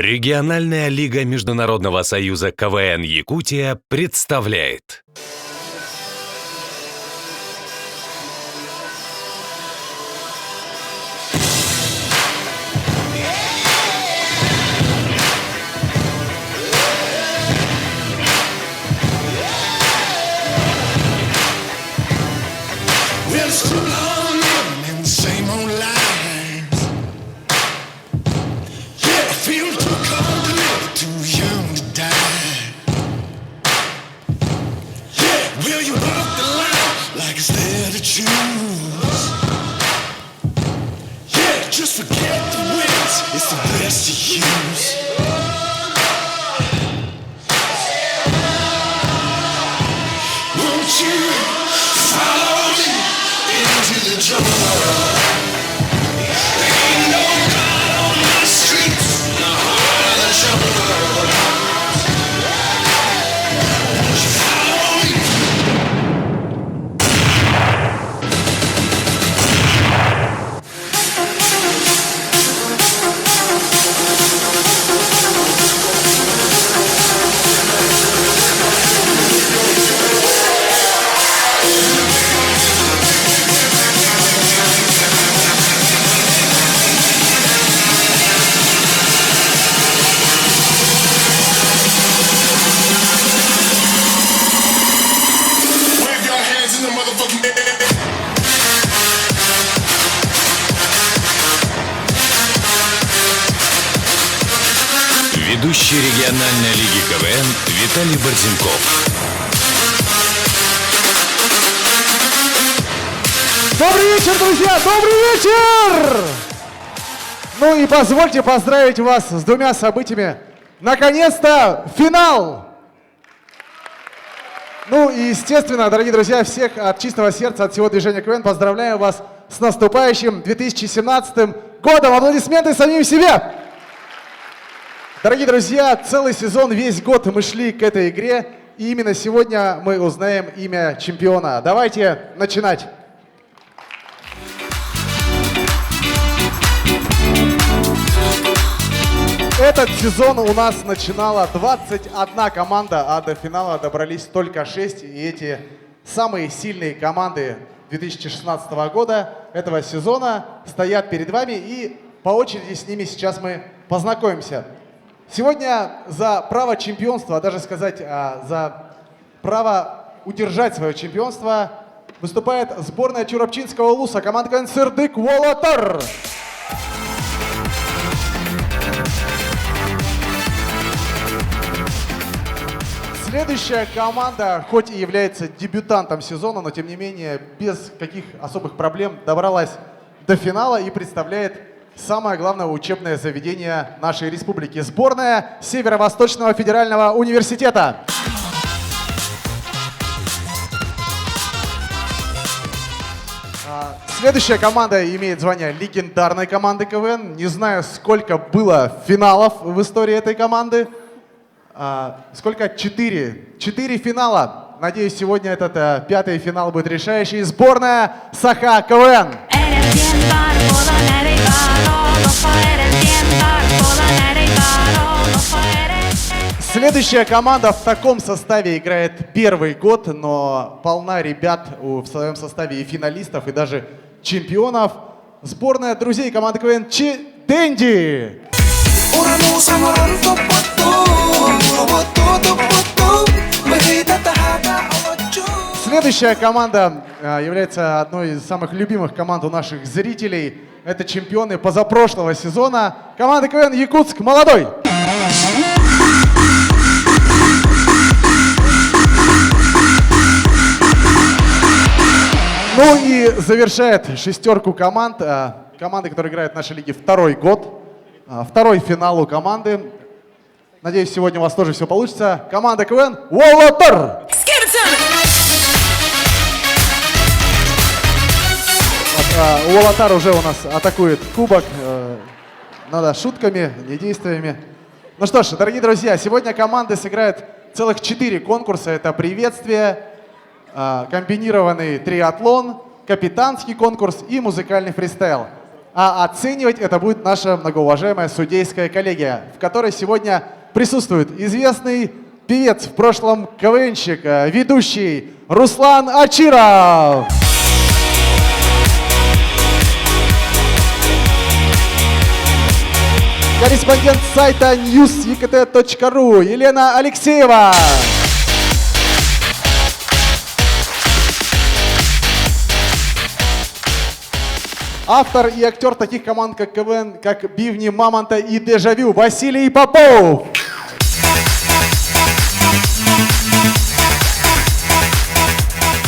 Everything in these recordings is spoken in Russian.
Региональная лига Международного союза КВН Якутия представляет. Just forget the wins, it's the best to use. Won't you follow me into the jungle? There ain't no God on the streets, in the heart of the jungle. Won't you follow me? Ведущий региональной лиги КВН Виталий Борзенков. Добрый вечер, друзья! Добрый вечер! Ну и позвольте поздравить вас с двумя событиями. Наконец-то финал! Ну и естественно, дорогие друзья, всех от чистого сердца, от всего движения КВН поздравляю вас с наступающим 2017 годом. Аплодисменты самим себе! Дорогие друзья, целый сезон, весь год мы шли к этой игре, и именно сегодня мы узнаем имя чемпиона. Давайте начинать. Этот сезон у нас начинала 21 команда, а до финала добрались только 6. И эти самые сильные команды 2016 года, этого сезона, стоят перед вами. И по очереди с ними сейчас мы познакомимся. Сегодня за право чемпионства, а даже сказать, за право удержать свое чемпионство выступает сборная Чурапчинского улуса, команда КВН Сырдык Волотар. Следующая команда, хоть и является дебютантом сезона, но тем не менее без каких особых проблем добралась до финала и представляет самое главное учебное заведение нашей республики. Сборная Северо-Восточного федерального университета. Следующая команда имеет звание легендарной команды КВН. Не знаю, сколько было финалов в истории этой команды. Сколько? 4 финала. Надеюсь, сегодня этот 5-й финал будет решающий. Сборная Саха КВН. Следующая команда в таком составе играет первый год, но полна ребят в своем составе и финалистов, и даже чемпионов. Сборная друзей команды КВН Дэнди. Следующая команда является одной из самых любимых команд у наших зрителей. Это чемпионы позапрошлого сезона. Команда КВН Якутск Молодой. Ну и завершает шестерку команд. Команды, которые играют в нашей лиге второй год. Второй финал у команды. Надеюсь, сегодня у вас тоже все получится. Команда КВН Волотар. Волотар уже у нас атакует кубок. Надо шутками, не действиями. Ну что ж, дорогие друзья, сегодня команды сыграют целых 4 конкурса. Это приветствие, комбинированный триатлон, капитанский конкурс и музыкальный фристайл. а оценивать это будет наша многоуважаемая судейская коллегия, в которой сегодня присутствует известный певец, в прошлом КВНщик, ведущий Руслан Ачиров. Корреспондент сайта news.ekt.ru Елена Алексеева. Автор и актер таких команд, как КВН, как Бивни, Мамонта и Дежавю Василий Попов.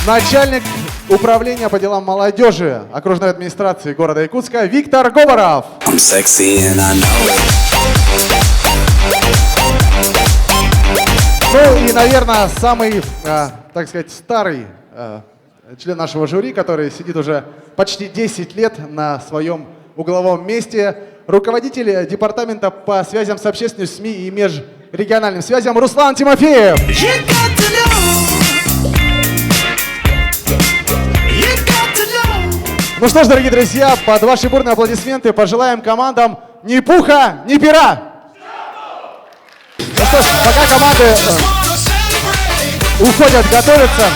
Начальник управления по делам молодежи окружной администрации города Якутска Виктор Говоров. I'm sexy and I know it. Ну и, наверное, самый, так сказать, старый член нашего жюри, который сидит уже почти 10 лет на своем угловом месте, руководитель департамента по связям с общественностью, СМИ и межрегиональным связям Руслан Тимофеев. Ну что ж, дорогие друзья, под ваши бурные аплодисменты пожелаем командам ни пуха, ни пера. Ну что ж, пока команды уходят готовиться,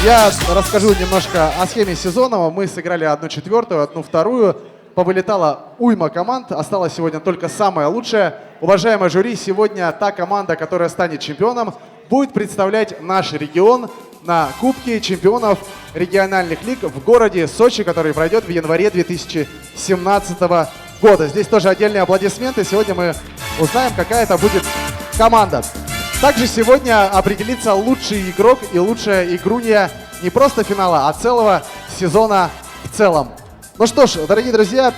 я расскажу немножко о схеме сезона. Мы сыграли 1/4, 1/2. Повылетала уйма команд. Осталась сегодня только самая лучшая. Уважаемое жюри, сегодня та команда, которая станет чемпионом, будет представлять наш регион на Кубке чемпионов региональных лиг в городе Сочи, который пройдет в январе 2017 года. Здесь тоже отдельные аплодисменты. Сегодня мы узнаем, какая это будет команда. Также сегодня определится лучший игрок и лучшая игрунья не просто финала, а целого сезона в целом. Ну что ж, дорогие друзья,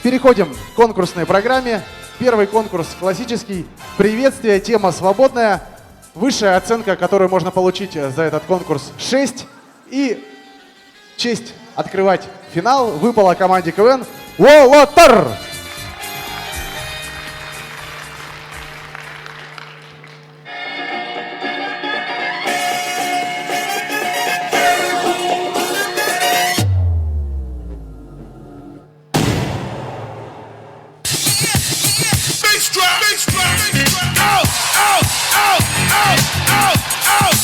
переходим к конкурсной программе. Первый конкурс классический. Приветствие, тема свободная. Высшая оценка, которую можно получить за этот конкурс, 6. И честь открывать финал выпала команде КВН «Уолотар».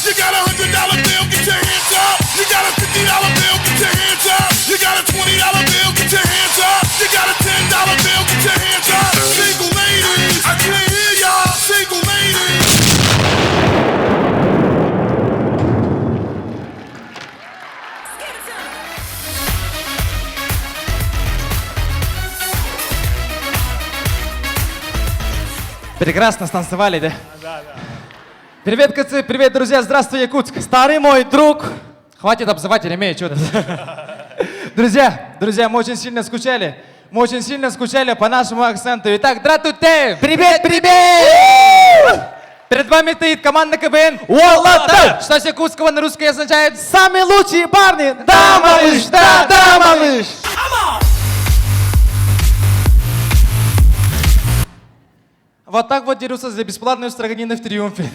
You got a $100 bill, get your hands up. You got a $50 bill, get your hands up. You got a $20 bill, get your hands up. You got a $10 bill, get your hands up. Single ladies, I can't hear y'all. Single ladies. Прекрасно станцевали, да? Да. Привет, КЦ, привет, друзья, здравствуй, Якутск. Старый мой друг. Хватит обзывать Еремея, что ты. Друзья, мы очень сильно скучали. Мы очень сильно скучали по нашему акценту. Итак, здравствуйте! Привет! Перед вами стоит команда КВН «Уолотар», что с якутского на русский означает «Самые лучшие парни». Да, малыш, да, малыш. Вот так вот дерутся за бесплатную строганину в Триумфе.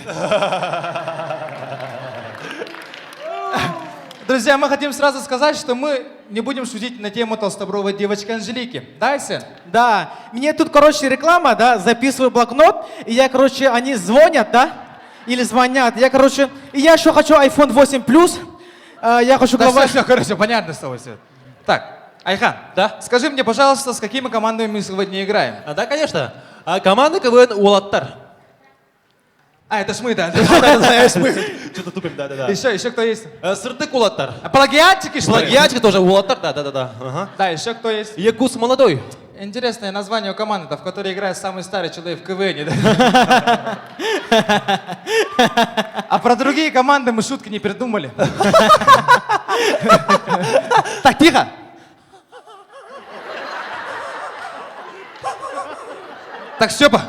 Друзья, мы хотим сразу сказать, что мы не будем шутить на тему толстобровой девочки Анжелики. Да, Ася? Да, мне тут, реклама, да, записываю блокнот, и они звонят, да, или звонят. И я еще хочу iPhone 8 Plus, я хочу... Да, все, понятно с тобой все. Так, Айхан, Да? скажи мне, пожалуйста, с какими командами мы сегодня играем? Да, конечно. Команда КВН «Уолотар». Это ж мы, да. Что-то тупим, да. Еще кто есть? Сыртык «Уолотар». Плагиатчики, что ли? Плагиатчик тоже «Уолотар», да. Ага. Да, еще кто есть? Якус молодой. Интересное название у команды, в которой играет самый старый человек в КВН. Да? А про другие команды мы шутки не придумали. Так, тихо. Так, Степа,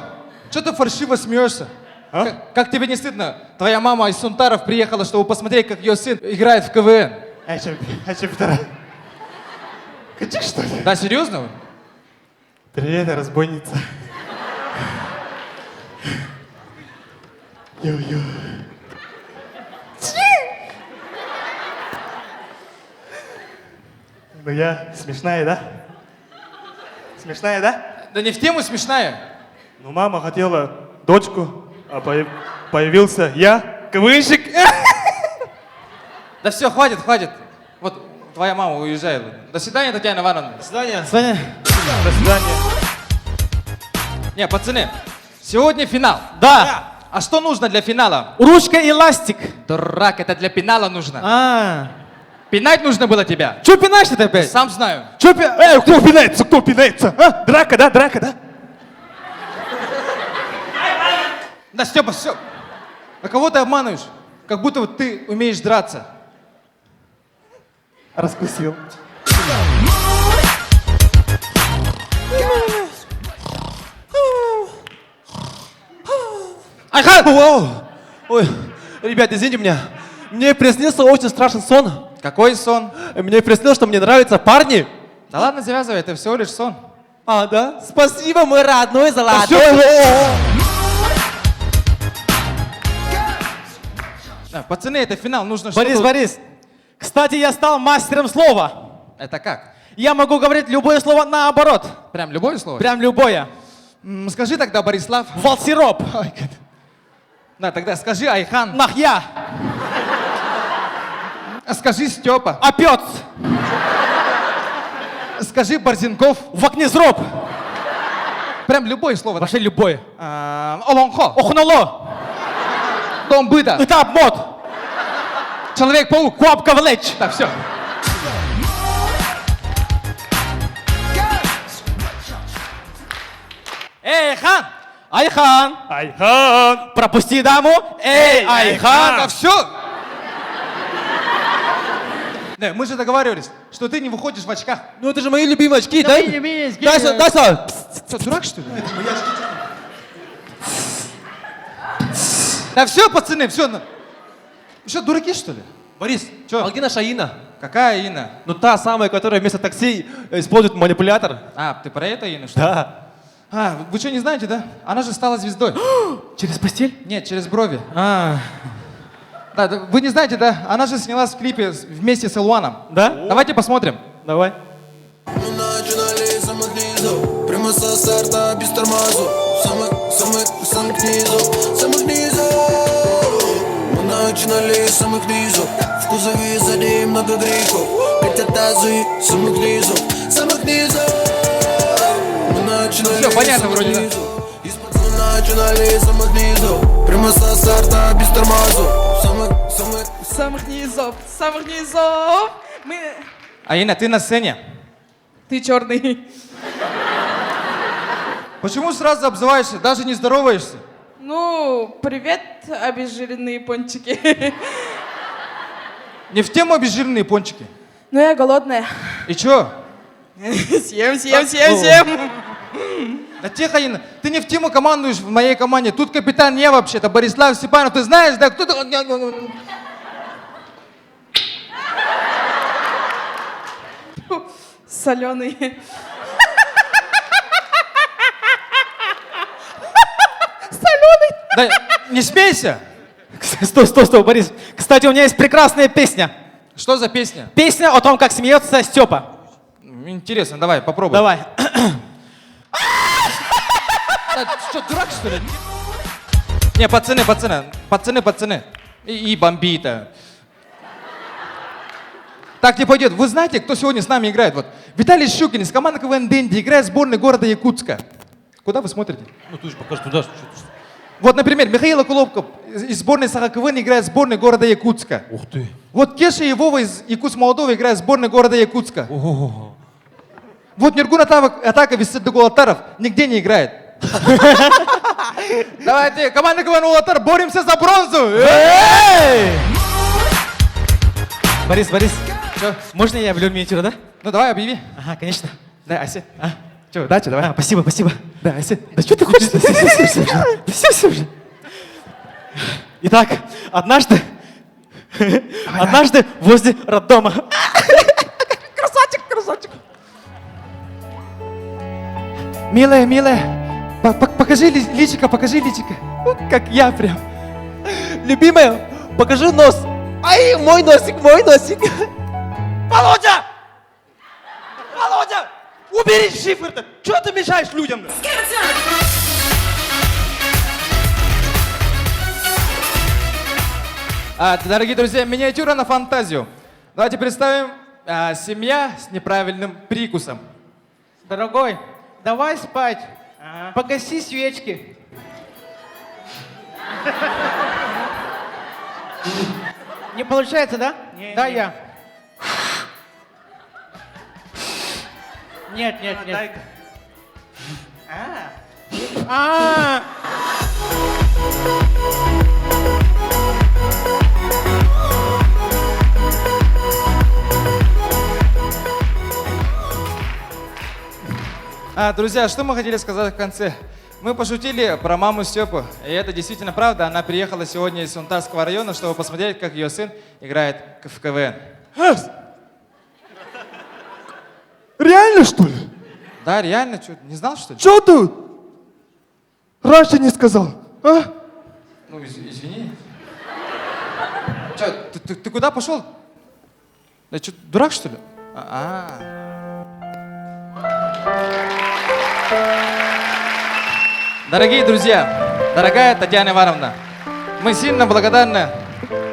что ты фальшиво смеешься? А? Как тебе не стыдно? Твоя мама из Сунтаров приехала, чтобы посмотреть, как ее сын играет в КВН. А что, Петра? Хотишь, что ли? Да, серьезно? Привет, разбойница. Йо-йо. Ну я смешная, да? Смешная, да? Да не в тему смешная. Ну, мама хотела дочку, а появился я, КВНщик. Да все, хватит, хватит. Вот твоя мама уезжает. До свидания, Татьяна Ивановна. До свидания. Саня, До свидания. Не, пацаны, сегодня финал. да. А что нужно для финала? Ручка и ластик. Дурак, это для финала нужно. А. Пинать нужно было тебя. Че пинаешь-то ты опять? Сам знаю. Че Кто пинается? Кто пинается? А? Драка, да? Драка, да? Да, Степа, все. А кого ты обманываешь? Как будто вот ты умеешь драться. Раскусил. Айхан! Вау! Ой, ребят, извините меня. Мне приснился очень страшный сон. Какой сон? Мне приснилось, что мне нравятся парни. Да ладно, завязывай, это всего лишь сон. А, да? Спасибо, мой родной золотой. Да, пацаны, это финал, нужно Борис, что-то... Борис. Кстати, я стал мастером слова. Это как? Я могу говорить любое слово наоборот. Прям любое слово? Прям любое. Скажи тогда, Борислав. Валсироп. Да, тогда скажи Айхан. Нахья. Скажи Степа. Опец. Скажи Борзенков. Вакнезроб. Прям любое слово. Вообще любое. Олонхо. Охнало. Дом быта. Этап мод. Человек-паук. Куапка влечь. Да, все. Эй, Хан. Айхан. Айхан! Пропусти даму. Эй, Айхан. Да, все. Не, мы же договаривались, что ты не выходишь в очках. Ну это же мои любимые очки, дай. Дай сюда, дай сюда. Что, дурак, что ли? Да все, пацаны, все. Что, дураки, что ли? Борис, Чё? Алгина Шаина. Какая Инна? Ну та самая, которая вместо такси использует манипулятор. А, ты про это Инна, что ли? Да. А, вы что, не знаете, да? Она же стала звездой. Через постель? Нет, через брови. А. Да, вы не знаете, да? Она же снялась в клипе вместе с Илуаном. Да? Давайте посмотрим. Давай. Мы начинали с самых низов, прямо со старта без тормозов. Самых низов. Мы начинали с самых низов, в кузове сзади много грехов. Хотя тазы самых низов. Мы начинали Всё, понятно с самых вроде, да. низов. Мы начинали с самых низов, прямо со старта без тормозов. Самых низов. Мы... А Инна, ты на сцене. Ты черный. Почему сразу обзываешься, даже не здороваешься? Ну, привет, обезжиренные пончики. Не в тему обезжиренные пончики. Ну, я голодная. И чё? Съем. Да тихо, Инна, ты не в тему командуешь в моей команде. Тут капитан я вообще-то, Борислав Степанов. Ты знаешь, да? Кто ты? Соленый. Да не смейся. Стой, Борис. Кстати, у меня есть прекрасная песня. Что за песня? Песня о том, как смеется Степа. Интересно, давай, попробуй. Давай. Да, что, дурак, что ли? Не, пацаны. И бомбита. Так не пойдет. Вы знаете, кто сегодня с нами играет? Вот Виталий Щукин из команды КВН Дэнди играет в сборной города Якутска. Куда вы смотрите? Ну ты же покажи туда. Вот, например, Михаил Акуловков из сборной Саха КВН играет в сборной города Якутска. Ух ты. Вот Кеша и Вова из Якутск Молодого играют в сборной города Якутска. Вот Нергун Атака Висит Дугулатаров нигде не играет. Давайте, команда КВН Улатар, боремся за бронзу! Борис, Чё? можно я влю мiniатюру, да? Ну давай, объяви. Ага, конечно. Дай, Ася. Чё, дача, давай. А, спасибо. Да, Ася. Да что ты хочешь? Все уже. Итак, однажды возле роддома. Красавчик. Милая, покажи личико. Ну, как я прям. Любимая, покажи нос. Ай, мой носик. Володя! Убери шифр-то! Чего ты мешаешь людям? Дорогие друзья, миниатюра на фантазию. Давайте представим семья с неправильным прикусом. Дорогой, давай спать. Погаси свечки. Не получается, да? Да, я. Нет. А. Друзья, что мы хотели сказать в конце? Мы пошутили про маму Степу, и это действительно правда. Она приехала сегодня из Сунтарского района, чтобы посмотреть, как ее сын играет в КВН. Реально, что ли? Да, реально, что, не знал, что ли? Чё ты раньше не сказал, а? Ну, извини. Че, ты куда пошел? Да что, дурак, что ли? Дорогие друзья, дорогая Татьяна Ивановна, мы сильно благодарны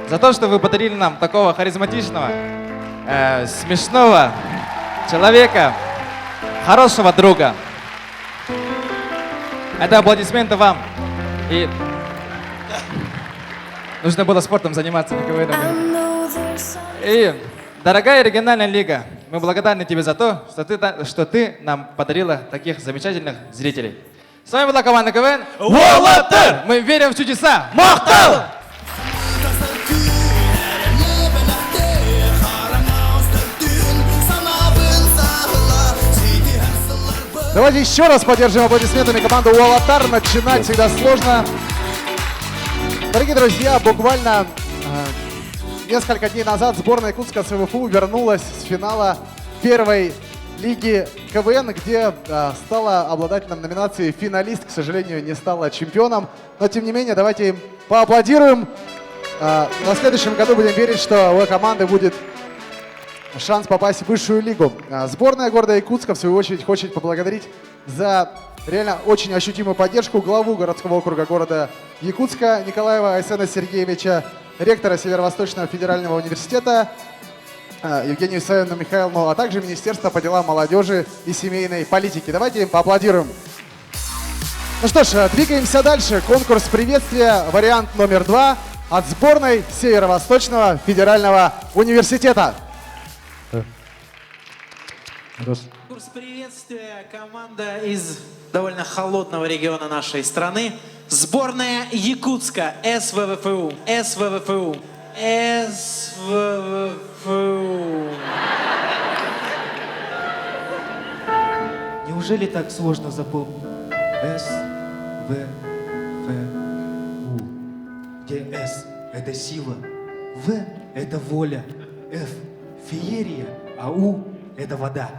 за то, что вы подарили нам такого харизматичного, смешного человека, хорошего друга. Это аплодисменты вам. И нужно было спортом заниматься, не КВНом. И, дорогая региональная лига, мы благодарны тебе за то, что ты нам подарила таких замечательных зрителей. С вами была команда КВН Уоллатер! Мы верим в чудеса! Мохтал! Давайте еще раз поддержим аплодисментами команду Уоллатар. Начинать всегда сложно. Дорогие друзья, буквально несколько дней назад сборная Якутска СВФУ вернулась с финала первой лиги КВН, где стала обладателем номинации финалист. К сожалению, не стала чемпионом. Но, тем не менее, давайте им поаплодируем. На следующем году будем верить, что у команды будет шанс попасть в высшую лигу. Сборная города Якутска, в свою очередь, хочет поблагодарить за реально очень ощутимую поддержку главу городского округа города Якутска Николаева Айсена Сергеевича, ректора Северо-Восточного федерального университета Евгению Савину Михайловну, а также Министерство по делам молодежи и семейной политики. Давайте им поаплодируем. Ну что ж, двигаемся дальше. Конкурс приветствия, вариант номер 2 от сборной Северо-Восточного федерального университета. Курс приветствия, команда из довольно холодного региона нашей страны. Сборная Якутска, СВВФУ, СВВФУ, СВВФУ. Неужели так сложно запомнить? СВФУ. Где С – это сила, В – это воля, Ф – феерия, а У – это вода.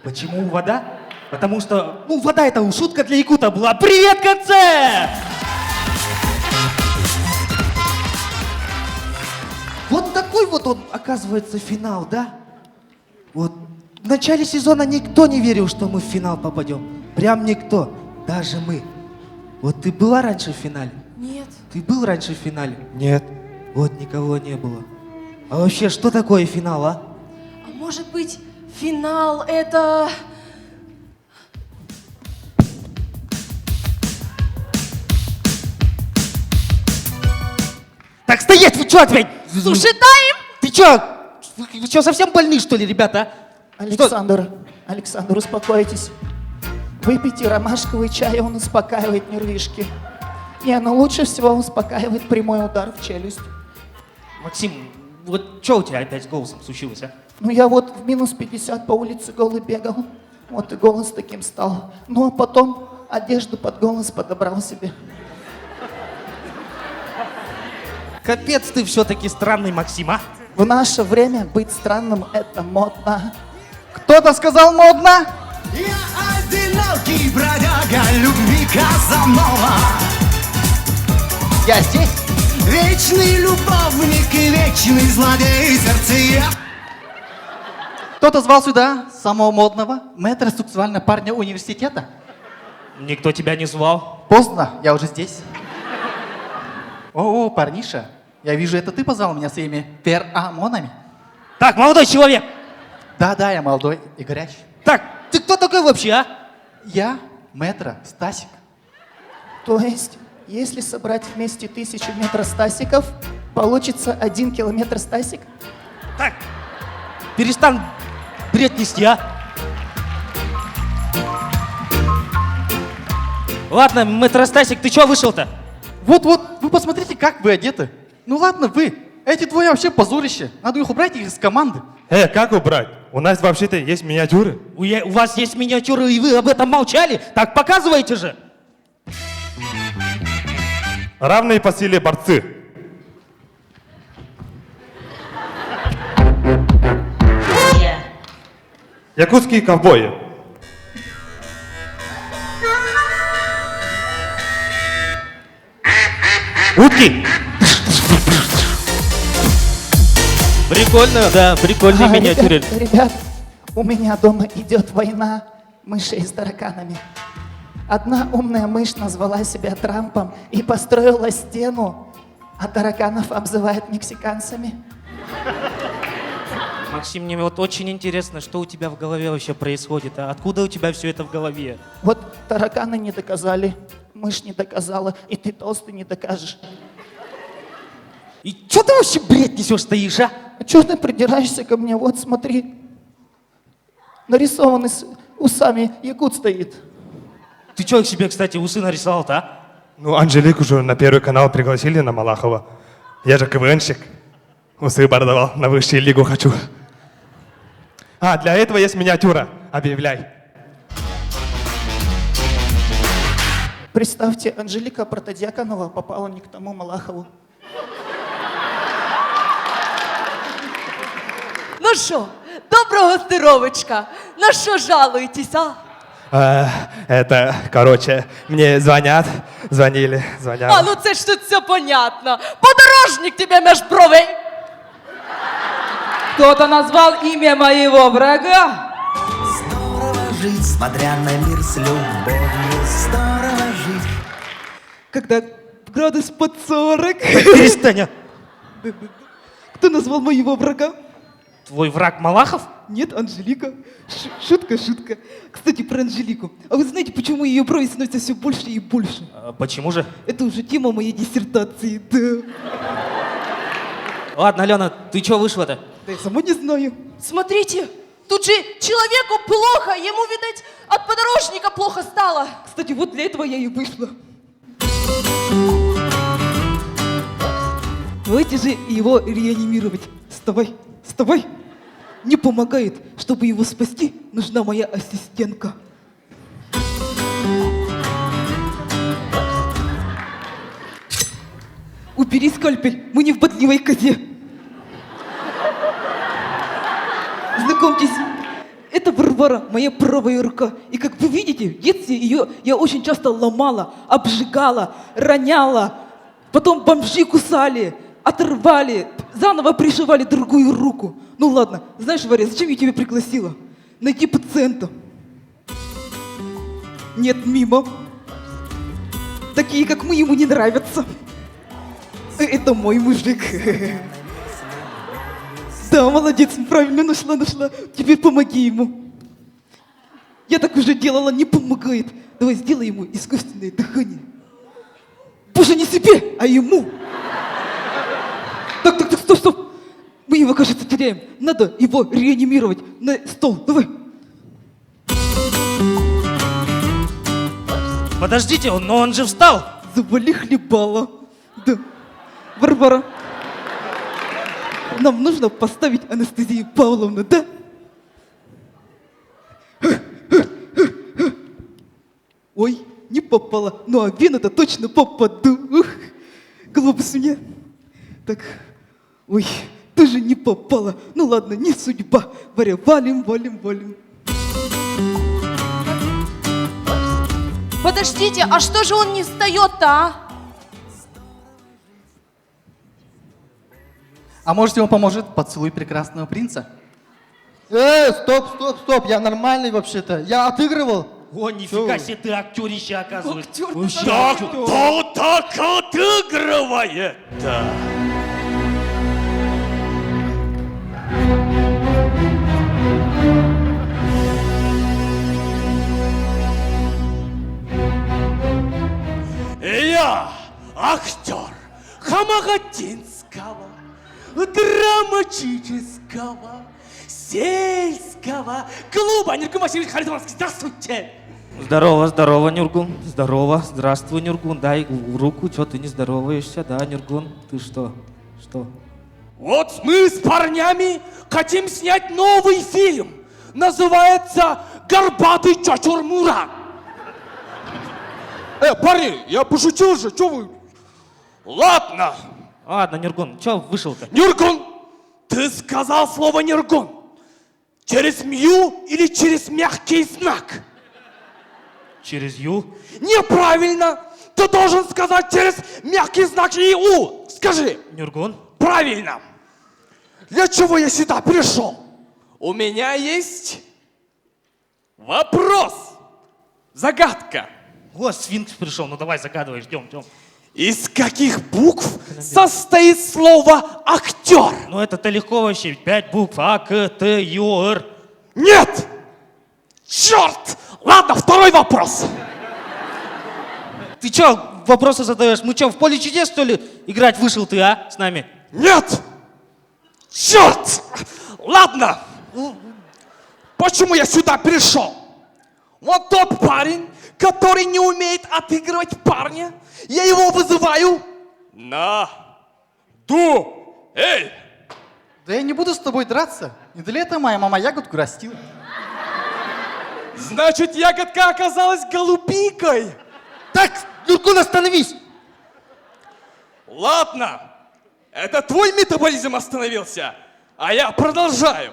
Почему вода? Потому что, вода это шутка для якута была. Привет, КЦ! Вот такой вот он, оказывается, финал, да? Вот в начале сезона никто не верил, что мы в финал попадем. Прям никто, даже мы. Вот ты была раньше в финале? Нет. Ты был раньше в финале? Нет. Вот никого не было. А вообще, что такое финал, а? А может быть, финал это... Так стоять, вы что опять? Слушай, дай им! Ты чё? Вы что, совсем больны, что ли, ребята? Александр, успокойтесь. Выпейте ромашковый чай, он успокаивает нервишки. Но лучше всего успокаивает прямой удар в челюсть. Максим, вот что у тебя опять с голосом случилось, а? Я вот в минус 50 по улице голый бегал. Вот и голос таким стал. А потом одежду под голос подобрал себе. Капец ты все-таки странный, Максим, а? В наше время быть странным — это модно. Кто-то сказал модно? Я одинокий бродяга любви Казанова. Я здесь? Вечный любовник и вечный злодей сердца я. кто-то звал сюда самого модного метросексуального парня университета? Никто тебя не звал. Поздно, я уже здесь. О, парниша, я вижу, это ты позвал меня своими феромонами. Так, молодой человек. Да, я молодой и горячий. Так, ты кто такой вообще, а? Я метро Стасик. То есть, если собрать вместе 1000 метростасиков, получится 1 километр Стасик? Так, перестань бред нести, а? Ладно, метростасик, ты чё вышел-то? Вот, вы посмотрите, как вы одеты. Ну ладно, вы. Эти двое вообще позорище. Надо их убрать из команды. Как убрать? У нас вообще-то есть миниатюры. У вас есть миниатюры, и вы об этом молчали? Так показывайте же! Равные по силе борцы. Якутские ковбои. Утки. Прикольно, да, прикольные миниатюры. Ребят, у меня дома идет война мышей с тараканами. Одна умная мышь назвала себя Трампом и построила стену, а тараканов обзывают мексиканцами. Максим, мне вот очень интересно, что у тебя в голове вообще происходит, а откуда у тебя все это в голове? Вот тараканы не доказали, мышь не доказала, и ты толстый не докажешь. И что ты вообще бред несешь, стоишь, а? А чё ты придираешься ко мне? Вот смотри. Нарисованный с усами якут стоит. Ты что себе, кстати, усы нарисовал-то, а? Ну, Анжелику же на Первый канал пригласили на Малахова. Я же КВНщик. Усы бардовал, на высшую лигу хочу. Для этого есть миниатюра. Объявляй. Представьте, Анжелика Протодьяконова попала не к тому Малахову. Ну що, доброго здоровочка. На що жалуєтесь, а? Мне звонили. А, ну це ж тут все понятно. Подорожник тебе меж бровей. Кто-то назвал имя моего врага. Здорово жить, смотря на мир с любовью. Здорово жить. Когда градус под 40. Перестань, а. Кто назвал моего врага? Твой враг Малахов? Нет, Анжелика. Шутка. Кстати, про Анжелику. А вы знаете, почему ее брови становятся все больше и больше? Почему же? Это уже тема моей диссертации, да. Ладно, Алена, ты чё вышла-то? Да я сама не знаю. Смотрите, тут же человеку плохо, ему, видать, от подорожника плохо стало. Кстати, вот для этого я и вышла. Давайте же его реанимировать. Вставай. Не помогает. Чтобы его спасти, нужна моя ассистентка. Убери скальпель, мы не в бодливой козе. Знакомьтесь, это Варвара, моя правая рука. И как вы видите, в детстве ее я очень часто ломала, обжигала, роняла. Потом бомжи кусали, оторвали, заново пришивали другую руку. Ну ладно, знаешь, Варя, зачем я тебя пригласила? Найти пациента. Нет, мимо. Такие, как мы, ему не нравятся. Это мой мужик. Да, молодец, правильно нашла. Теперь помоги ему. Я так уже делала, не помогает. Давай сделай ему искусственное дыхание. Боже, не себе, а ему. Так, стоп. Мы его, кажется, теряем. Надо его реанимировать. На стол, давай. Подождите, но он же встал. Завали хлебала. Да. Варвара, нам нужно поставить Анастасию Павловну, да? Ой, не попала. Ну а вену-то точно попаду. Ух, глупость мне. Так, ой, тоже не попала. Ну ладно, не судьба. Варя, валим. Подождите, а что же он не встает-то, а? А может, ему поможет поцелуй прекрасного принца? Стоп, я нормальный вообще-то. Я отыгрывал. О, нифига себе, ты актерище, оказывается. Кто так отыгрывает-то? Я актер Хамагатинского драматического сельского клуба. Нюргун Васильевич Харитоновский, здравствуйте! Здорово, Нюргун. Здорово. Здравствуй, Нюргун. Дай руку, что ты не здороваешься, да, Нюргун? Ты что? Что? Вот мы с парнями хотим снять новый фильм. Называется «Горбатый Чачурмура». Парни, я пошутил же, что вы? Ладно. Ладно, Нюргун, что вышел-то? Нюргун, ты сказал слово «Нюргун». Через «мью» или через мягкий знак? Через «ю». Неправильно. Ты должен сказать через мягкий знак и «у». Скажи. Нюргун. Правильно. Для чего я сюда пришел? У меня есть вопрос. Загадка. О, сфинкс пришел, ну давай загадывай, ждем. Из каких букв состоит слово «актер»? Ну это-то легко вообще, 5 букв. А, К, Т, Ю, Р. Нет! Черт! Ладно, второй вопрос. Ты чё вопросы задаешь? Мы чё, в поле чудес, что ли, играть вышел ты, а, с нами? Нет! Черт! Ладно. Почему я сюда пришел? Вот тот парень, который не умеет отыгрывать парня, я его вызываю на ду. Эй! Да я не буду с тобой драться. Не для этого моя мама ягодку растила. Значит, ягодка оказалась голубикой. Так, Нюргун, остановись! Ладно, это твой метаболизм остановился, а я продолжаю.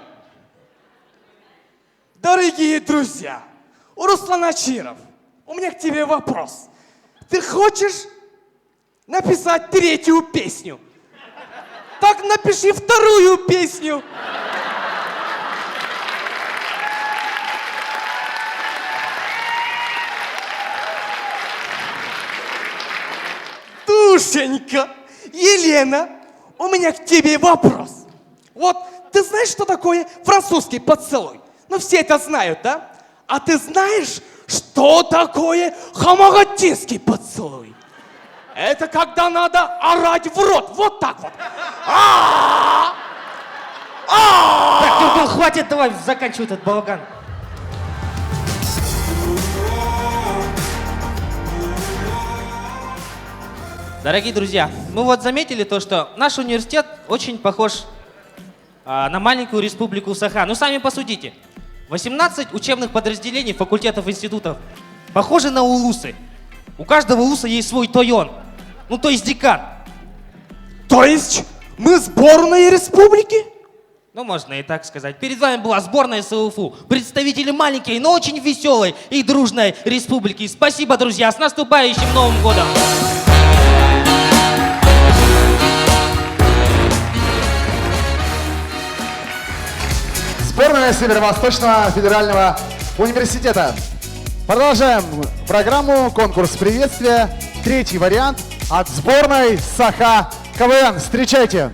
Дорогие друзья, Руслан Ачиров, у меня к тебе вопрос. Ты хочешь написать 3-ю песню? Так напиши 2-ю песню. Душенька, Елена, у меня к тебе вопрос. Вот ты знаешь, что такое французский поцелуй? Ну все это знают, да? А ты знаешь, что такое хамагатинский поцелуй? Это когда надо орать в рот, вот так вот. Так, Нюргун, хватит, давай заканчивай этот балаган. Дорогие друзья, мы вот заметили то, что наш университет очень похож на маленькую республику Саха. Ну, сами посудите. 18 учебных подразделений, факультетов, институтов похожи на улусы. У каждого улуса есть свой тойон. Ну, то есть декан. То есть мы сборная республики? Ну, можно и так сказать. Перед вами была сборная СУФУ. Представители маленькой, но очень веселой и дружной республики. Спасибо, друзья. С наступающим Новым годом! Сборная Северо-Восточного федерального университета. Продолжаем программу «Конкурс приветствия». 3-й вариант от сборной Саха КВН. Встречайте!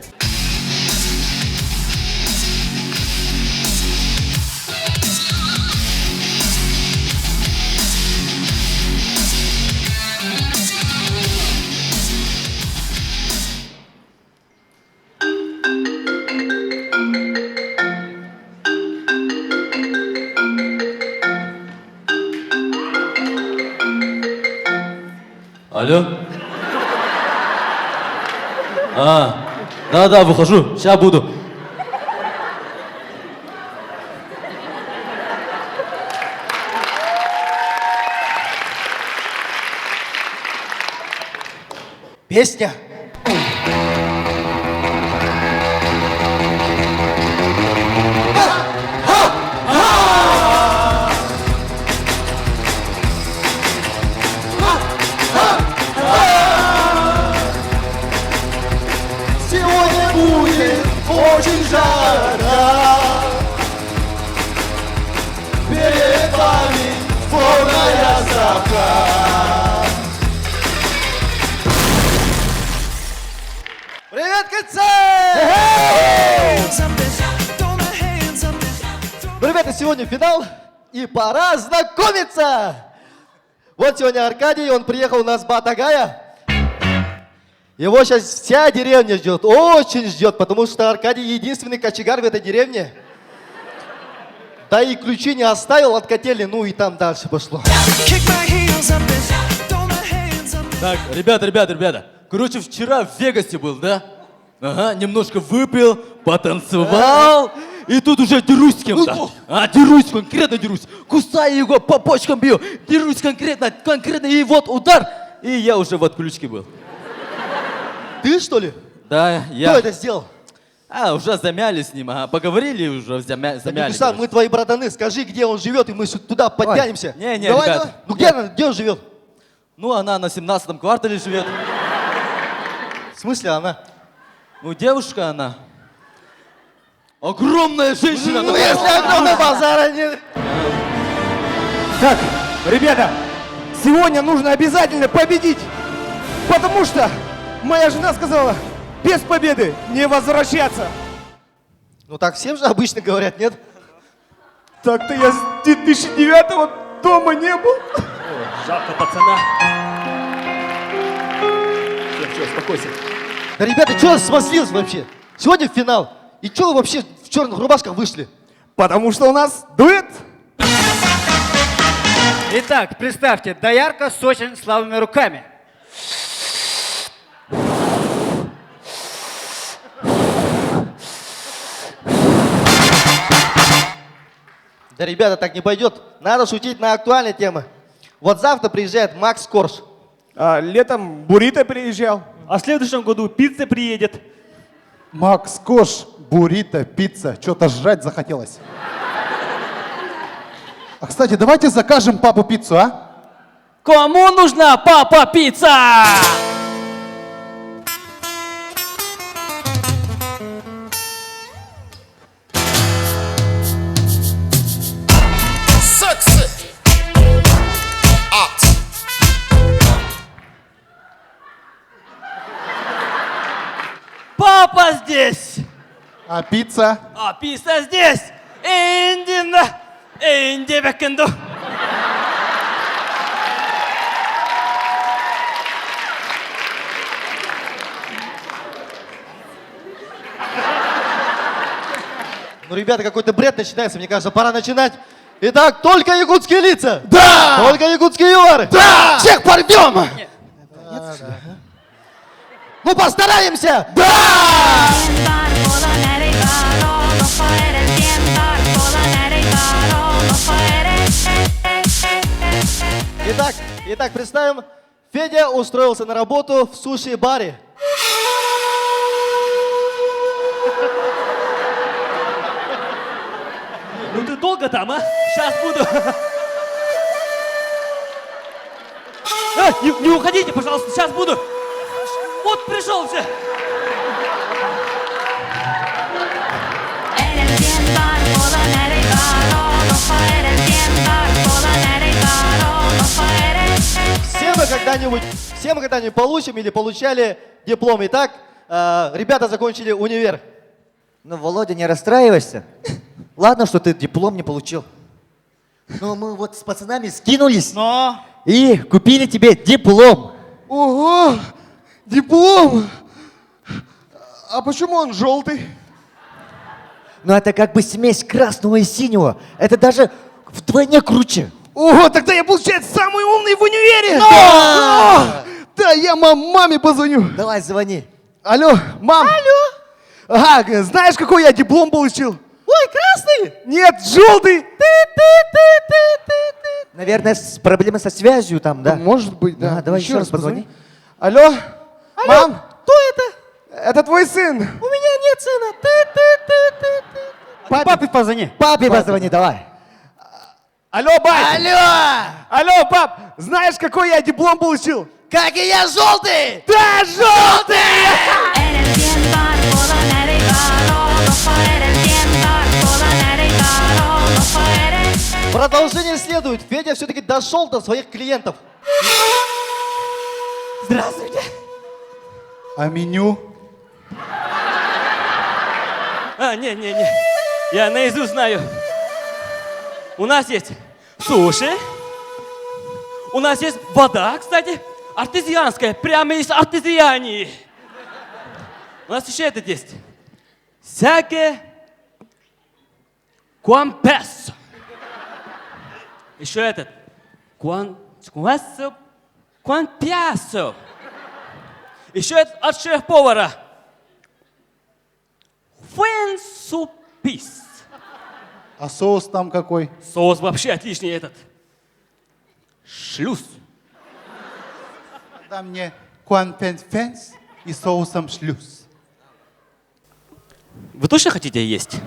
Алло? Да, выхожу. Сейчас буду. Песня. Сегодня будет очень жарко. закат. Привет, кольца! Ну, ребята, сегодня финал, и пора знакомиться! Вот сегодня Аркадий, он приехал у нас с Батагая. Его сейчас вся деревня ждет, очень ждет, потому что Аркадий единственный кочегар в этой деревне. Да и ключи не оставил от котельни, ну и там дальше пошло. Так, ребята. Короче, вчера в Вегасе был, да? Ага, немножко выпил, потанцевал, и тут уже дерусь с кем-то. Дерусь, конкретно дерусь. Кусаю его, по почкам бью. Дерусь конкретно, и вот удар, и я уже в отключке был. Ты, что ли? Да, я. Кто это сделал? Уже замялись с ним, поговорили уже, замяли. Сам, мы твои братаны, скажи, где он живет, и мы туда подтянемся. Не, давай, ребят. давай. Ну где он живет? Ну, она на 17-м квартале живет. В смысле она? Ну, девушка она. Огромная женщина. Ну, если огромная базара нет. Так, ребята, сегодня нужно обязательно победить, потому что моя жена сказала, без победы не возвращаться. Ну так всем же обычно говорят, нет? Так-то я с 2009-го дома не был. Жалко пацана. Все, успокойся. Да, ребята, что смазлилось вообще? Сегодня финал. И что вы вообще в черных рубашках вышли? Потому что у нас дуэт. Итак, представьте, доярка с очень слабыми руками. Да, ребята, так не пойдет. Надо шутить на актуальные темы. Вот завтра приезжает Макс Корж. Летом Бурито приезжал. А в следующем году пицца приедет. Макс Корж, буррито, пицца. Что-то жрать захотелось. А, кстати, давайте закажем папу пиццу, а? Кому нужна папа пицца? Sexy. Art. Папа здесь. А пицца? А пицца здесь. Инди бекенду. Ну, ребята, какой-то бред начинается. Мне кажется, пора начинать. Итак, только якутские лица. Да! Только якутские юморы. Да! Всех порвем. Ну, постараемся. Да! Итак, представим, Федя устроился на работу в суши-баре. Ну ты долго там, а? Сейчас буду. Не уходите, пожалуйста, сейчас буду. Вот пришел уже. Все мы когда-нибудь получим или получали диплом. Итак, ребята закончили универ. Ну, Володя, не расстраивайся. Ладно, что ты диплом не получил. Но мы вот с пацанами скинулись и купили тебе диплом. Ого! Диплом! А почему он желтый? Ну, это как бы смесь красного и синего. Это даже вдвойне круче. Ого, тогда я, получается, самый умный в универе! Да, я маме позвоню. Давай, звони. Алло, мам. Алло. Ага, знаешь, какой я диплом получил? Ой, красный? Нет, желтый. Наверное, проблемы со связью там, да? Может быть, да. Давай еще раз позвони. Алло, мам. Кто это? Это твой сын. У меня нет сына. Папе позвони. Папе позвони, давай. Алло, бать. Алло, пап. Знаешь, какой я диплом получил? Как и я, желтый! Да, желтый! Продолжение следует. Федя все-таки дошел до своих клиентов. Здравствуйте. А меню? Не. Я наизусть знаю. У нас есть суши. У нас есть вода, кстати, артезианская, прямо из артезиании. У нас еще этот есть. Сяке куампессо. Еще этот. Куампессо. Еще этот от шеф-повара. Фуэнсупис. А соус там какой? Соус вообще отличный этот. Шлюз. Да мне куанпенс и соусом шлюз. Вы точно хотите есть?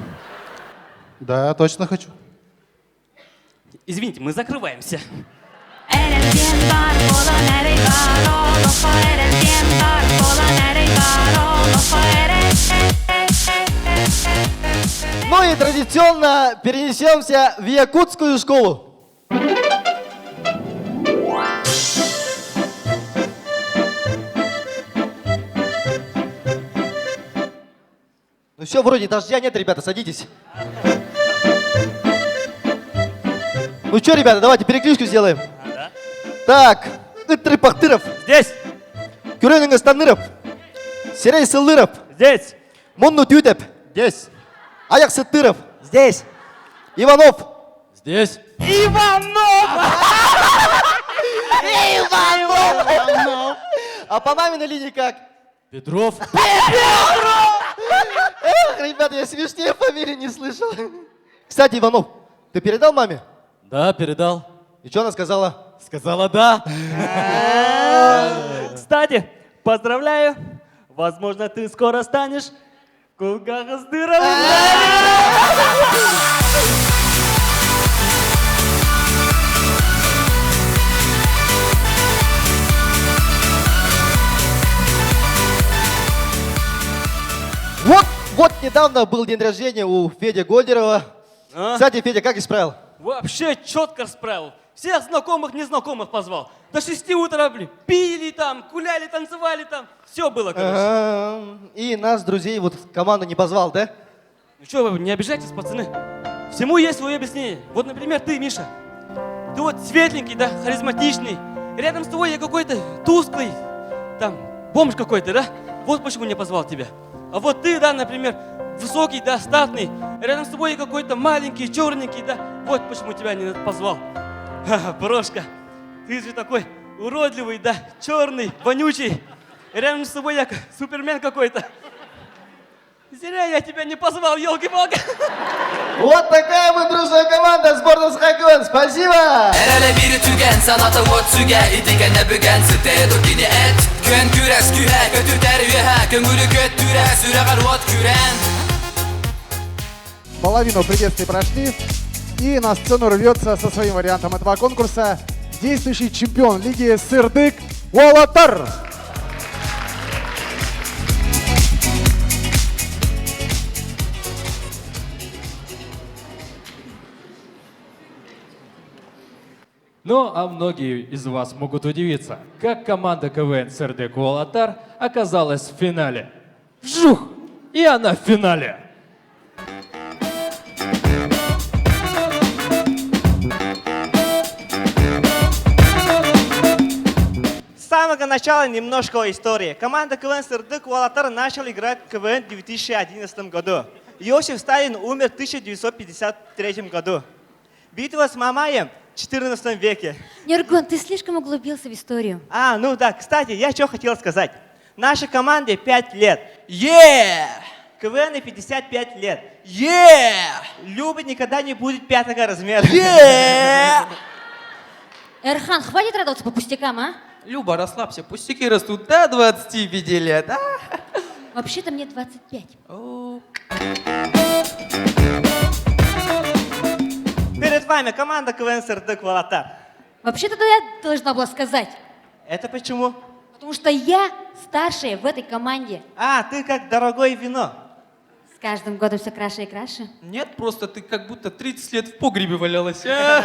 Да, точно хочу. Извините, мы закрываемся. Ну и традиционно перенесемся в якутскую школу. Ну все, вроде дождя нет, ребята, садитесь. Ну что, ребята, давайте перекличку сделаем. Да. Так, Трипахтыров. Здесь. Кюренинга Станыров. Серей Сылыров. Здесь. Мунну Тютеп. Здесь. Аяк Сытыров. Здесь. Иванов. Здесь. Иванов! А по маминой линии как? Петров. Эх, ребята, я смешнее фамилии не слышал. Кстати, Иванов, ты передал маме? Да, передал. И что она сказала? Сказала да. Кстати, поздравляю. Возможно, ты скоро станешь Кулгахаздыровым. Вот недавно был день рождения у Феди Гольдерова. Кстати, Федя, как исправил? Вообще четко справил. Всех знакомых, незнакомых позвал. До 6 утра, блин, пили там, гуляли, танцевали там. Все было, короче. И нас, друзей, вот команду не позвал, да? Ну что вы, не обижайтесь, пацаны. Всему есть свое объяснение. Вот, например, ты, Миша. Ты вот светленький, да, харизматичный. Рядом с тобой я какой-то тусклый, там, бомж какой-то, да? Вот почему не позвал тебя. А вот ты, да, например, высокий, да, статный. Рядом с тобой я какой-то маленький, черненький, да? Вот почему тебя не позвал. Ха-ха, Прошка, ты же такой уродливый, да, черный, вонючий. Рядом с тобой я супермен какой-то. Зря я тебя не позвал, елки-палки. Вот такая мы дружная команда сборной Хакон. Спасибо! Половину приветствий прошли. И на сцену рвется со своим вариантом этого конкурса действующий чемпион лиги Сырдык Уалатар. Ну, а многие из вас могут удивиться, как команда КВН «Сырдык Уалатар» оказалась в финале. Вжух! И она в финале! С самого начала немножко истории. Команда КВН «Сырдык Уалатар» начала играть в КВН в 2011 году. Иосиф Сталин умер в 1953 году. Битва с Мамаем в 14 веке. Нергон, ты слишком углубился в историю. Ну да, кстати, я что хотел сказать. Нашей команде 5 лет. КВН 55 лет. Люба никогда не будет 5-го размера. Эрхан, хватит радоваться по пустякам, а? Люба, расслабься, пустяки растут до 25 лет, а? Вообще-то мне 25. Перед вами команда КВН «Сырдык Уалатар». Вообще-то я должна была сказать. Это почему? Потому что я старшая в этой команде. Ты как дорогое вино. С каждым годом все краше и краше. Нет, просто ты как будто 30 лет в погребе валялась. А?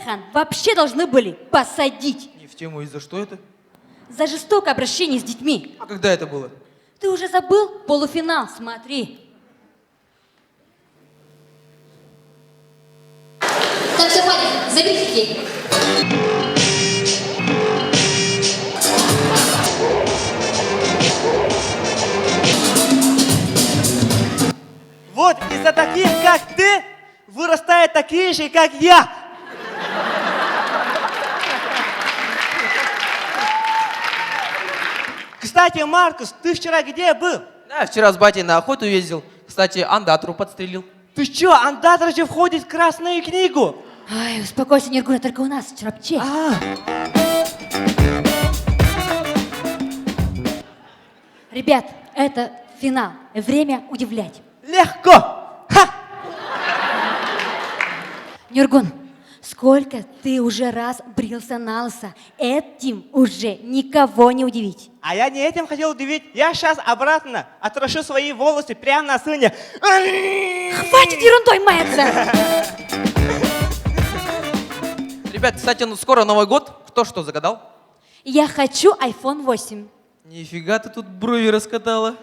Хан, вообще должны были посадить Не в тему, и за что это? за жестокое обращение с детьми. А когда это было? Ты уже забыл? Полуфинал, смотри. Так, все, хватит, заберите детей. Вот из-за таких, как ты, вырастают такие же, как я. Кстати, Маркус, ты вчера где был? Да, вчера с батей на охоту ездил. Кстати, андатру подстрелил. Ты чё, андатор же входит в Красную книгу. Ай, успокойся, Нергуна, только у нас в Чарапче. Ребят, это финал. Время удивлять. Легко. Нергун, сколько ты уже раз брился на лысо? Этим уже никого не удивить. А я не этим хотел удивить. Я сейчас обратно отрошу свои волосы прямо на сыне. Хватит ерундой маяться! Ребят, кстати, ну скоро Новый год. Кто что загадал? Я хочу iPhone 8. Нифига ты тут брови раскатала.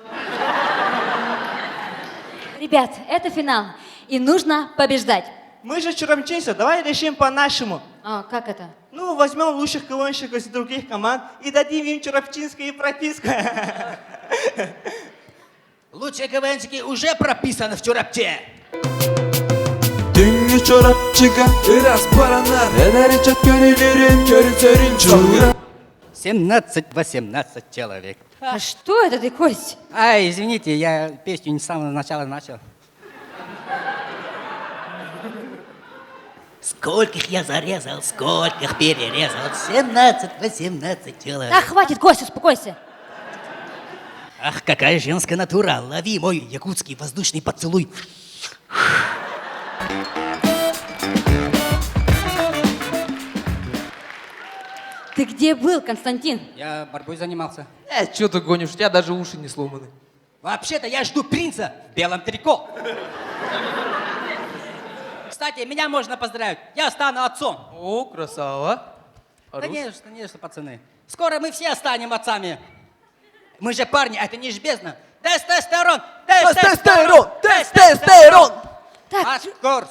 Ребят, это финал. И нужно побеждать. Мы же чурамчинцы, давай решим по-нашему. А, как это? Ну, возьмем лучших КВНщиков из других команд и дадим им чурапчинские прописки. Лучшие КВНщики уже прописаны в Чурапче. Dünya çorapçıga biraz paralar Ederecek gönüllerin körüklerin çorap 17-18 человек. А что это ты, Кость? Ай, извините, я песню не с самого начала начал. Скольких я зарезал, скольких перерезал. 17-18 человек. Да хватит, Кость, успокойся. Ах, какая женская натура. Лови мой якутский воздушный поцелуй. Ты где был, Константин? Я борьбой занимался. Чё ты гонишь? У тебя даже уши не сломаны. Вообще-то я жду принца в белом трико. Кстати, меня можно поздравить. Я стану отцом. О, красава. Конечно, конечно, пацаны. Скоро мы все станем отцами. Мы же парни, а это не бездна. Тестостерон! Тестостерон! Тестостерон! Наш курс.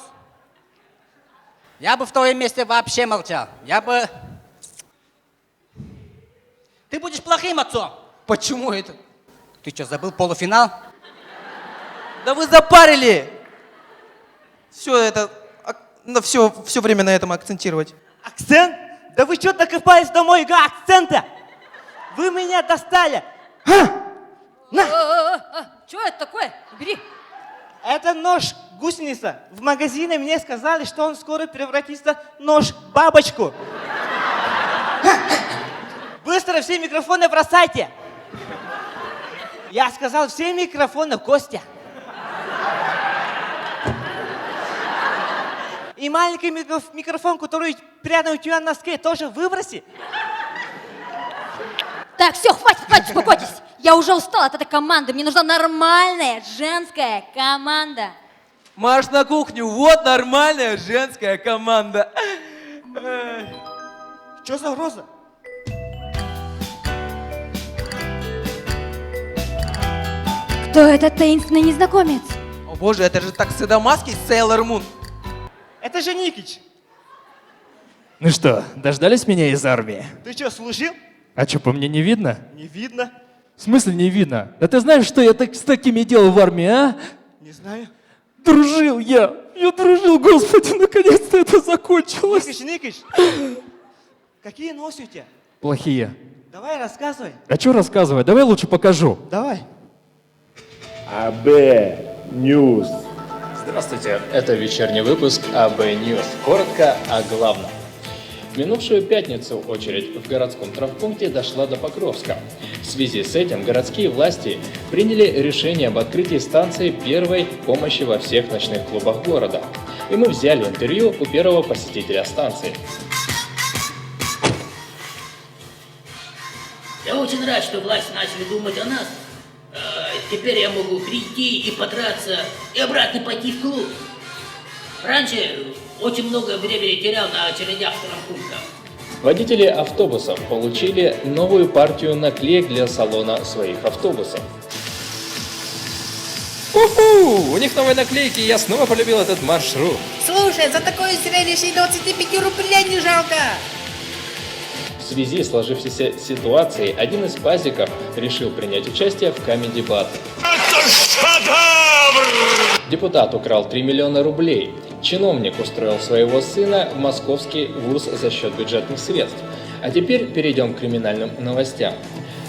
Я бы в твоем месте вообще молчал. Я бы... Ты будешь плохим отцом. Почему это? Ты что, забыл полуфинал? Да вы запарили! Все это... На все время на этом акцентировать. Акцент? Да вы что докопались до моего акцента? Вы меня достали. Что это такое? Бери. Это нож-гусеница. В магазине мне сказали, что он скоро превратится в нож-бабочку. Быстро все микрофоны бросайте. Я сказал, все микрофоны, Костя. И маленький микрофон, который прямо у тебя на носке, тоже выброси. Так, все, хватит, успокойтесь. Я уже устала от этой команды. Мне нужна нормальная женская команда. Марш на кухню, вот нормальная женская команда. Что за угроза? Кто этот таинственный незнакомец? О боже, это же Таксидомаский Сейлор Мун. Это же Никич. Ну что, дождались меня из армии? Ты что, служил? А что, по мне не видно? Не видно. В смысле не видно? Да ты знаешь, что я с такими делал в армии, а? Не знаю. Дружил я! Я дружил, господи, наконец-то это закончилось! Никич, какие носы у тебя? Плохие. Давай рассказывай. А что рассказывать? Давай лучше покажу. Давай. АБ Ньюс. Здравствуйте, это вечерний выпуск АБ Ньюс. Коротко о главном. В минувшую пятницу очередь в городском травмпункте дошла до Покровска. В связи с этим городские власти приняли решение об открытии станции первой помощи во всех ночных клубах города. И мы взяли интервью у первого посетителя станции. Я очень рад, что власти начали думать о нас. Теперь я могу прийти и подраться, и обратно пойти в клуб. Раньше очень много времени терял на очередях травмпунктов. Водители автобусов получили новую партию наклеек для салона своих автобусов. У них новые наклейки, и я снова полюбил этот маршрут. Слушай, за такое зрелище и 25 рублей не жалко. В связи с сложившейся ситуацией, один из пазиков решил принять участие в Comedy Battle. Это шедевр! Депутат украл 3 миллиона рублей. Чиновник устроил своего сына в московский вуз за счет бюджетных средств. А теперь перейдем к криминальным новостям.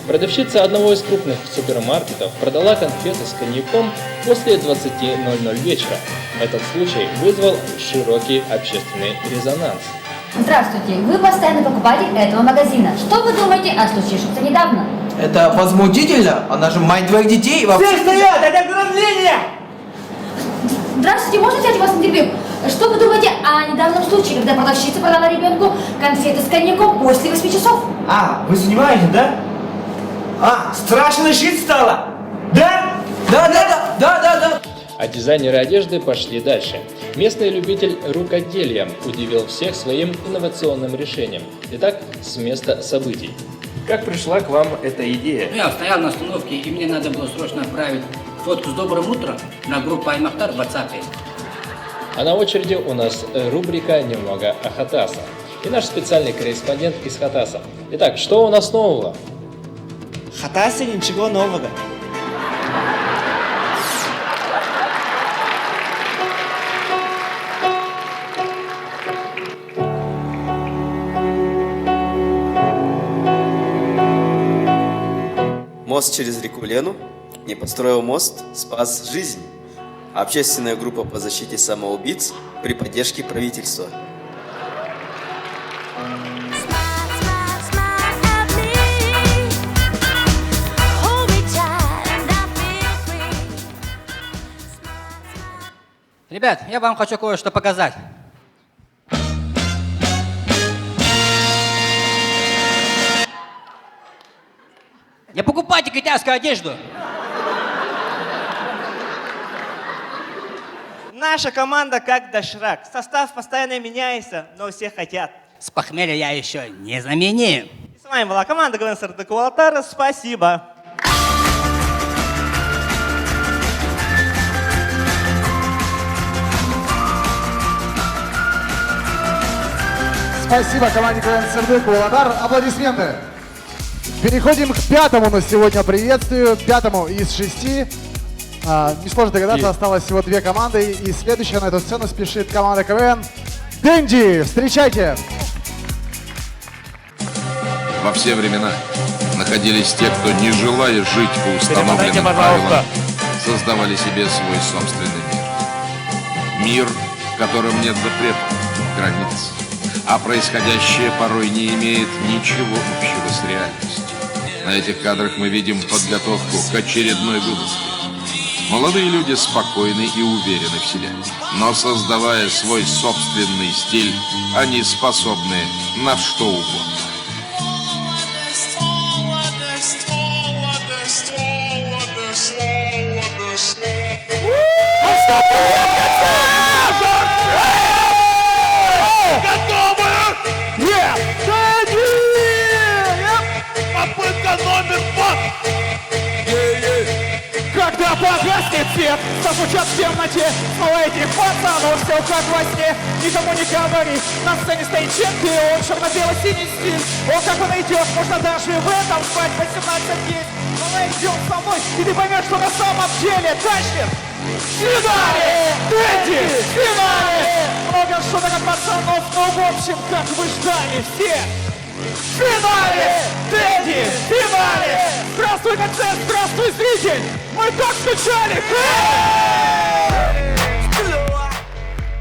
Продавщица одного из крупных супермаркетов продала конфеты с коньяком после 20:00 вечера. Этот случай вызвал широкий общественный резонанс. Здравствуйте, вы постоянный покупатель этого магазина. Что вы думаете о случившемся недавно? Это возмутительно. Она же мать двоих детей. Все стоят, это ограбление! Здравствуйте, можно взять у вас интервью? Что вы думаете о недавнем случае, когда продавщица продала ребенку конфеты с коньяком после 8 часов? А, вы снимаете, да? А, страшно жить стало? Да? Да. А дизайнеры одежды пошли дальше. Местный любитель рукоделия удивил всех своим инновационным решением. Итак, с места событий. Как пришла к вам эта идея? Ну, я стоял на остановке, и мне надо было срочно отправить фотку с добрым утром на группу Аймахтар в WhatsApp. А на очереди у нас рубрика «Немного о Хатаса». И наш специальный корреспондент из Хатаса. Итак, что у нас нового? В Хатасе ничего нового. Мост через реку Лену не построил мост, спас жизнь. Общественная группа по защите самоубийц при поддержке правительства. Ребят, я вам хочу кое-что показать. Не покупайте китайскую одежду. Наша команда как доширак. Состав постоянно меняется, но все хотят. С похмелья я еще не заменим. И с вами была команда КВН СРД Куалатара. Спасибо. Спасибо команде КВН СРД Куалатар. Аплодисменты. Переходим к пятому на сегодня приветствию. Пятому из 6. Несложно догадаться, осталось всего 2 команды. И следующая на эту сцену спешит команда КВН Дэнди. Встречайте! Во все времена находились те, кто, не желая жить по установленным правилам, создавали себе свой собственный мир. Мир, в котором нет запретов, границ, а происходящее порой не имеет ничего общего с реальностью. На этих кадрах мы видим подготовку к очередной вылазке. Молодые люди спокойны и уверены в себе, но создавая свой собственный стиль, они способны на что угодно. Попытка номер 2! Когда погаснет свет, зазвучат в темноте слова этих пацанов, все как во сне. Никому не говори, на сцене стоит чемпион, черно-бело-синий стиль. О, как он идет, можно даже в этом спать 18 есть. Но идем со мной, и ты поймешь, что на самом деле тащит. Финале! Дэнди! Финале! Много шуток от пацанов, но в общем, как вы ждали все. В финале! Дэнди! В финале! Здравствуй, концерт! Здравствуй, зритель! Мы так скучали!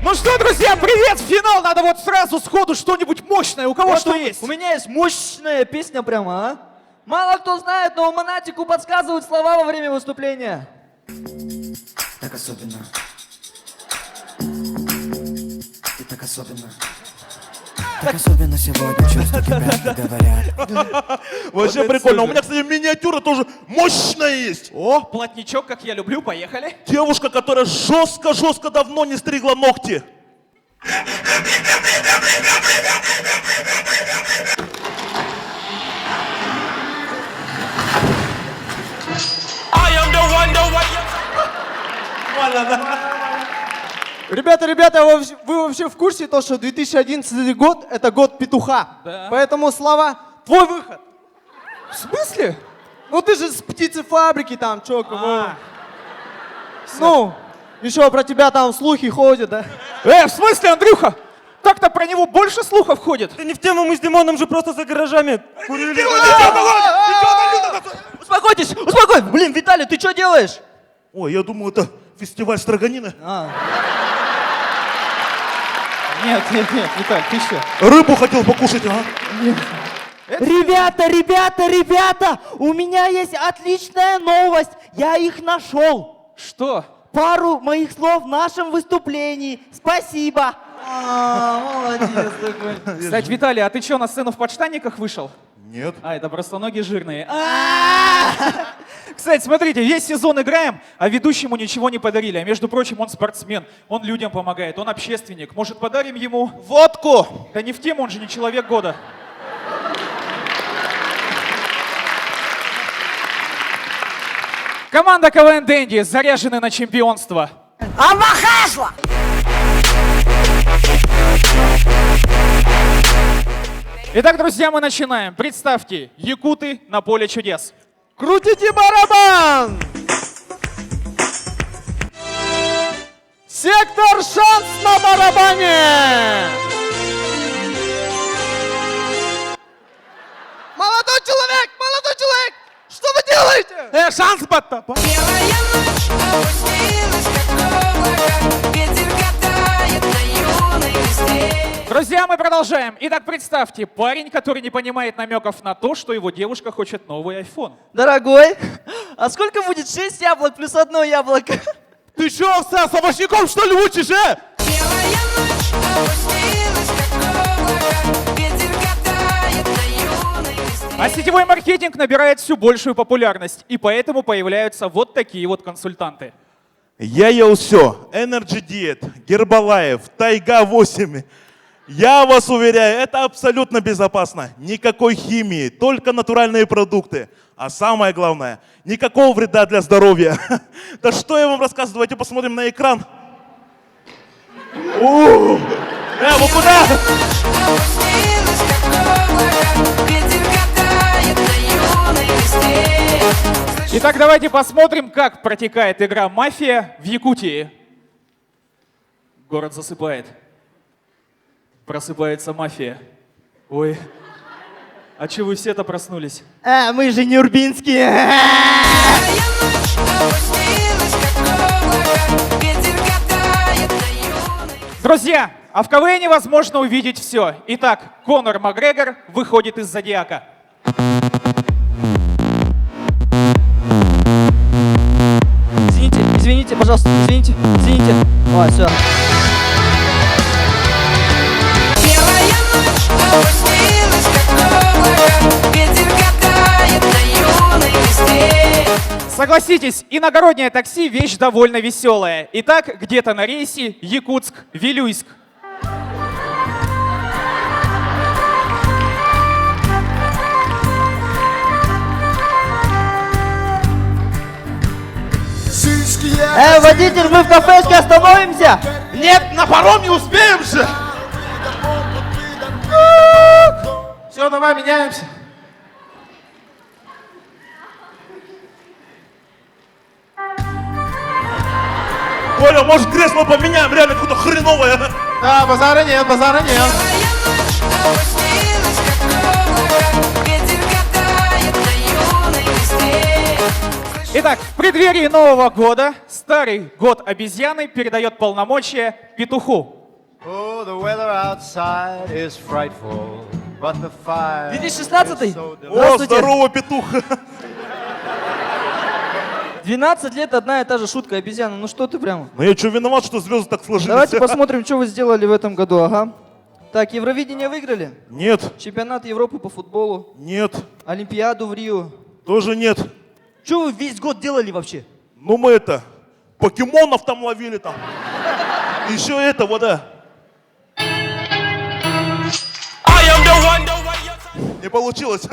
Ну что, друзья, привет! Финал! Надо вот сразу сходу что-нибудь мощное. У кого Вот что есть? У меня есть мощная песня прямо, а? Мало кто знает, но Монатику подсказывают слова во время выступления. Так особенно. Ты так особенно. Так особенно сегодня чувства тебя говорят. Вообще прикольно. У меня, кстати, миниатюра тоже мощная есть. О, плотничок, как я люблю, поехали. Девушка, которая жестко-жестко давно не стригла ногти. Ребята, вы вообще в курсе, то, что 2011 год — это год петуха? Да. Поэтому, Слава, твой выход. В смысле? Ну ты же с птицефабрики там, чё, кого? Ну, еще про тебя там слухи ходят, да? В смысле, Андрюха? Так-то про него больше слухов ходит. Да не в тему, мы с Димоном же просто за гаражами курили. Успокойтесь, Блин, Виталий, ты что делаешь? Ой, я думал, это фестиваль строганины. Нет, Виталь, ты что? Рыбу хотел покушать, ага. Нет. Ребята, у меня есть отличная новость. Я их нашел. Что? Пару моих слов в нашем выступлении. Спасибо. Молодец такой. Кстати, Виталий, а ты что, на сцену в подштанниках вышел? Нет. А, это просто ноги жирные. Кстати, смотрите, весь сезон играем, а ведущему ничего не подарили. А между прочим, он спортсмен, он людям помогает, он общественник. Может, подарим ему водку? Да не в тему, он же не человек года. Команда КВН Дэнди заряжены на чемпионство. Амахашла! Итак, друзья, мы начинаем. Представьте, якуты на поле чудес. Крутите барабан! Сектор шанс на барабане! Молодой человек, что вы делаете? Шанс, бата! Друзья, мы продолжаем. Итак, представьте, парень, который не понимает намеков на то, что его девушка хочет новый iPhone. Дорогой, а сколько будет 6 яблок плюс 1 яблоко? Ты что, с овощником, что ли, учишь, А сетевой маркетинг набирает все большую популярность, и поэтому появляются вот такие вот консультанты. Я ел все. Energy Diet, Гербалаев, Тайга 8. Я вас уверяю, это абсолютно безопасно. Никакой химии, только натуральные продукты. А самое главное, никакого вреда для здоровья. Да что я вам рассказываю, давайте посмотрим на экран. Вы куда? Итак, давайте посмотрим, как протекает игра «Мафия» в Якутии. Город засыпает. Просыпается мафия. Ой, а че вы все-то проснулись? Мы же не урбинские. Друзья, а в КВН возможно увидеть все. Итак, Конор Макгрегор выходит из Зодиака. Извините, пожалуйста, извините. О, все. Согласитесь, иногороднее такси — вещь довольно веселая. Итак, где-то на рейсе Якутск-Вилюйск. Водитель, мы в кафешке остановимся? Нет, на паром не успеем же! Все, давай меняемся. Коля, может, кресло поменяем, реально какое-то хреновое. Да, базара нет. Итак, в преддверии Нового года старый год обезьяны передает полномочия петуху. 2016? О, здорово, петух. 12 лет одна и та же шутка, обезьяна. Ну что ты прямо? Ну я что, виноват, что звезды так сложились? Давайте посмотрим, что вы сделали в этом году, ага. Так, Евровидение выиграли? Нет. Чемпионат Европы по футболу? Нет. Олимпиаду в Рио? Тоже нет. Что вы весь год делали вообще? Ну мы покемонов там ловили там. Еще этого, да. Не получилось.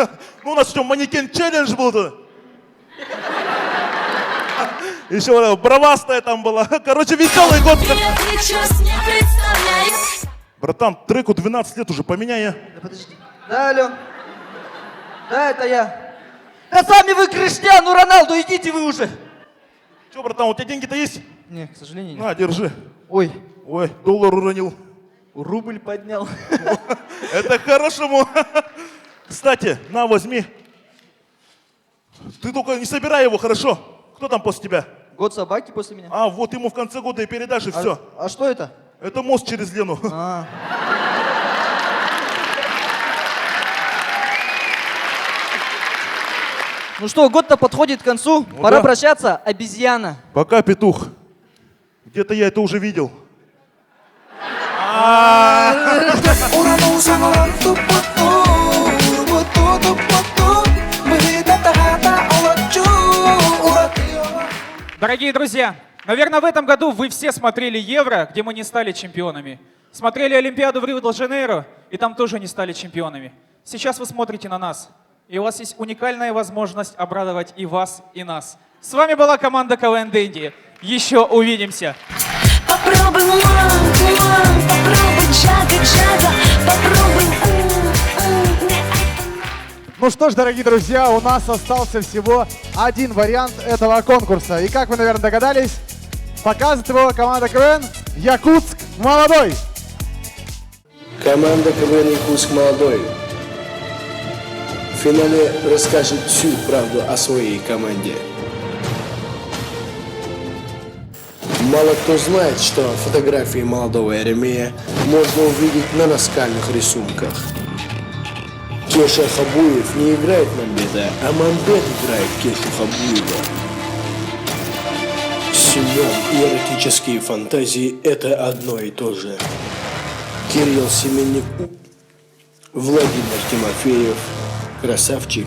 Ну, у нас что, манекен-челлендж был тут? Еще бравастая там была. Короче, веселый год. Братан, треку 12 лет уже, поменяй я. Да подожди. Да, алло. Да, это я. Да сами вы Криштиану Роналду, идите вы уже. Че, братан, у тебя деньги-то есть? Нет, к сожалению, нет. На, держи. Ой. Ой, доллар уронил. Рубль поднял. Это хорошему. Кстати, на, возьми. Ты только не собирай его, хорошо? Кто там после тебя? Год собаки после меня. А, вот ему в конце года и передашь, и все. А что это? Это мост через Лену. Ну что, год-то подходит к концу. Ну Пора да. прощаться, обезьяна. Пока, петух. Где-то я это уже видел. Дорогие друзья, наверное, в этом году вы все смотрели Евро, где мы не стали чемпионами. Смотрели Олимпиаду в Рио-де-Жанейро, и там тоже не стали чемпионами. Сейчас вы смотрите на нас, и у вас есть уникальная возможность обрадовать и вас, и нас. С вами была команда КВН Дэнди. Еще увидимся. Попробуй, попробуй, джага-джага, попробуй. Ну что ж, дорогие друзья, у нас остался всего один вариант этого конкурса. И как вы, наверное, догадались, показывает его команда КВН «Якутск молодой». Команда КВН «Якутск молодой» в финале расскажет всю правду о своей команде. Мало кто знает, что фотографии молодого Еремея можно увидеть на наскальных рисунках. Кеша Хабуев не играет Мамбета, а Мамбет играет Кешу Хабуева. Семен и эротические фантазии – это одно и то же. Кирилл Семенник, Владимир Тимофеев, красавчик.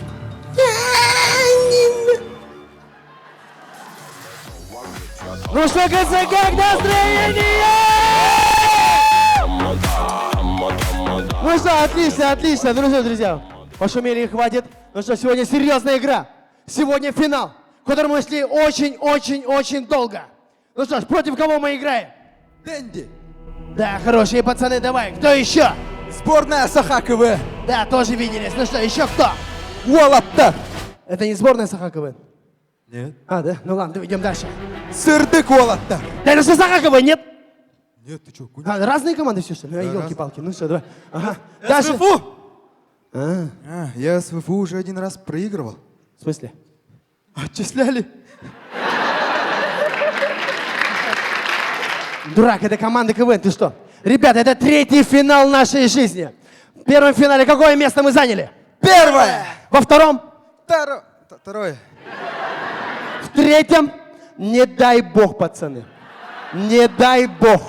Ну что, КЦ, как настроение? Ну что, отлично, друзья. Пошумели и хватит. Ну что, сегодня серьезная игра. Сегодня финал, в который мы шли очень долго. Ну что ж, против кого мы играем? Дэнди. Да, хорошие пацаны, давай. Кто еще? Сборная Саха-КВН. Да, тоже виделись. Ну что, еще кто? Уолапта. Это не сборная Саха-КВН? Нет. А, да? Ну ладно, идем дальше. Сырдык Уолапта. Да это же Саха-КВН, нет? Нет, ты что? Разные команды все, что ли? Елки-палки. Ну что, давай. Ага. СВФУ! Я СВФУ уже один раз проигрывал. В смысле? Отчисляли. Дурак, это команда КВН, ты что? Ребята, это третий финал нашей жизни. В первом финале какое место мы заняли? Первое! Во втором? Второе. В третьем? Не дай бог, пацаны. Не дай бог.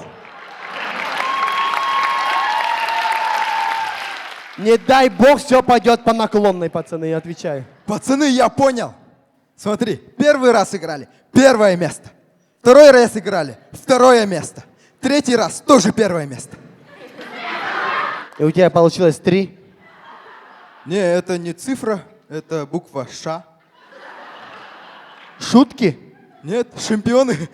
Не дай бог, все пойдет по наклонной, пацаны, я отвечаю. Пацаны, я понял. Смотри, первый раз играли, первое место. Второй раз играли, второе место. Третий раз тоже первое место. И у тебя получилось 3? Не, это не цифра, это буква Ш. Шутки? Нет, чемпионы.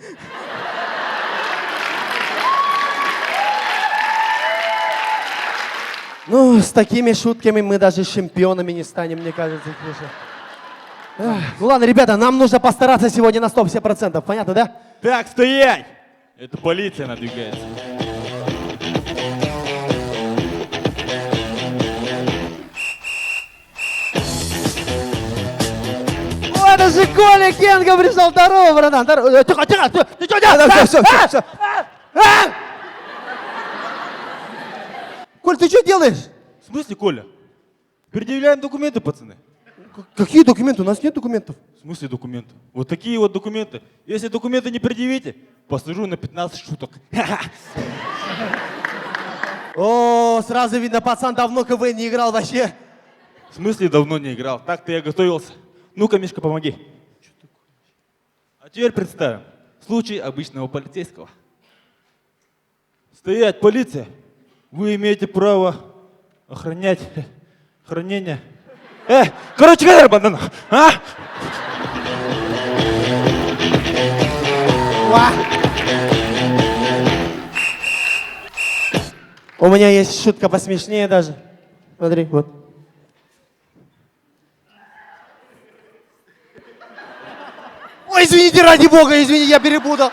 Ну, с такими шутками мы даже чемпионами не станем, мне кажется. Ну ладно, ребята, нам нужно постараться сегодня на 100%, понятно, да? Так, стоять! Это полиция надвигается. О, это же Коля Кенга пришел, здорово, братан. Тихо, ты что делаешь? Все. Коль, ты что делаешь? В смысле, Коля? Предъявляем документы, пацаны. Какие документы? У нас нет документов. В смысле документы? Вот такие вот документы. Если документы не предъявите, посажу на 15 шуток. О, сразу видно, пацан давно КВН не играл вообще. В смысле давно не играл? Так-то я готовился. Ну-ка, Мишка, помоги. А теперь представим случай обычного полицейского. Стоять, полиция! Вы имеете право охранять хранение Короче говоря, банан, а? У меня есть шутка посмешнее даже. Смотри, вот. Ой, извините, ради бога, извини, я перепутал.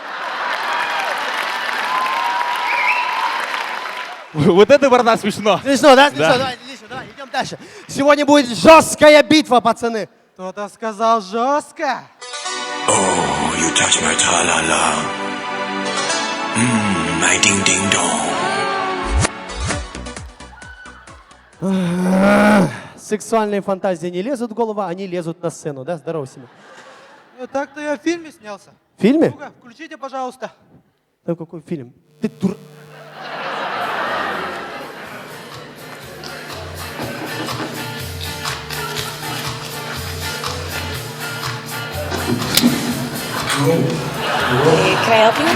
Вот это, борода, смешно. Смешно, да? Смешно, давай, давай, идем дальше. Сегодня будет жесткая битва, пацаны. Кто-то сказал жестко. Oh, you touch my tra-la-la. My ding-ding-dong. Сексуальные фантазии не лезут в голову, они лезут на сцену, да? Здорово, Сима. Так-то я в фильме снялся. В фильме? Ну-ка, включите, пожалуйста. Там какой фильм? Ты дур... Can I help you?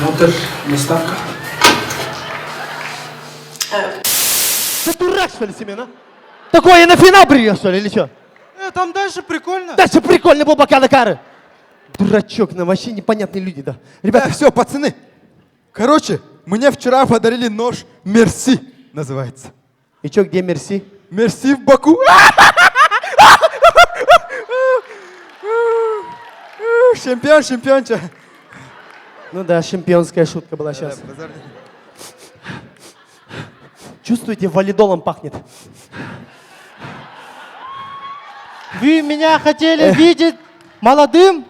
Монтаж, доставка. Ты дурак, что ли, Семена? Такое я на финал привез, что ли, или что? Там дальше прикольно. Дальше прикольно был бокал кары. Дурачок, ну вообще непонятные люди, да. Ребята, все, пацаны. Короче, мне вчера подарили нож Мерси, называется. И что, где Мерси? Мерси в Баку. Чемпион, чемпионча. Ну да, чемпионская шутка была сейчас. Чувствуете, валидолом пахнет. Вы меня хотели видеть молодым?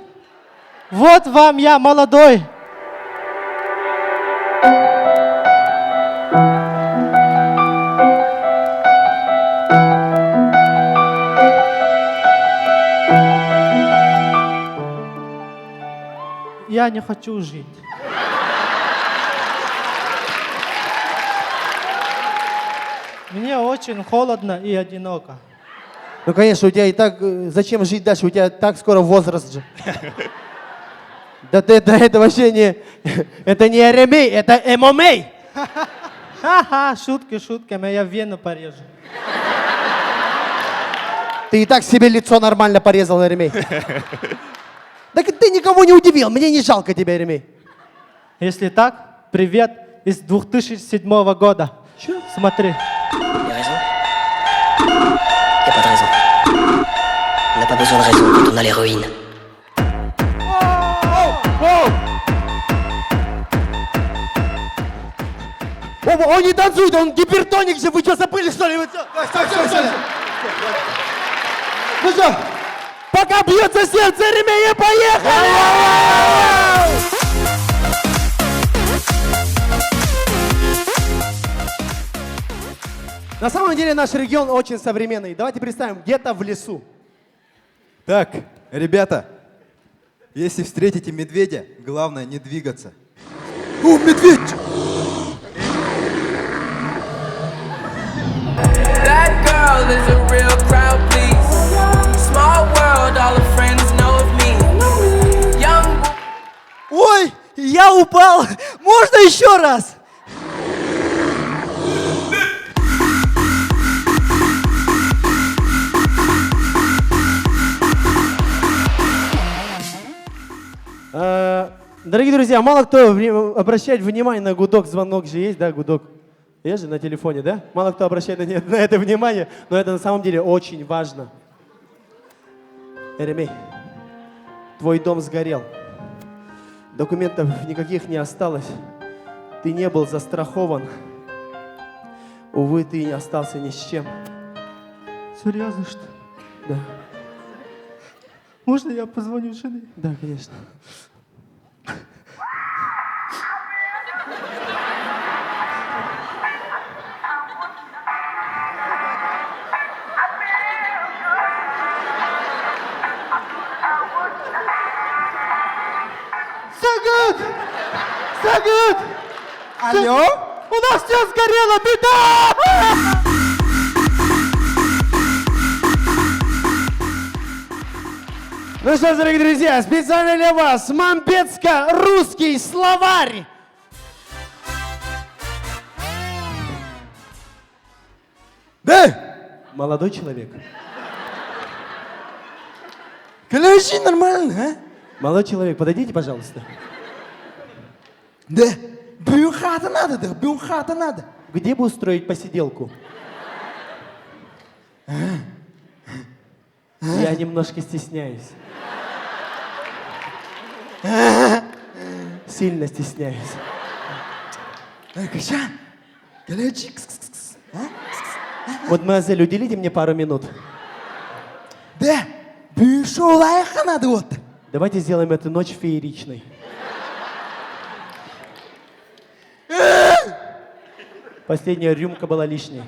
Вот вам я молодой. Я не хочу жить. Мне очень холодно и одиноко. Ну, конечно, у тебя и так... Зачем жить дальше? У тебя так скоро возраст же. Да это вообще не... Это не РМА, это ММА. Ха-ха, шутки шутками, я вену порежу. Ты и так себе лицо нормально порезал на ремей. Так ты никого не удивил, мне не жалко тебя, ремей. Если так, привет из 2007 года. Чё? Смотри. Y a pas de raison. On n'a pas besoin de raison quand on a l'héroïne. Он не танцует, он гипертоник же, вы что, забыли, что ли? Вы что? Стой. Ну что, пока бьется сердце, ремей, поехали! На самом деле наш регион очень современный. Давайте представим, где-то в лесу. Так, ребята, если встретите медведя, главное не двигаться. О, медведь! That girl is a real crowd, please. Small world, all her friends know of me. Young... Ой, я упал! Можно еще раз? Дорогие друзья, мало кто обращает внимание на гудок, звонок же есть, да, гудок? Есть же на телефоне, да? Мало кто обращает на это внимание, но это на самом деле очень важно. Еремей, твой дом сгорел. Документов никаких не осталось. Ты не был застрахован. Увы, ты остался ни с чем. Серьезно, что? Да. Можно я позвоню жене? Да, конечно. Сагут! Алло? У нас все сгорело, беда! Ну что ж, дорогие друзья, специально для вас Мамбетско-русский словарь. Да! Молодой человек. Коллеги, нормально, а? Молодой человек, подойдите, пожалуйста. Да, бюхата надо, да, бюхата надо. Где бы устроить посиделку? Я немножко стесняюсь. Сильно стесняюсь. Каша, коллеги, Мадемуазель, уделите мне пару минут. Да, бюшулайха надо вот. Давайте сделаем эту ночь фееричной. Последняя рюмка была лишней.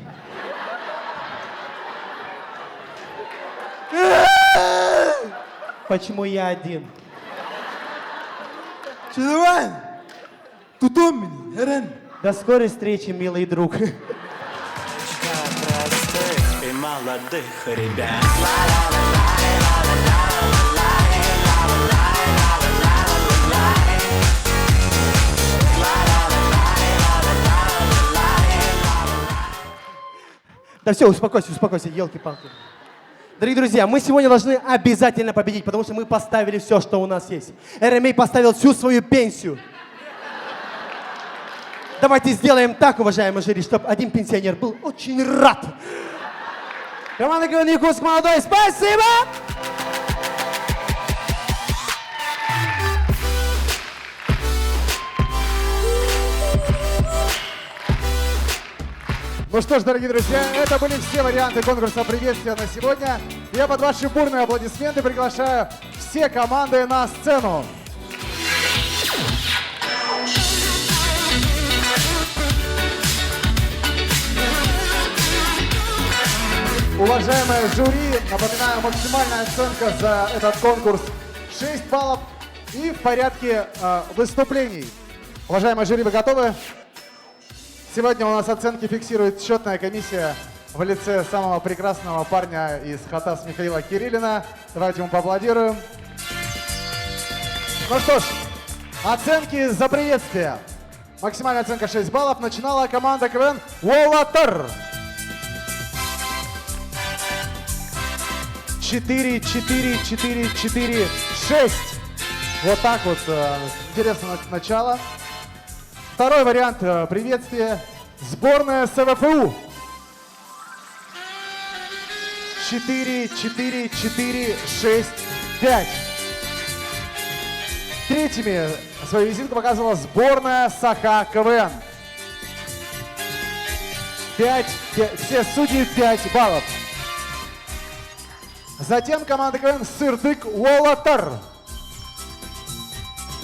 Почему я один? Чудован, тут он меня, До скорой встречи, милый друг. Простых и молодых ребят. Да все, успокойся, елки-палки. Дорогие друзья, мы сегодня должны обязательно победить, потому что мы поставили все, что у нас есть. РМА поставил всю свою пенсию. Давайте сделаем так, уважаемые жюри, чтобы один пенсионер был очень рад. Команда КВН Якутск молодой, спасибо! Ну что ж, дорогие друзья, это были все варианты конкурса приветствия на сегодня. Я под ваши бурные аплодисменты приглашаю все команды на сцену. Уважаемые жюри, напоминаю, максимальная оценка за этот конкурс 6 баллов и в порядке выступлений. Уважаемые жюри, вы готовы? Сегодня у нас оценки фиксирует счетная комиссия в лице самого прекрасного парня из Хатас Михаила Кириллина. Давайте ему поаплодируем. Ну что ж, оценки за приветствие. Максимальная оценка 6 баллов. Начинала команда КВН Уоллатер. 4, 4, 4, 4, 6. Вот так вот. Интересно начало. Второй вариант приветствия. Сборная СВФУ. 4, 4, 4, 6, 5. Третьими свою визитку показывала сборная Саха КВН. 5, все судьи 5 баллов. Затем команда КВН Сырдык Уоллатер.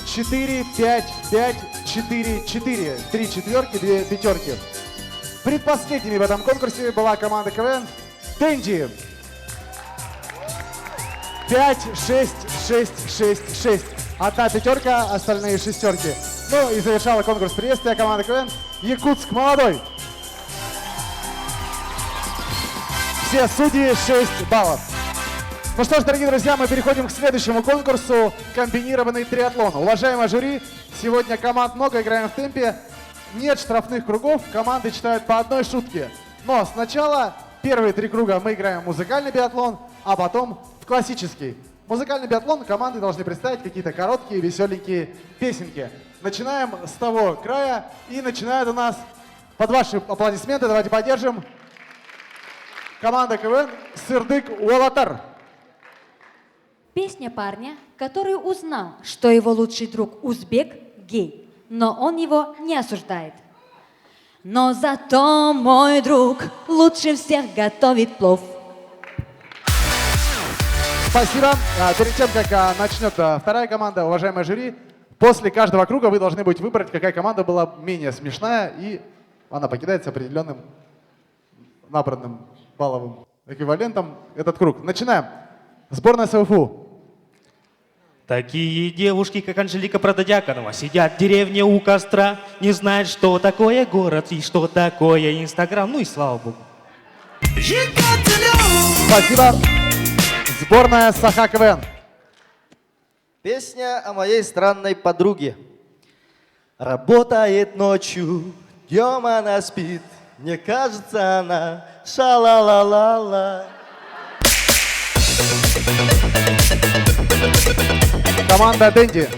4, 5, 5, 4, 4. 3 четверки, 2 пятерки. Предпоследними в этом конкурсе была команда КВН Дэнди. 5, 6, 6, 6, 6. Одна пятерка, остальные шестерки. Ну и завершала конкурс приветствия команда КВН Якутск молодой. Все судьи 6 баллов. Ну что ж, дорогие друзья, мы переходим к следующему конкурсу «Комбинированный триатлон». Уважаемое жюри, сегодня команд много, играем в темпе. Нет штрафных кругов, команды читают по одной шутке. Но сначала первые 3 круга мы играем в музыкальный биатлон, а потом в классический. Музыкальный биатлон команды должны представить какие-то короткие, веселенькие песенки. Начинаем с того края, и начинает у нас под ваши аплодисменты, давайте поддержим, команда КВН Сырдык Уоллатер. Песня парня, который узнал, что его лучший друг узбек гей, но он его не осуждает. Но зато мой друг лучше всех готовит плов. Спасибо. Перед тем, как начнет вторая команда, уважаемые жюри, после каждого круга вы должны будете выбрать, какая команда была менее смешная, и она покидает с определенным набранным балловым эквивалентом этот круг. Начинаем. Сборная СВФУ. Такие девушки, как Анжелика Прододяконова, сидят в деревне у костра, не знают, что такое город и что такое Инстаграм. Ну и слава богу. Спасибо. Сборная Саха КВН. Песня о моей странной подруге. Работает ночью, днем она спит. Мне кажется, она ша-ла-ла-ла-ла. Команда Дэнди.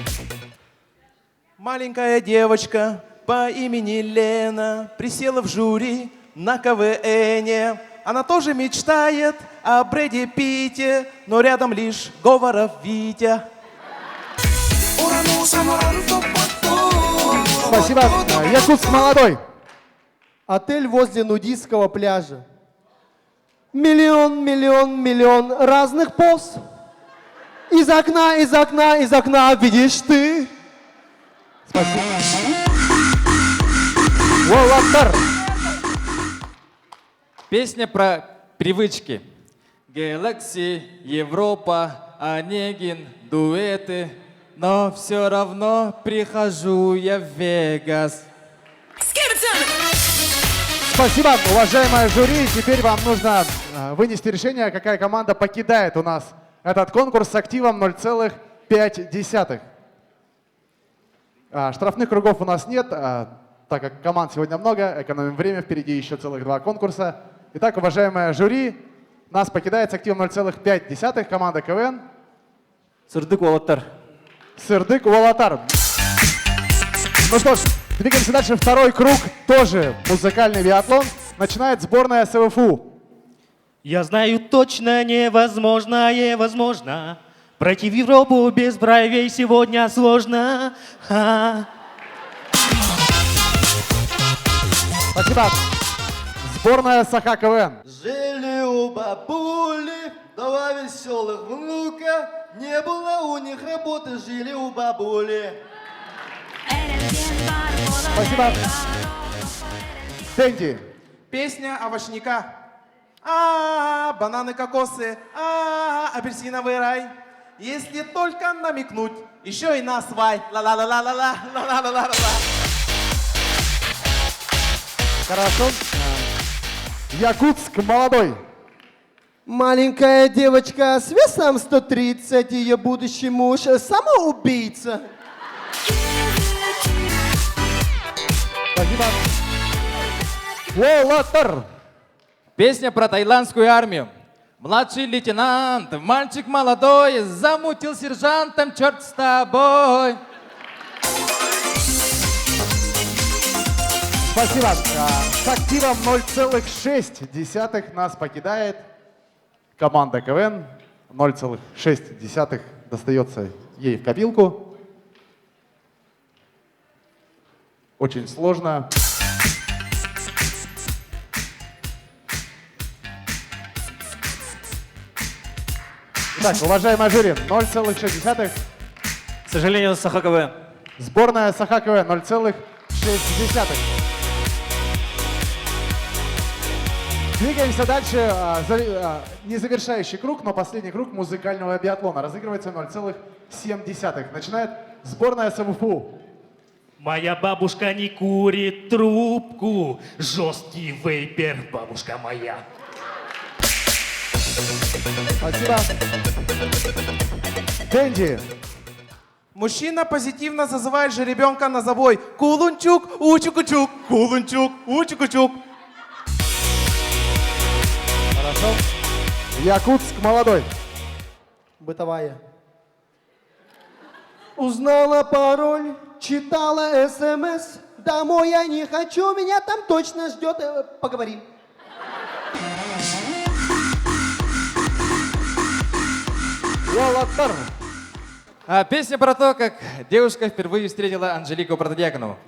Маленькая девочка по имени Лена присела в жюри на КВН. Она тоже мечтает о Брэде Питте, но рядом лишь Говоров Витя. Спасибо. Якутск молодой. Отель возле нудистского пляжа. Миллион, миллион, миллион разных поз. Из окна, из окна, из окна видишь ты. Спасибо. Волотар. Песня про привычки. Galaxy, Европа, Онегин, дуэты. Но все равно прихожу я в Вегас. Спасибо, уважаемое жюри. Теперь вам нужно вынести решение, какая команда покидает у нас этот конкурс с активом 0,5. Штрафных кругов у нас нет, так как команд сегодня много, экономим время, впереди еще целых 2 конкурса. Итак, уважаемое жюри, нас покидает с активом 0,5 команда КВН. Сырдык Волотар. Сырдык Волотар. Ну что ж, двигаемся дальше. Второй круг, тоже музыкальный биатлон. Начинает сборная СВФУ. Я знаю точно невозможное возможно. Пройти в Европу без бровей сегодня сложно. Спасибо. Сборная Саха КВН. Жили у бабули 2 веселых внука. Не было у них работы, жили у бабули. Спасибо. Дэнди. Песня овощника. Бананы, кокосы, апельсиновый рай. Если только намекнуть, еще и на свай. Ла-ла-ла-ла-ла-ла, ла-ла-ла-ла-ла. Хорошо. Якутск молодой. Маленькая девочка с весом 130, ее будущий муж самоубийца. Спасибо. Волотар. Песня про таиландскую армию. Младший лейтенант, мальчик молодой, замутил сержантом, черт с тобой. Спасибо. С активом 0,6 нас покидает команда КВН. 0,6 достается ей в копилку. Очень сложно. Так, уважаемые жюри, 0,6. К сожалению, Саха КВН. Сборная Саха КВН 0,6. Двигаемся дальше. Не завершающий круг, но последний круг музыкального биатлона. Разыгрывается 0,7. Начинает сборная СВФУ. Моя бабушка не курит трубку. Жесткий вейпер, бабушка моя. Спасибо. Дэнди. Мужчина позитивно зазывает жеребенка на забой. Кулунчук, учукучук, кулунчук, учукучук. Хорошо. Якутск молодой. Бытовая. Узнала пароль, читала СМС. Домой я не хочу, меня там точно ждет. Поговорим. Волотар. Песня про то, как девушка впервые встретила Анжелику Протодиаконову.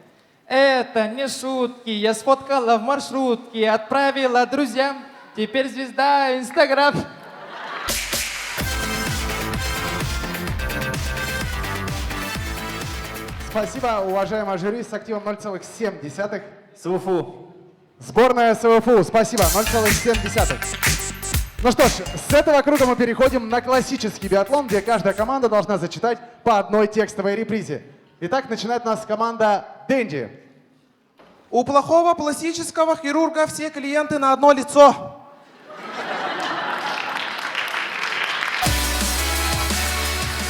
Это не шутки, я сфоткала в маршрутке, отправила друзьям, теперь звезда Инстаграм. Спасибо, уважаемое жюри, с активом 0,7. СВФУ. Сборная СВФУ, спасибо, 0,7. Ну что ж, с этого круга мы переходим на классический биатлон, где каждая команда должна зачитать по одной текстовой репризе. Итак, начинает у нас команда Дэнди. У плохого пластического хирурга все клиенты на одно лицо.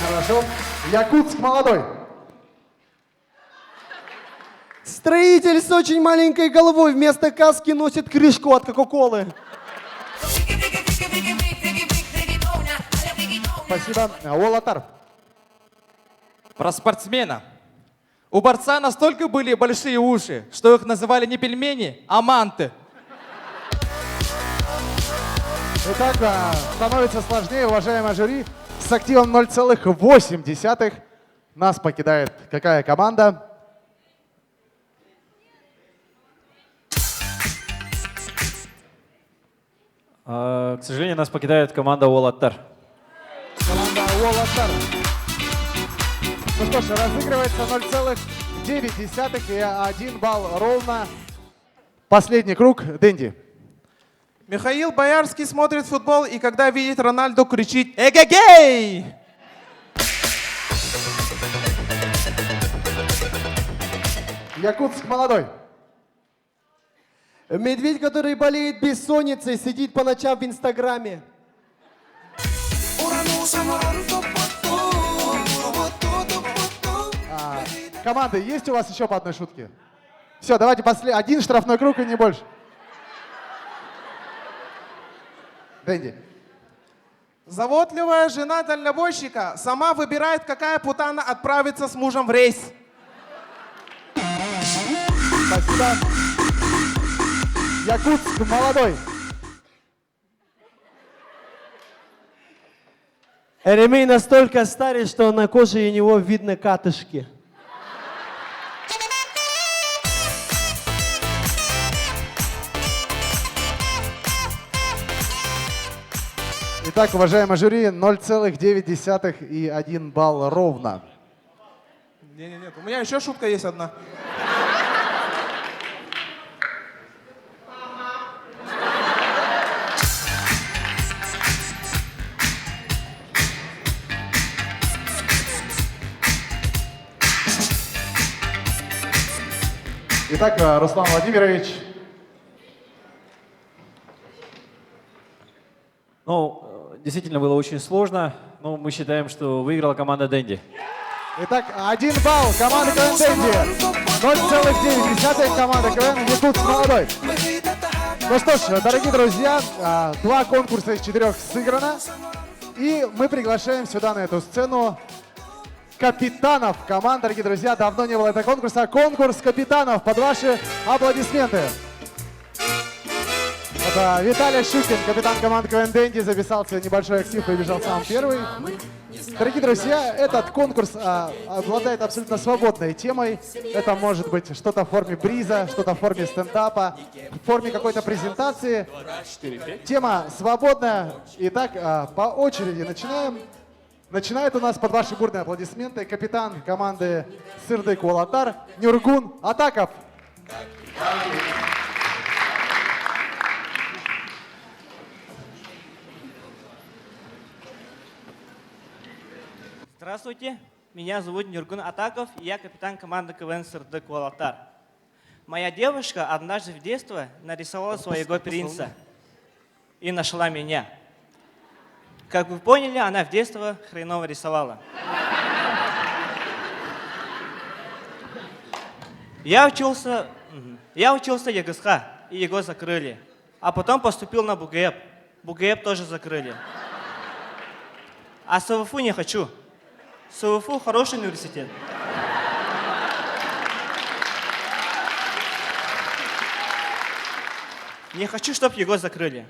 Хорошо. Якутск молодой. Строитель с очень маленькой головой вместо каски носит крышку от Кока-Колы. Спасибо. Волотар. Про спортсмена. У борца настолько были большие уши, что их называли не пельмени, а манты. Итак, становится сложнее, уважаемое жюри. С активом 0,8 нас покидает какая команда? К сожалению, нас покидает команда Уолаттар. Команда Уолаттар. Ну что ж, разыгрывается 0,9 и 1 балл ровно. Последний круг. Дэнди. Михаил Боярский смотрит футбол и когда видит Рональду, кричит «Эгегей!». Якутск молодой. Медведь, который болеет бессонницей, сидит по ночам в Инстаграме. Команды, есть у вас еще по одной шутке? Все, давайте один штрафной круг и не больше. Дэнди. Заботливая жена дальнобойщика сама выбирает, какая путана отправится с мужем в рейс. Спасибо. Якутск молодой. Эремей настолько старый, что на коже у него видно катышки. Итак, уважаемое жюри, 0,9 и 1 балл ровно. Нет, у меня еще шутка есть одна. Итак, Руслан Владимирович. Ну, действительно было очень сложно, но мы считаем, что выиграла команда Дэнди. Итак, 1 балл команда КВН Дэнди. 0,9 команда КВН Якутск молодой. Ну что ж, дорогие друзья, 2 конкурса из 4 сыграно. И мы приглашаем сюда на эту сцену капитанов команд. Дорогие друзья, давно не было этого конкурса. Конкурс капитанов под ваши аплодисменты. Это Виталий Щукин, капитан команды КВН Дэнди, записался небольшой актив, побежал сам первый. Дорогие друзья, этот конкурс обладает абсолютно свободной темой. Это может быть что-то в форме бриза, что-то в форме стендапа, в форме какой-то презентации. Тема свободная. Итак, по очереди начинаем. Начинает у нас под ваши бурные аплодисменты капитан команды Сырдык Уолаттар Нюргун Атаков. Здравствуйте, меня зовут Нюргун Атаков, и я капитан команды КВН Сырдык Уолаттар. Моя девушка однажды в детстве нарисовала своего принца и нашла меня. Как вы поняли, она в детстве хреново рисовала. Я учился ЕГСХ, и его закрыли. А потом поступил на БУГЭП. БУГЭП тоже закрыли. А СВФУ не хочу. СВФУ хороший университет. Не хочу, чтобы его закрыли.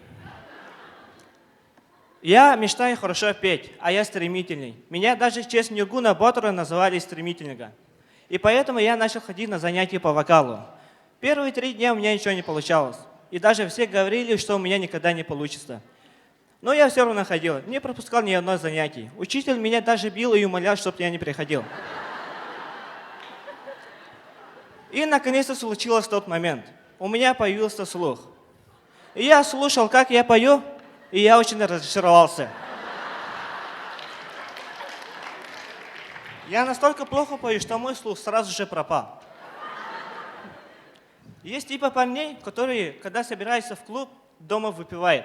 Я мечтаю хорошо петь, а я стремительный. Меня даже в честь Нюргуна Батура называли стремительного. И поэтому я начал ходить на занятия по вокалу. Первые 3 дня у меня ничего не получалось. И даже все говорили, что у меня никогда не получится. Но я все равно ходил, не пропускал ни одно занятие. Учитель меня даже бил и умолял, чтобы я не приходил. И наконец-то случился тот момент. У меня появился слух. И я слушал, как я пою, и я очень разочаровался. Я настолько плохо пою, что мой слух сразу же пропал. Есть типа парней, которые, когда собираются в клуб, дома выпивают.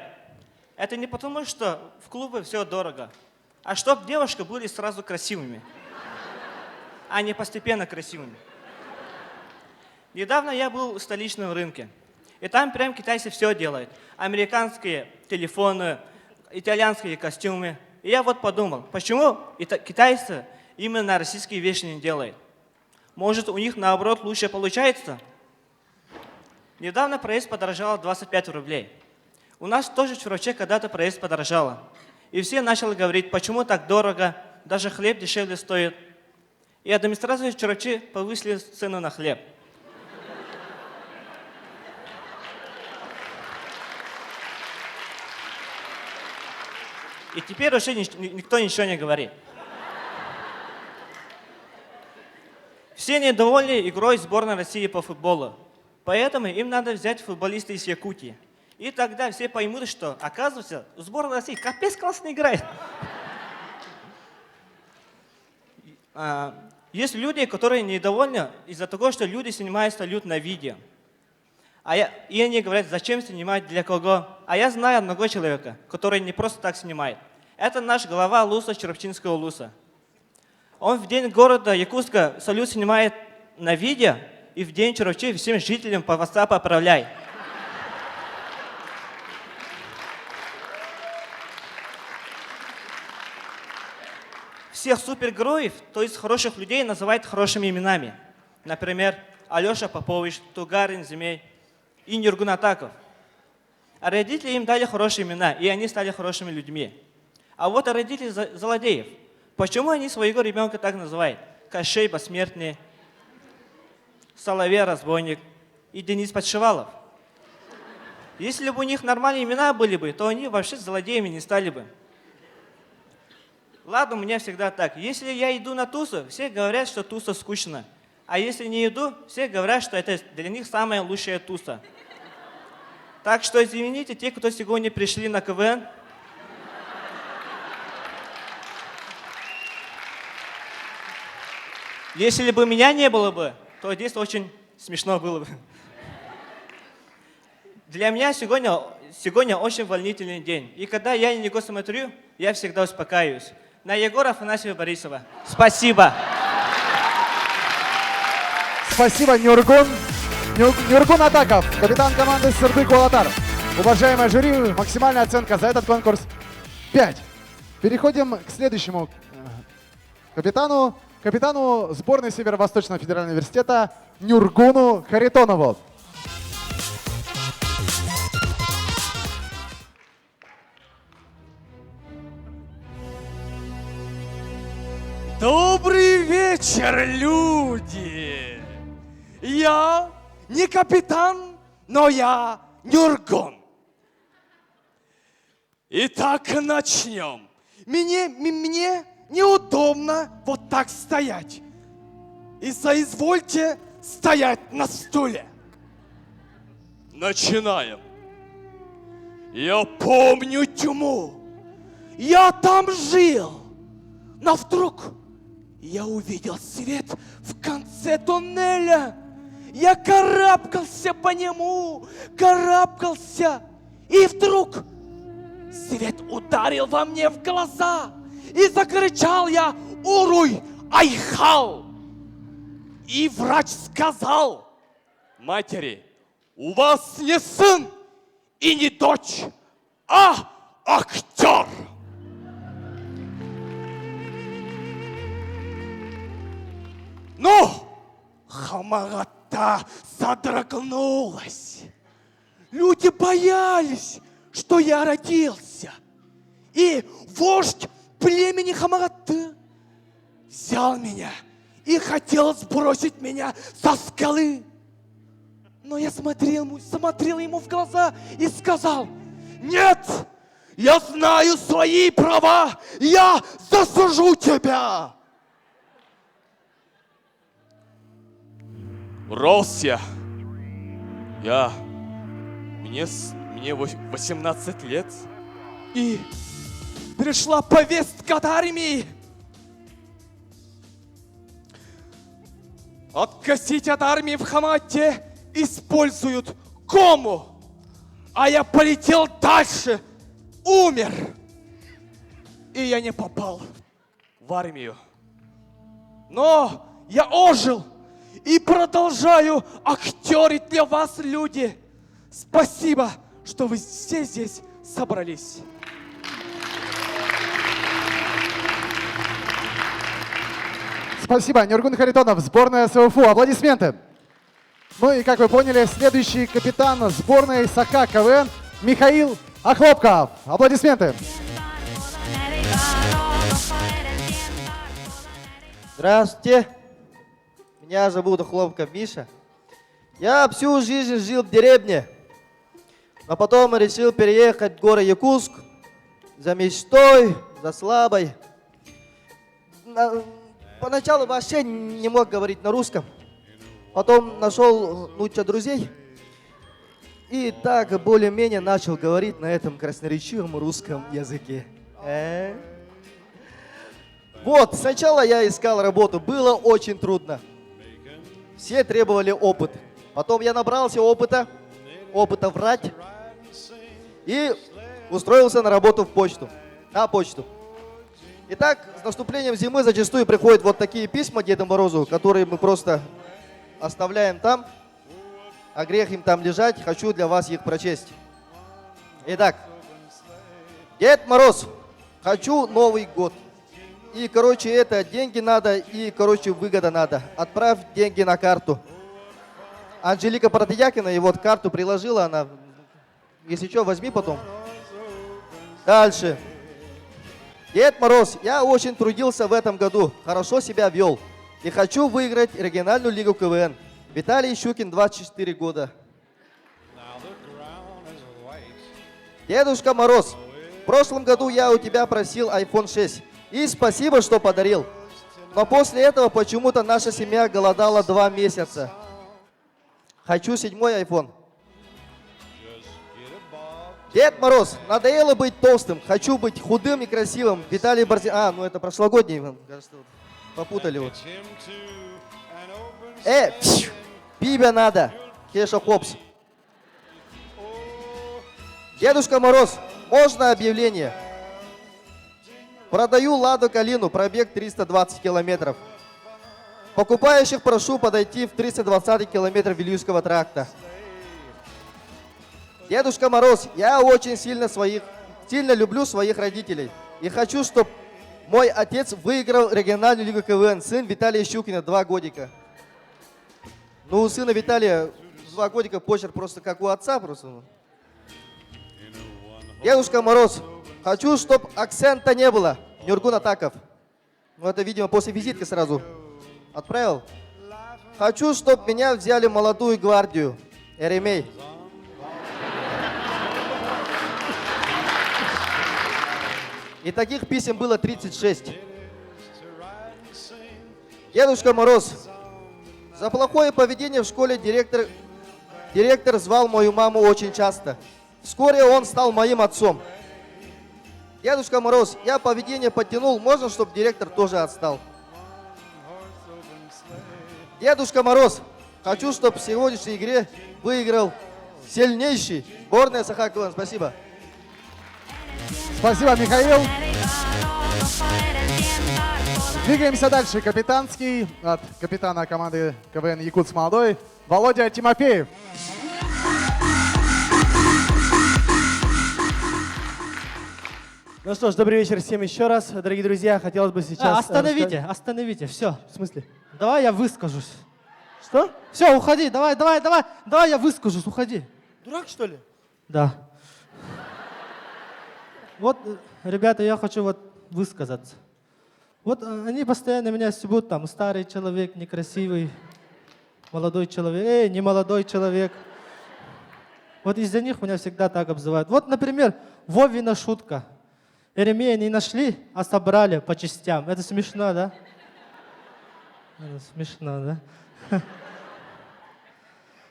Это не потому, что в клубе все дорого, а чтобы девушки были сразу красивыми, а не постепенно красивыми. Недавно я был в столичном рынке, и там прям китайцы все делают. Американские телефоны, итальянские костюмы. И я вот подумал, почему китайцы именно российские вещи не делают. Может, у них наоборот лучше получается? Недавно проезд подорожал 25 рублей. У нас тоже в Чуроче когда-то проезд подорожало. И все начали говорить, почему так дорого, даже хлеб дешевле стоит. И администрация в Чуроче повысили цену на хлеб. И теперь уже никто ничего не говорит. Все недовольны игрой сборной России по футболу. Поэтому им надо взять футболиста из Якутии. И тогда все поймут, что, оказывается, сборная России капец классно играет. Есть люди, которые недовольны из-за того, что люди снимают салют на видео. И они говорят, зачем снимать, для кого? А я знаю одного человека, который не просто так снимает. Это наш глава ЛУСа, Чурапчинского ЛУСа. Он в день города Якутска салют снимает на видео, и в день Чурапчи всем жителям по WhatsApp отправляет. Всех супергероев, то есть хороших людей, называют хорошими именами. Например, Алеша Попович, Тугарин Змей и Нюргун Атаков. А родители им дали хорошие имена, и они стали хорошими людьми. А вот родители злодеев. Почему они своего ребенка так называют? Кощей Бессмертный, Соловей Разбойник и Денис Подшивалов. Если бы у них нормальные имена были бы, то они вообще злодеями не стали бы. Ладно, у меня всегда так. Если я иду на тусу, все говорят, что туса скучно. А если не иду, все говорят, что это для них самая лучшая туса. Так что извините, те, кто сегодня пришли на КВН. Если бы меня не было бы, то здесь очень смешно было бы. Для меня сегодня очень волнительный день. И когда я на него смотрю, я всегда успокаиваюсь. На Егора Афанасьева Борисова. Спасибо. Спасибо, Нюргун. Нюргун Атаков, капитан команды Сырды-Куалатар. Уважаемое жюри, максимальная оценка за этот конкурс 5. Переходим к следующему капитану сборной Северо-Восточного федерального университета Нюргуну Харитонову. Добрый вечер, люди! Я не капитан, но я Нюргун. Итак, начнем. Мне неудобно вот так стоять. И соизвольте стоять на стуле. Начинаем. Я помню тьму. Я там жил. Но вдруг я увидел свет в конце туннеля. Я карабкался по нему, карабкался. И вдруг свет ударил во мне в глаза. И закричал я: «Уруй, айхал!» И врач сказал: «Матери, у вас не сын и не дочь, а актер!» Но Хамагата содрогнулась. Люди боялись, что я родился. И вождь племени Хамагаты взял меня и хотел сбросить меня со скалы. Но я смотрел ему в глаза и сказал: «Нет, я знаю свои права, я засужу тебя!» Рос я. Мне 18 лет. И пришла повестка от армии. Откосить от армии в Хамате используют кому. А я полетел дальше. Умер. И я не попал в армию. Но я ожил. И продолжаю актерить для вас, люди. Спасибо, что вы все здесь собрались. Спасибо. Нюргун Харитонов, сборная СВФУ. Аплодисменты. Ну и, как вы поняли, следующий капитан сборной Саха КВН Михаил Охлопков. Аплодисменты. Здравствуйте. Меня зовут Охлопков Миша. Я всю жизнь жил в деревне, но потом решил переехать в город Якутск за мечтой, за слабой. Поначалу вообще не мог говорить на русском. Потом нашел лучше друзей. И так более-менее начал говорить на этом красноречивом русском языке. Вот, сначала я искал работу. Было очень трудно. Все требовали опыт. Потом я набрался опыта врать. И устроился на работу на почту. Итак, с наступлением зимы зачастую приходят вот такие письма Деду Морозу, которые мы просто оставляем там, а грех им там лежать, хочу для вас их прочесть. Итак, Дед Мороз, хочу Новый год. И, это деньги надо, и, выгода надо. Отправь деньги на карту. Анжелика Протодьякина, и вот карту приложила она. Если что, возьми потом. Дальше. Дед Мороз, я очень трудился в этом году, хорошо себя вел. И хочу выиграть региональную лигу КВН. Виталий Щукин, 24 года. Дедушка Мороз, в прошлом году я у тебя просил iPhone 6. И спасибо, что подарил. Но после этого почему-то наша семья голодала 2 месяца. Хочу 7-й iPhone. Дед Мороз, надоело быть толстым. Хочу быть худым и красивым. Виталий Борзин. Ну это прошлогодний. Кажется, попутали вот. Бибя надо. Кеша Хопс. Дедушка Мороз, можно объявление? Продаю Ладу Калину, пробег 320 километров. Покупающих прошу подойти в 320 километр Вильюйского тракта. Дедушка Мороз, я очень сильно люблю своих родителей. И хочу, чтобы мой отец выиграл региональную лигу КВН. Сын Виталия Щукина, 2 годика. Ну, у сына Виталия 2 годика почерк просто как у отца. Дедушка Мороз, хочу, чтобы акцента не было. Нюргун Атаков. Ну, это, видимо, после визитки сразу отправил. Хочу, чтобы меня взяли в молодую гвардию. Еремей. И таких писем было 36. Дедушка Мороз, за плохое поведение в школе директор звал мою маму очень часто. Вскоре он стал моим отцом. Дедушка Мороз, я поведение подтянул, можно, чтобы директор тоже отстал? Дедушка Мороз, хочу, чтобы в сегодняшней игре выиграл сильнейший сборная Саха КВН. Спасибо. Спасибо, Михаил. Двигаемся дальше. Капитанский от капитана команды КВН Якутск молодой Володя Тимофеев. Ну что ж, добрый вечер всем еще раз. Дорогие друзья, хотелось бы сейчас... Остановите, все. В смысле? Давай я выскажусь. Что? Все, уходи, давай я выскажусь, уходи. Дурак, что ли? Да. Вот, ребята, я хочу высказаться. Вот они постоянно меня стебут, там, старый человек, некрасивый, молодой человек, не молодой человек. Вот из-за них меня всегда так обзывают. Вот, например, Вовина шутка. Еремея не нашли, а собрали по частям. Это смешно, да? Это смешно, да?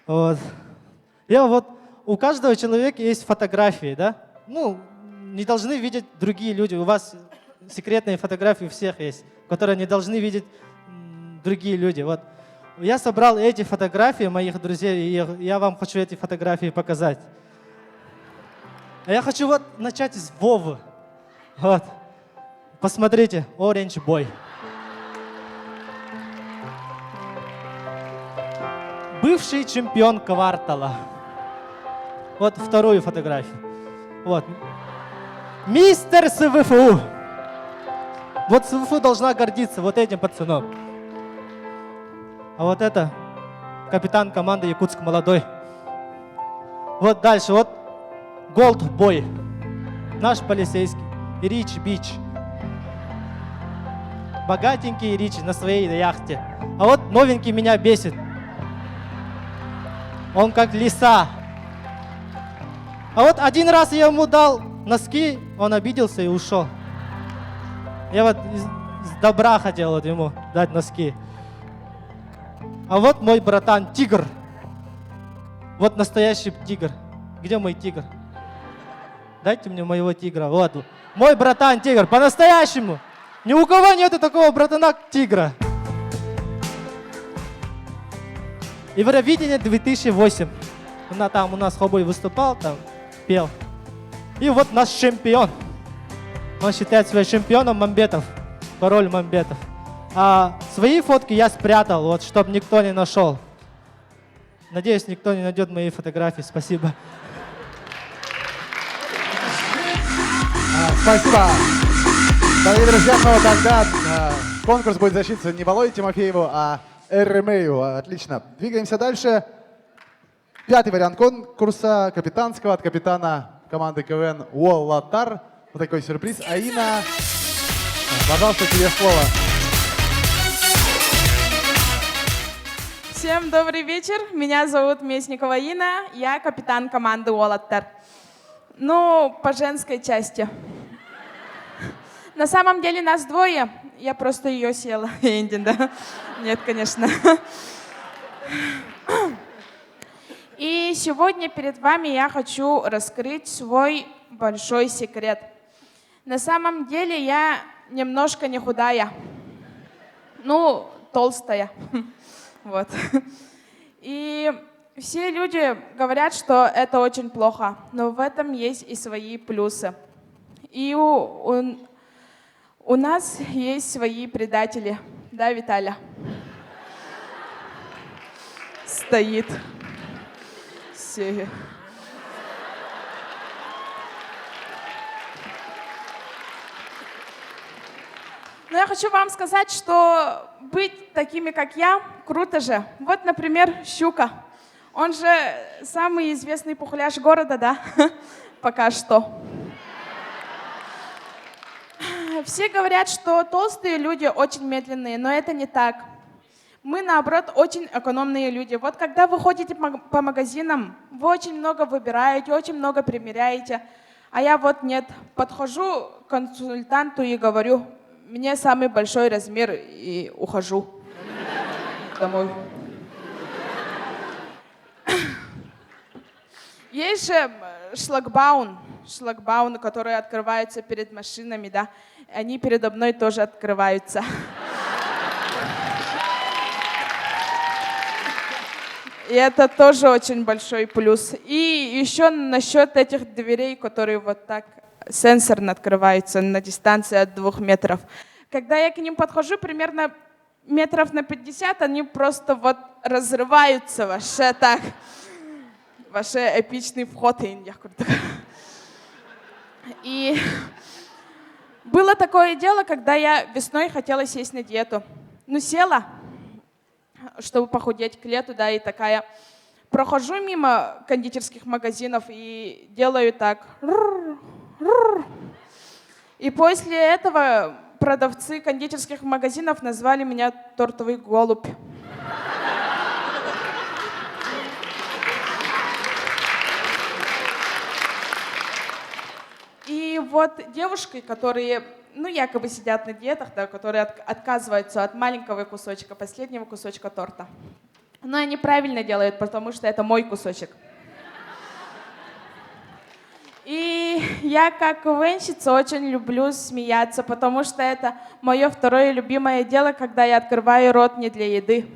Вот. У каждого человека есть фотографии, да? Ну, не должны видеть другие люди. У вас секретные фотографии у всех есть, которые не должны видеть другие люди. Вот. Я собрал эти фотографии моих друзей, и я вам хочу эти фотографии показать. А я хочу начать с Вовы. Вот. Посмотрите, Orange Boy. Бывший чемпион квартала. Вот вторую фотографию. Вот. Мистер СВФУ. Вот СВФУ должна гордиться вот этим пацаном. А вот это капитан команды Якутск молодой. Вот дальше, вот Голдбой, наш полицейский, Рич Бич. Богатенький Рич на своей яхте. А вот новенький меня бесит. Он как лиса. А вот один раз я ему дал носки, он обиделся и ушел. Я вот из добра хотел вот ему дать носки. А вот мой братан Тигр. Вот настоящий тигр. Где мой тигр? Дайте мне моего тигра. Вот. Мой братан Тигр. По-настоящему. Ни у кого нету такого братана Тигра. Евровидение 2008. Там у нас Хобой выступал, там пел. И вот наш чемпион. Он считает себя чемпионом Мамбетов. Король Мамбетов. А свои фотки я спрятал, вот, чтобы никто не нашел. Надеюсь, никто не найдет мои фотографии. Спасибо. Спасибо. Дорогие друзья, ну тогда конкурс будет защититься не Володе Тимофееву, а Эремею. Отлично. Двигаемся дальше. Пятый вариант конкурса капитанского от капитана команды КВН Уоллатар. Вот такой сюрприз. Аина, пожалуйста, тебе слово. Всем добрый вечер. Меня зовут Местникова Ина. Я капитан команды Уоллатар. Ну, по женской части. На самом деле нас двое. Я просто ее села. Да? Нет, конечно. И сегодня перед вами я хочу раскрыть свой большой секрет. На самом деле я немножко не худая. Ну, толстая. Вот. И все люди говорят, что это очень плохо, но в этом есть и свои плюсы. И у нас есть свои предатели. Да, Виталя? Стоит. Все. Но я хочу вам сказать, что быть такими, как я, круто же. Вот, например, Щука. Он же самый известный пухляж города, да? Пока что. Все говорят, что толстые люди очень медленные, но это не так. Мы, наоборот, очень экономные люди. Вот когда вы ходите по магазинам, вы очень много выбираете, очень много примеряете. А я вот нет. Подхожу к консультанту и говорю, мне самый большой размер, и ухожу домой. Есть же шлагбауны, которые открываются перед машинами, да? Они передо мной тоже открываются. И это тоже очень большой плюс. И еще насчет этих дверей, которые вот так сенсорно открываются на дистанции от 2 метров. Когда я к ним подхожу, примерно метров на 50, они просто вот разрываются вообще так. Вообще эпичный вход. И было такое дело, когда я весной хотела сесть на диету. Ну, села, чтобы похудеть к лету, да, и такая. Прохожу мимо кондитерских магазинов и делаю так. И после этого продавцы кондитерских магазинов назвали меня тортовый голубь. И вот девушки, которые, ну, якобы сидят на диетах, да, которые отказываются от маленького кусочка, последнего кусочка торта. Но они правильно делают, потому что это мой кусочек. И я, как КВНщица, очень люблю смеяться, потому что это мое второе любимое дело, когда я открываю рот не для еды.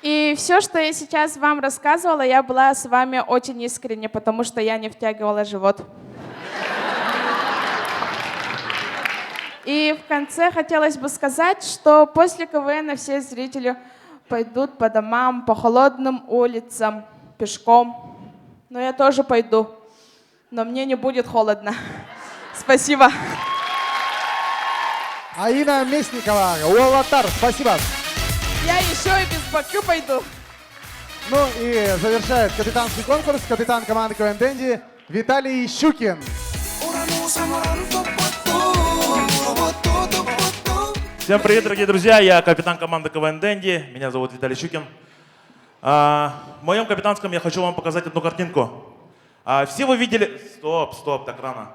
И все, что я сейчас вам рассказывала, я была с вами очень искренне, потому что я не втягивала живот. И в конце хотелось бы сказать, что после КВН все зрители пойдут по домам, по холодным улицам, пешком. Но я тоже пойду, но мне не будет холодно. Спасибо. Аина Местникова, Уолатар, спасибо. Я еще и без баку пойду. Ну и завершает капитанский конкурс капитан команды КВН Дэнди Виталий Щукин. Всем привет, дорогие друзья, я капитан команды КВН Дэнди, меня зовут Виталий Щукин. В моем капитанском я хочу вам показать одну картинку. Все вы видели... Стоп, так рано.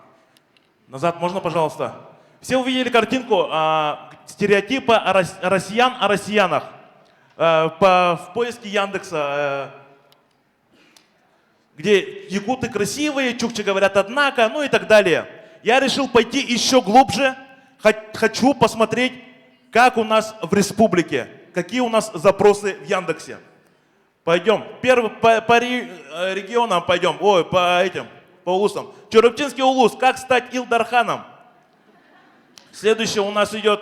Назад можно, пожалуйста? Все вы видели картинку стереотипа россиян о россиянах в поиске Яндекса, где якуты красивые, чукчи говорят однако, ну и так далее. Я решил пойти еще глубже, хочу посмотреть, как у нас в республике, какие у нас запросы в Яндексе. Пойдем, по регионам пойдем, по улусам. Чурупчинский улус, как стать Илдарханом. Следующее у нас идет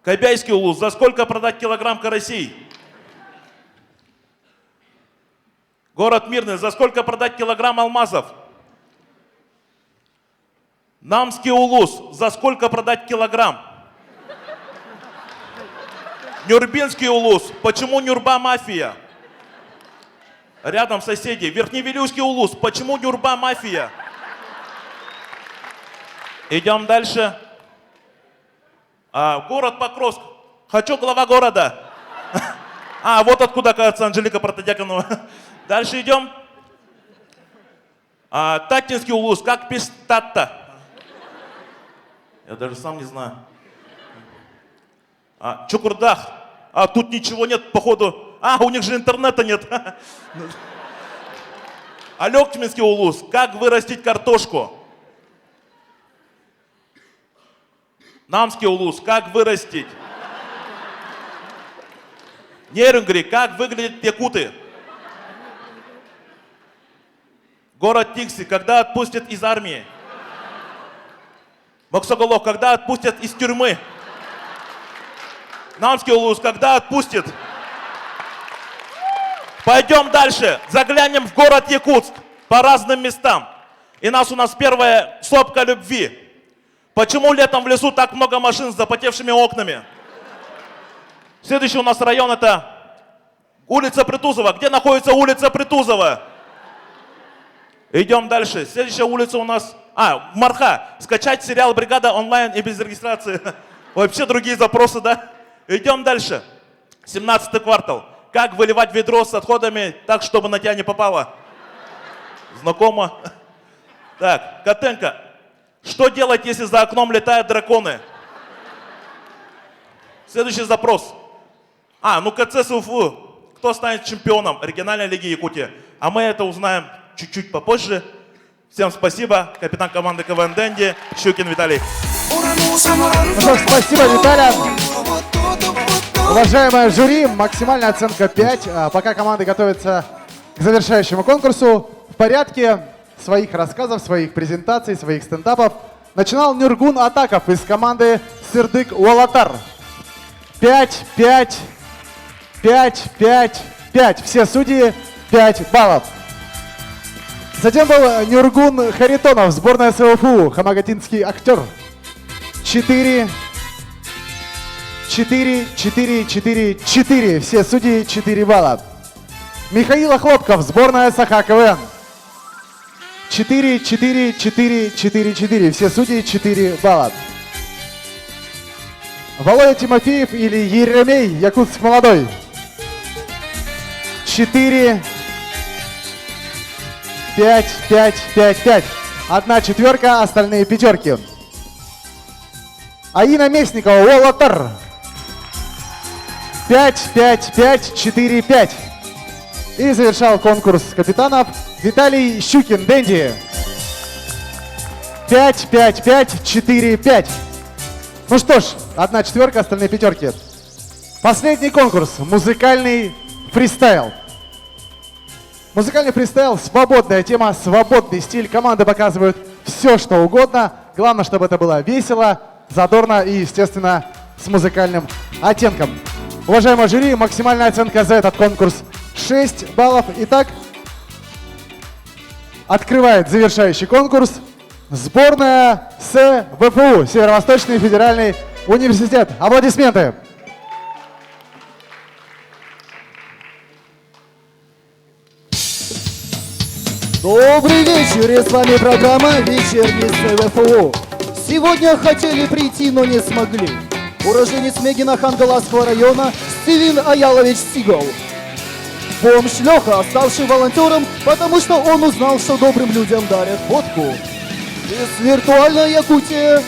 Кобяйский улус, за сколько продать килограмм карасей. Город Мирный, за сколько продать килограмм алмазов. Намский улус, за сколько продать килограмм. Нюрбинский улус, почему Нюрба мафия? Рядом соседи. Верхневилюйский улус, почему Нюрба мафия? Идем дальше. Город Покровск. Хочу глава города. Вот откуда, кажется, Анжелика Протодяконова. Дальше идем. Таттинский улус. Как пишет Татта? Я даже сам не знаю. Чукурдах. Тут ничего нет, походу. У них же интернета нет. Алёктьминский улус. Как вырастить картошку? Намский улус. Как вырастить? Нерюнгри. Как выглядят якуты? Город Тикси. Когда отпустят из армии? Боксоголов. Когда отпустят из тюрьмы? Намский улус. Когда отпустят? Пойдем дальше. Заглянем в город Якутск по разным местам. И у нас первая сопка любви. Почему летом в лесу так много машин с запотевшими окнами? Следующий у нас район это улица Притузова. Где находится улица Притузова? Идем дальше. Следующая улица у нас... Марха. Скачать сериал «Бригада» онлайн и без регистрации. Вообще другие запросы, да? Идем дальше. 17-й квартал. Как выливать ведро с отходами так, чтобы на тебя не попало? Знакомо? Так, Котенко. Что делать, если за окном летают драконы? Следующий запрос. КЦСУФУ. Кто станет чемпионом региональной лиги Якутии? А мы это узнаем чуть-чуть попозже. Всем спасибо. Капитан команды КВН Дэнди Щукин Виталий. Ну что ж, спасибо, Виталий. Уважаемое жюри, максимальная оценка 5. Пока команды готовятся к завершающему конкурсу, в порядке своих рассказов, своих презентаций, своих стендапов начинал Нюргун Атаков из команды Сырдык Уолатар. 5, 5, 5, 5, 5. Все судьи 5 баллов. Затем был Нюргун Харитонов, сборная СВФУ, хамагатинский актер. 4, 4, 4, 4, 4. Все судьи 4 балла. Михаил Хлопков, сборная Саха КВН. 4, 4, 4, 4, 4. Все судьи 4 балла. Володя Тимофеев или Еремей, Якутск молодой. 4, 5, 5, 5, 5. Одна четверка, остальные пятерки. Аина Местникова, Уолатар. 5, 5, 5, 4, 5. И завершал конкурс капитанов Виталий Щукин, Дэнди. 5, 5, 5, 4, 5. Ну что ж, одна четверка, остальные пятерки. Последний конкурс. Музыкальный фристайл. Музыкальный фристайл, свободная тема, свободный стиль. Команды показывают все, что угодно. Главное, чтобы это было весело, задорно и, естественно, с музыкальным оттенком. Уважаемое жюри, максимальная оценка за этот конкурс 6 баллов. Итак, открывает завершающий конкурс Сборная СВФУ, Северо-Восточный федеральный университет. Аплодисменты. Добрый вечер, и с вами программа «Вечерний СВФУ». Сегодня хотели прийти, но не смогли. Уроженец Мегина Хангаласского района Стивен Аялович Сигал. Бомж Леха, ставший волонтером, потому что он узнал, что добрым людям дарят водку. Из виртуальной Якутии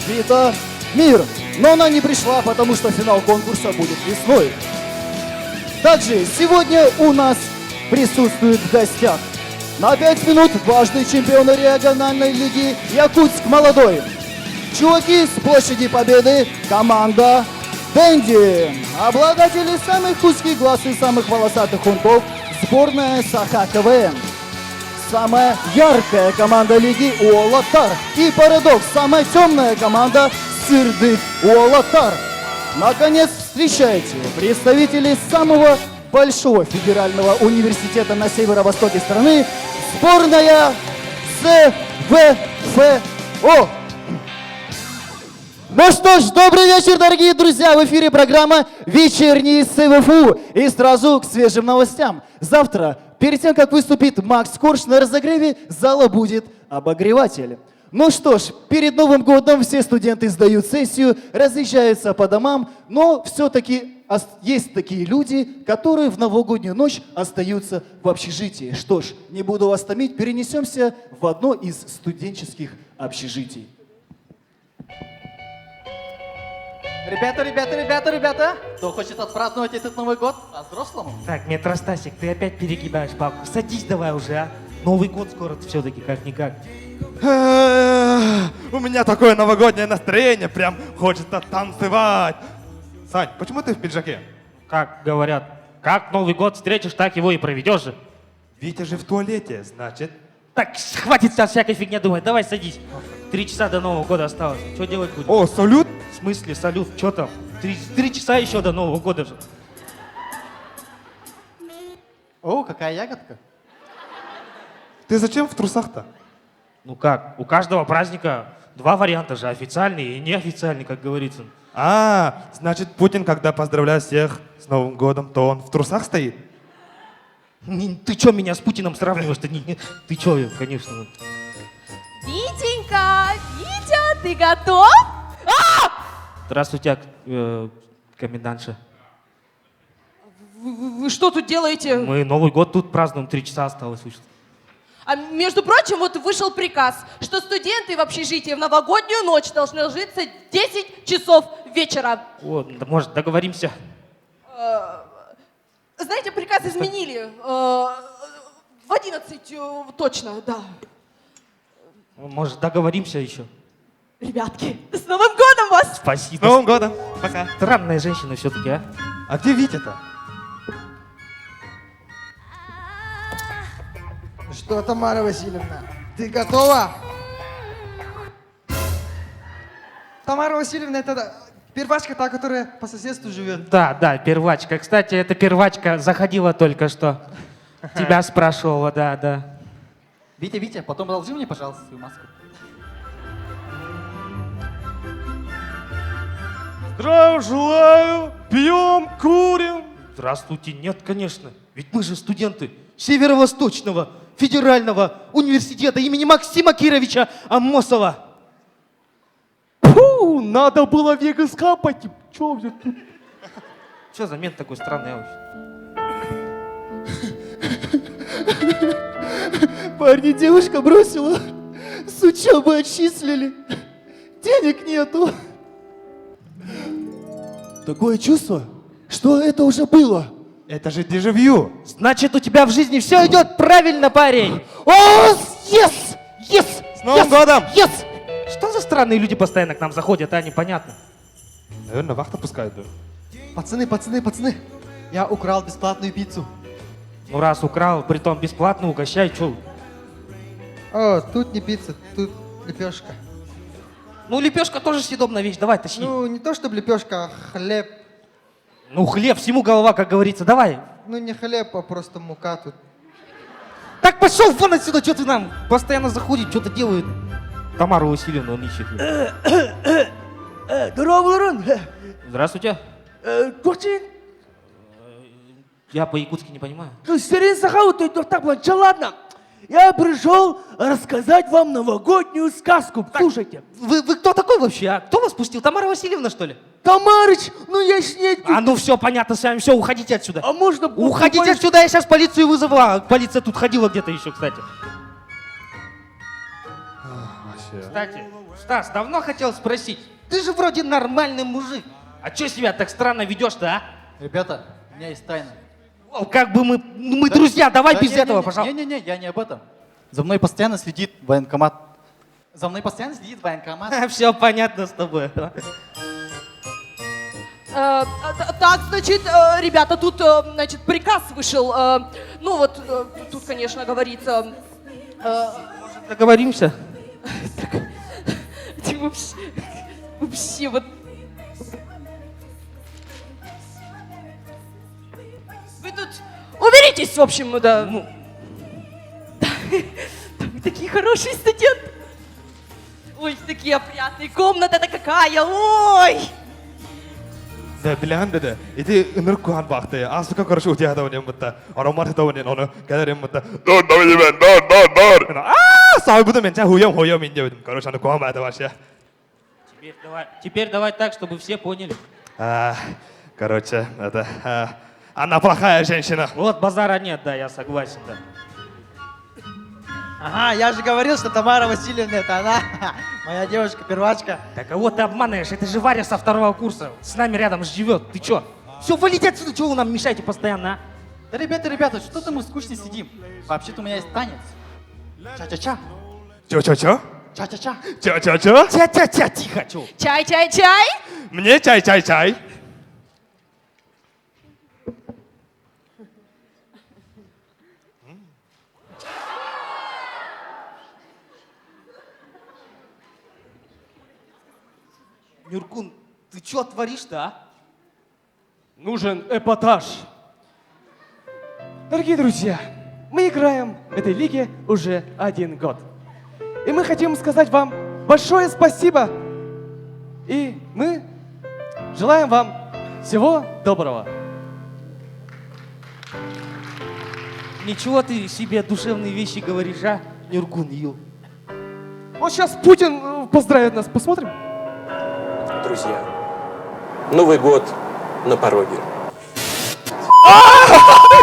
Вита Мир. Но она не пришла, потому что финал конкурса будет весной. Также сегодня у нас присутствует в гостях на 5 минут важный чемпион региональной лиги Якутск молодой. Чуваки с площади Победы, команда Дэнди. Обладатели самых узких глаз и самых волосатых унтов, сборная Саха КВН. Самая яркая команда лиги Уолатар. И парадокс, самая темная команда Сырдык Уолатар. Наконец встречайте представителей самого большого федерального университета на северо-востоке страны, сборная СВФО. Ну что ж, добрый вечер, дорогие друзья! В эфире программа «Вечерний СВФУ». И сразу к свежим новостям. Завтра, перед тем, как выступит Макс Корж, на разогреве зала будет обогреватель. Ну что ж, перед Новым годом все студенты сдают сессию, разъезжаются по домам, но все-таки есть такие люди, которые в новогоднюю ночь остаются в общежитии. Что ж, не буду вас томить, перенесемся в одно из студенческих общежитий. Ребята, кто хочет отпраздновать этот Новый год по-взрослому? Так, Метростасик, ты опять перегибаешь палку. Садись давай уже, а. Новый год скоро все-таки, как-никак. У меня такое новогоднее настроение, прям хочется танцевать. Сань, почему ты в пиджаке? Как говорят, как Новый год встретишь, так его и проведешь же. Витя же в туалете, значит. Так, хватит сейчас всякой фигня думать, давай садись. 3 часа до Нового года осталось. Что делать будем? О, салют? В смысле салют? Что там? 3 часа еще до Нового года же. О, какая ягодка. Ты зачем в трусах-то? Ну как, у каждого праздника 2 варианта же, официальный и неофициальный, как говорится. А, значит, Путин, когда поздравляет всех с Новым годом, то он в трусах стоит? Ты что меня с Путиным сравниваешь-то? Ты что, конечно. Витенька, Витя, ты готов? Здравствуйте, комендантша. Вы что тут делаете? Мы Новый год тут празднуем, 3 часа осталось. А между прочим, вот вышел приказ, что студенты в общежитии в новогоднюю ночь должны ложиться 10 часов вечера. О, да, может, договоримся? Знаете, приказ изменили. В 11 точно, да. Может, договоримся еще? Ребятки, с Новым годом вас! Спасибо. С Новым годом. Пока. Странная женщина все-таки, а? А где Витя-то? Что, Тамара Васильевна, ты готова? Тамара Васильевна, это первачка та, которая по соседству живет. Да, первачка. Кстати, эта первачка заходила только что. Тебя спрашивала, да. Витя, потом одолжи мне, пожалуйста, свою маску. Здравия желаю, пьем, курим. Здравствуйте, нет, конечно. Ведь мы же студенты Северо-Восточного федерального университета имени Максима Кировича Амосова. Фу, надо было в Вегас капать. Чё вы тут? Что за мент такой странный вообще? Парни, девушка бросила, с учебы отчислили, денег нету. Такое чувство, что это уже было. Это же дежавю. Значит, у тебя в жизни все идет правильно, парень. О, yes! С Новым годом! Yes! Что за странные люди постоянно к нам заходят, а? Непонятно. Наверное, вахта пускают, да. Пацаны, я украл бесплатную пиццу. Ну раз украл, притом бесплатно, угощай, чё? О, тут не пицца, тут лепешка. Ну лепешка тоже съедобная вещь, давай, тащи. Ну, не то чтобы лепешка, а хлеб. Ну хлеб, всему голова, как говорится, давай. Ну не хлеб, а просто мука тут. Так пошел вон отсюда, что ты нам постоянно заходит, что-то делает. Тамару Васильевну он ищет. Здорово, Ларон. Здравствуйте. Точин. Я по-якутски не понимаю. Сирин Сахау, ты так, ладно. Я пришел рассказать вам новогоднюю сказку. Слушайте. Вы кто такой вообще? А кто вас пустил? Тамара Васильевна, что ли? Тамарыч, ну я ж не... А ну все, понятно с вами, все, уходите отсюда. А можно... Уходите отсюда, я сейчас полицию вызову. А, полиция тут ходила где-то еще, кстати. Кстати, Стас, давно хотел спросить. Ты же вроде нормальный мужик. А что себя так странно ведешь-то, а? Ребята, у меня есть тайна. О, как бы мы друзья, давай без этого, пожалуйста. Не-не-не, я не об этом. За мной постоянно следит военкомат. За мной постоянно следит военкомат. Все понятно с тобой. Так, значит, ребята, тут, значит, приказ вышел. Ну вот, тут, конечно, говорится... Договоримся? Вообще, вот... Вы тут уберитесь, в общем, да. Вы такие хорошие студенты. Ой, такие опрятные. Комната-то какая, ой! Да, bilahan dede. Itu nurkuhan bakte. Asuka karşı utia da oynayam mutta. Aromat da oynayam onu. Kaderim mutta. Dur da ben dur. Ah, sahibi bu da men huyam ince dedim. Karşı onu kuhan bada var ya. Теперь давай так, чтобы все поняли. Короче, это... Она плохая женщина. Вот базара нет, да, я согласен, да. Ага, я же говорил, что Тамара Васильевна это она, моя девушка-первачка. Да кого ты обманываешь? Это же Варя со 2-го курса. С нами рядом живет. Ты чё? Все, валите отсюда, чего вы нам мешаете постоянно, а? Да, ребята, что-то мы скучно сидим. Вообще-то у меня есть танец. Ча-ча-ча. Чё? Ча-ча-ча. Чё? Тя-тя-тя, тихо, чё? Чай. Мне чай. Нюркун, ты чё творишь-то, а? Нужен эпатаж. Дорогие друзья, мы играем в этой лиге уже 1 год. И мы хотим сказать вам большое спасибо. И мы желаем вам всего доброго. Ничего ты себе душевные вещи говоришь, а, Нюркун, ю. Вот сейчас Путин поздравит нас, посмотрим. Друзья, Новый год на пороге.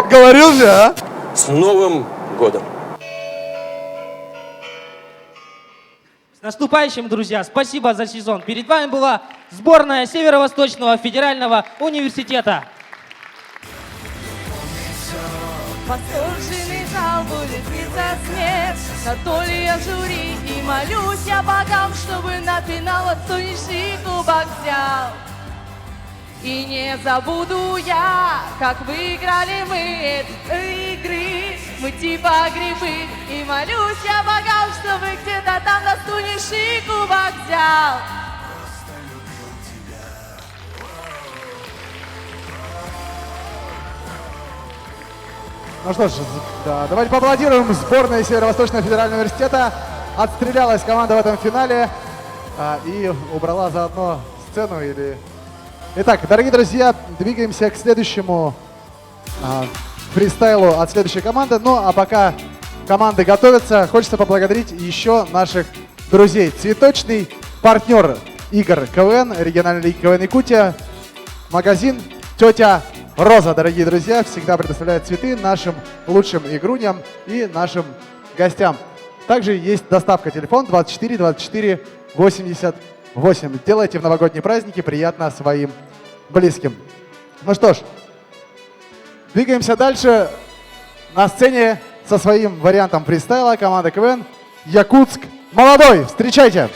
Говорил же, а? С Новым годом! С наступающим, друзья! Спасибо за сезон. Перед вами была сборная Северо-Восточного федерального университета. Восторженный зал будет биться смех, на то ли я жюри, и молюсь я богам, чтобы на финал отстойнейший кубок взял. И не забуду я, как выиграли мы эти игры, мы типа грибы, и молюсь я богам, чтобы где-то там достойнейший кубок взял. Ну что ж, да, давайте поаплодируем сборной Северо-Восточного федерального университета. Отстрелялась команда в этом финале и убрала заодно сцену. Итак, дорогие друзья, двигаемся к следующему фристайлу от следующей команды. Ну а пока команды готовятся, хочется поблагодарить еще наших друзей. Цветочный партнер игр КВН, региональной лиги КВН Якутия, магазин «Тетя Роза», дорогие друзья, всегда предоставляет цветы нашим лучшим игруням и нашим гостям. Также есть доставка, телефон 24 24 88. Делайте в новогодние праздники приятно своим близким. Ну что ж, двигаемся дальше. На сцене со своим вариантом фристайла команда КВН «Якутск молодой». Встречайте!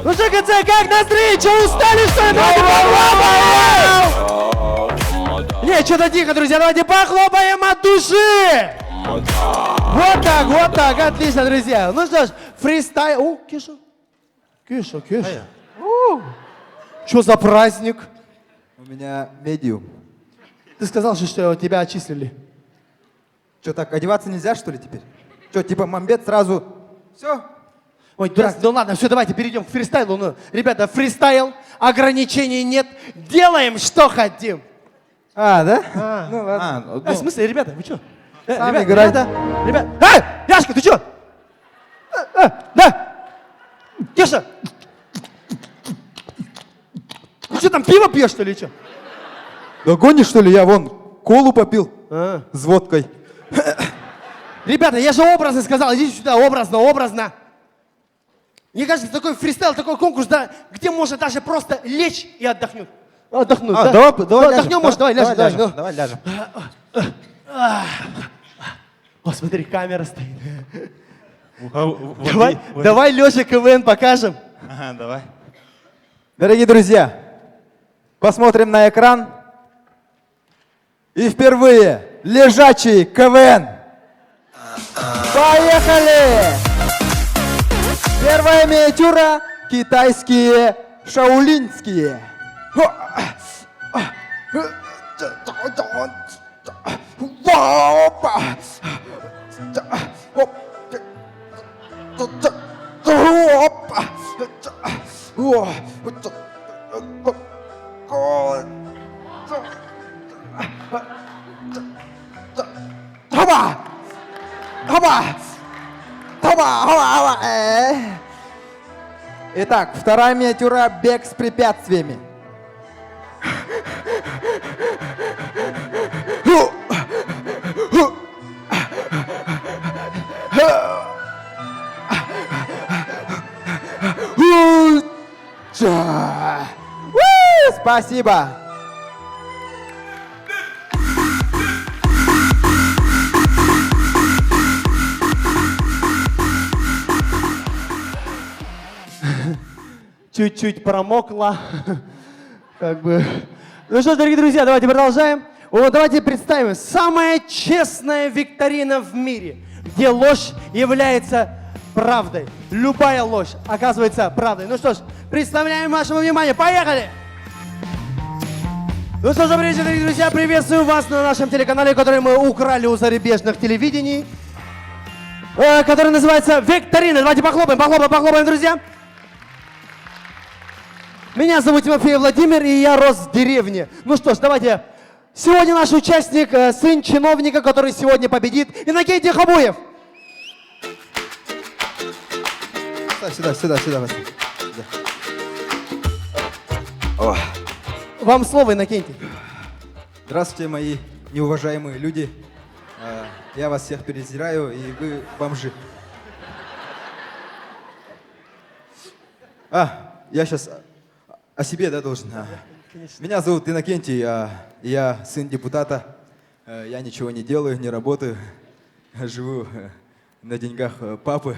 Ну что, КЦ, как настрой? Че, устали, что ли? Давайте похлопаем! Не, что-то тихо, друзья, давайте похлопаем от души! Вот так, отлично, друзья. Ну что ж, фристайл... О, Кеша. Что за праздник? У меня медиум. Ты сказал же, что тебя отчислили. Что, так одеваться нельзя, что ли, теперь? Что, типа мамбет сразу... Все? Ой, дурак, ну ладно, все, давайте перейдем к фристайлу. Ну, ребята, фристайл, ограничений нет, делаем, что хотим. Да? Ну ладно. В смысле, ребята, вы что? Сами играй. Ребята. Яшка, ты что? Да! Кеша! Ты что, там пиво пьешь, что ли, что? Да гонишь, что ли? Я вон колу попил с водкой. Ребята, я же образно сказал, идите сюда, образно. Мне кажется, такой фристайл, такой конкурс, да, где можно даже просто лечь и отдохнуть. Отдохнуть, да? Давай Отдохнем, ляжем, может, давай ляжем. Ну. Давай ляжем. О, смотри, камера стоит. Давай лежа КВН покажем. Ага, давай. Дорогие друзья, посмотрим на экран. И впервые лежачий КВН. Поехали! Первая миниатюра – китайские шаолинские. Итак, вторая миниатюра – бег с препятствиями. Спасибо. Чуть-чуть промокла. Как бы. Ну что ж, дорогие друзья, давайте продолжаем. Вот давайте представим. Самая честная викторина в мире, где ложь является правдой. Любая ложь оказывается правдой. Ну что ж, представляем вашему вниманию. Поехали! Ну что ж, добрый вечер, дорогие друзья. Приветствую вас на нашем телеканале, который мы украли у зарубежных телевидений, который называется «Викторина». Давайте похлопаем, друзья. Меня зовут Тимофей Владимир, и я рос в деревне. Ну что ж, давайте. Сегодня наш участник, сын чиновника, который сегодня победит, Иннокентий Хабуев. Сюда. Вам слово, Иннокентий. Здравствуйте, мои неуважаемые люди. Я вас всех презираю, и вы бомжи. Я сейчас о себе, да, должен? Меня зовут Иннокентий, я сын депутата. Я ничего не делаю, не работаю. Живу на деньгах папы,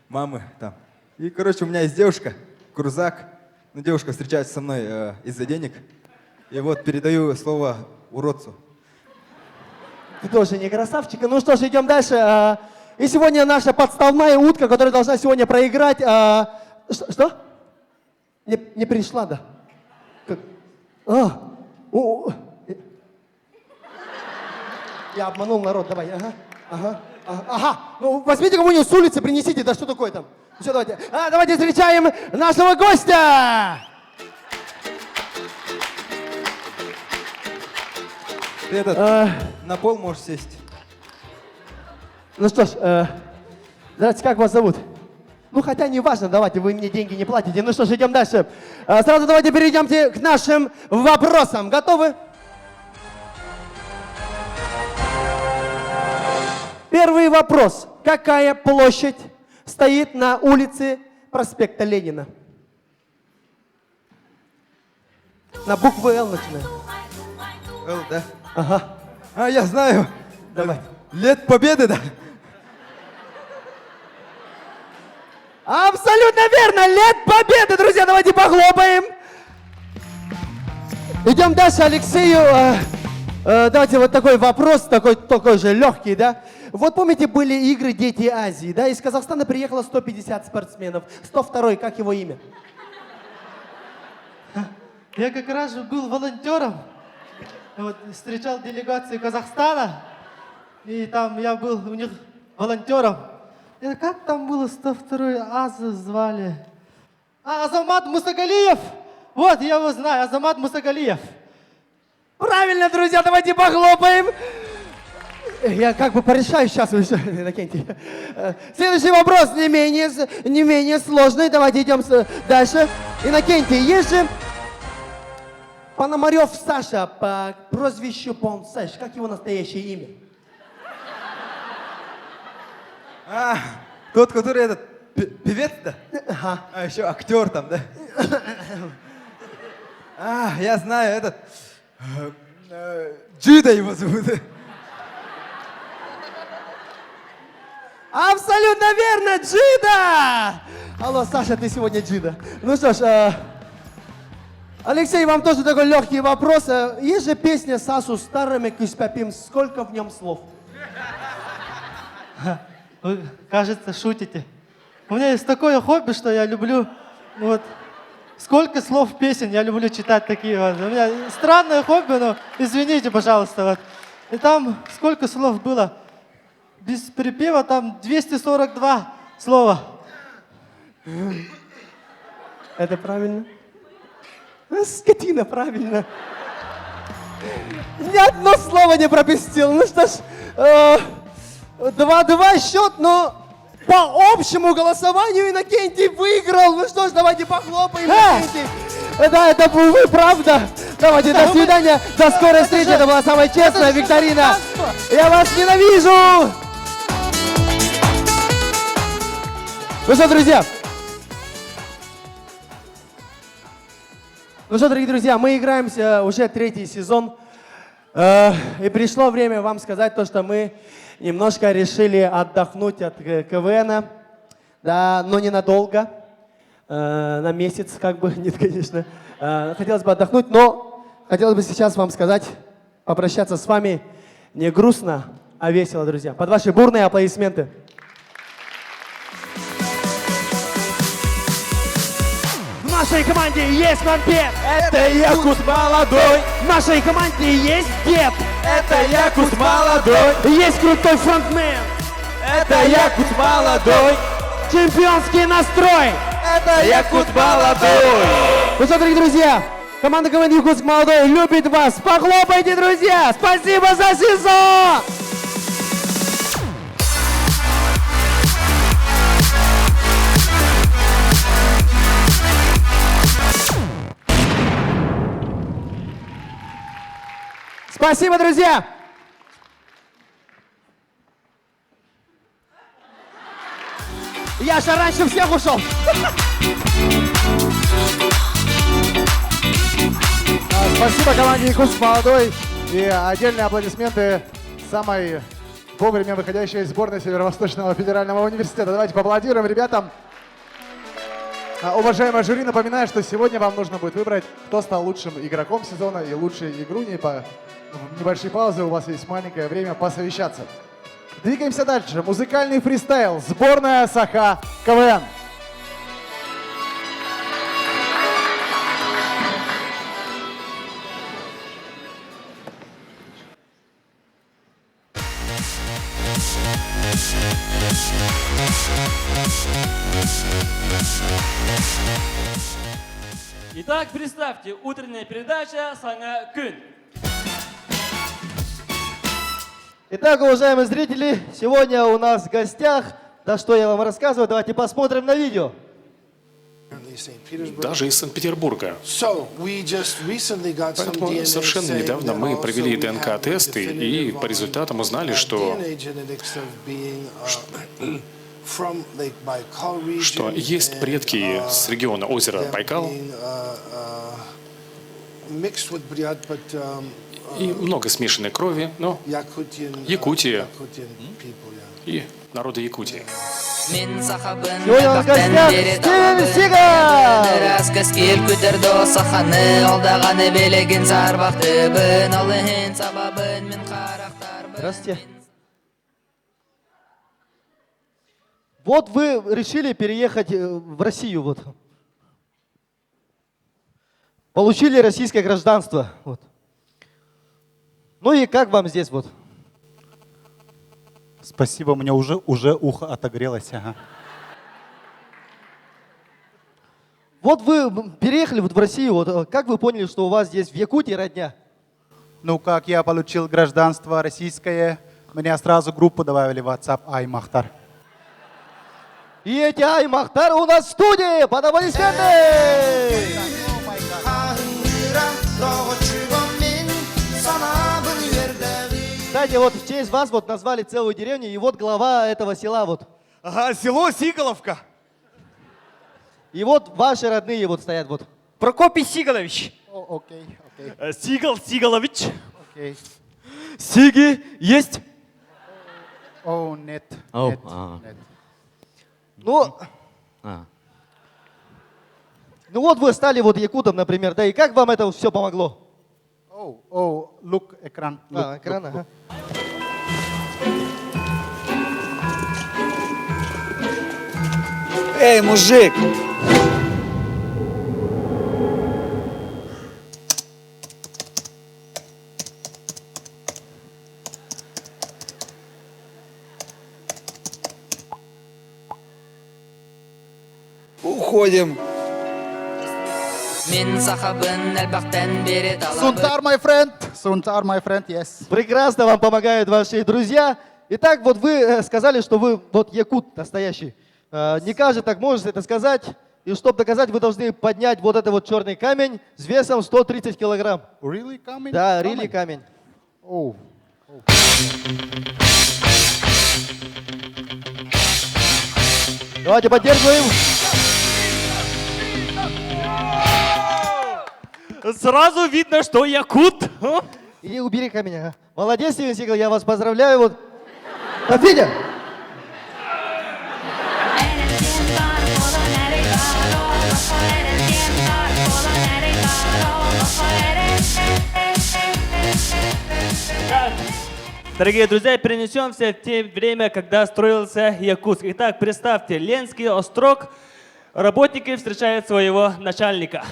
мамы там. И, короче, у меня есть девушка, Крузак. Ну, девушка встречается со мной из-за денег. И вот передаю слово уродцу. Ты тоже не красавчик. Ну что ж, идем дальше. И сегодня наша подставная утка, которая должна сегодня проиграть. Что? Не пришла, да? Я обманул народ, давай. Ага. Ну, возьмите кому-нибудь с улицы, принесите, да что такое там? Все, давайте. Давайте встречаем нашего гостя! Ты на пол можешь сесть. Ну что ж, здравствуйте, как вас зовут? Ну, хотя не важно, давайте, вы мне деньги не платите. Ну что ж, идем дальше. Сразу давайте перейдемте к нашим вопросам. Готовы? Первый вопрос. Какая площадь стоит на улице проспекта Ленина? На букву «Л» начинаем. Л, да? Ага. Я знаю. Давай. Лет Победы, да? Абсолютно верно! Лет Победы, друзья! Давайте похлопаем! Идем дальше, Алексею. Давайте вот такой вопрос, такой же легкий, да? Вот помните, были игры «Дети Азии», да? Из Казахстана приехало 150 спортсменов. 102-й, как его имя? Я как раз же был волонтером. Вот, встречал делегацию Казахстана. И там я был у них волонтером. И как там было 102-й Аза звали? Азамат Мусагалиев! Вот, я его знаю, Азамат Мусагалиев. Правильно, друзья, давайте похлопаем. Я как бы порешаю сейчас, Иннокентий. Следующий вопрос не менее сложный. Давайте идем дальше. Иннокентий, есть же Пономарев Саша по прозвищу Понсеш. Как его настоящее имя? Тот, который этот певец, да? Ага. А еще актер там, да? Я знаю, этот... Джида его зовут. Абсолютно верно, Джида! Алло, Саша, ты сегодня Джида. Ну что ж, Алексей, вам тоже такой легкий вопрос. Есть же песня Сасу старыми куспапим. Сколько в нем слов? Вы, кажется, шутите. У меня есть такое хобби, что я люблю вот сколько слов песен, я люблю читать такие вот. У меня странное хобби, но извините, пожалуйста. Вот. И там сколько слов было? Без припева там 242 слова. Это правильно? Скотина, правильно. Ни одно слово не пропустил. Ну что ж, 2-2 счет, но по общему голосованию Иннокентий выиграл. Ну что ж, давайте похлопаем, Иннокентий. Да, это вы, правда. Давайте, до свидания, до скорой встречи. Это была самая честная викторина. Я вас ненавижу. Ну что, друзья? Ну что, дорогие друзья, мы играемся уже 3-й сезон. И пришло время вам сказать то, что мы немножко решили отдохнуть от КВН. Да, но ненадолго. На месяц, как бы, нет, конечно. Хотелось бы отдохнуть, но хотелось бы сейчас вам сказать, попрощаться с вами не грустно, а весело, друзья. Под ваши бурные аплодисменты. В нашей команде есть вампир. Это якут молодой. В нашей команде есть дед. Это якут молодой. Есть крутой фронтмен. Это якут молодой. Чемпионский настрой. Это якут молодой. Ну что, дорогие друзья, команда КВН Якутск молодой любит вас. Похлопайте, друзья. Спасибо за сезон. Спасибо, друзья! Я же раньше всех ушел. Спасибо команде Якутск молодой. И отдельные аплодисменты самой вовремя выходящей сборной Северо-Восточного федерального университета. Давайте поаплодируем ребятам. Уважаемое жюри, напоминаю, что сегодня вам нужно будет выбрать, кто стал лучшим игроком сезона и лучшей игруней. В небольшие паузы у вас есть маленькое время посовещаться. Двигаемся дальше. Музыкальный фристайл. Сборная Саха КВН. Итак, представьте, утренняя передача «Саңа күн». Итак, уважаемые зрители, сегодня у нас в гостях, да что я вам рассказываю, давайте посмотрим на видео. Даже из Санкт-Петербурга. Поэтому совершенно недавно мы провели ДНК-тесты и по результатам узнали, что есть предки с региона озера Байкал и много смешанной крови, но Якутия и народы Якутии. Сегодня у нас в гостях Стивен Сигал! Здравствуйте. Вот вы решили переехать в Россию, вот. Получили российское гражданство, вот. Ну и как вам здесь, вот? Спасибо, мне уже ухо отогрелось. Ага. Вот вы переехали вот в Россию, вот как вы поняли, что у вас здесь в Якутии родня? Ну, как я получил гражданство российское, меня сразу группу добавили в WhatsApp Ай Махтар. И эти Ай Махтар у нас в студии! Под аплодисменты! Кстати, вот в честь вас вот назвали целую деревню, и вот глава этого села вот. Ага, село Сиголовка. И вот ваши родные вот стоят вот. Прокопий Сиголович. Окей. Сигал Сиголович. Окей. Сиги есть? О, нет. О, нет, а. нет. Ну, ну вот вы стали вот якутом, например, да, и как вам это все помогло? Look, экран. Экран, ага. Эй, мужик! Уходим. Сунтар, my friend. Сунтар, my friend, yes. Прекрасно вам помогают ваши друзья. Итак, вот вы сказали, что вы вот якут настоящий. Не каждый так может это сказать. И чтобы доказать, вы должны поднять вот этот вот черный камень с весом 130 килограмм. Really камень? Да, really камень. Oh. Давайте поддерживаем. Сразу видно, что якут. Иди убери камень. Ага. Молодец, Стивен Сигал, я вас поздравляю. Вот. Федя! Дорогие друзья, перенесемся в те время, когда строился Якутск. Итак, представьте, Ленский острог, работники встречают своего начальника.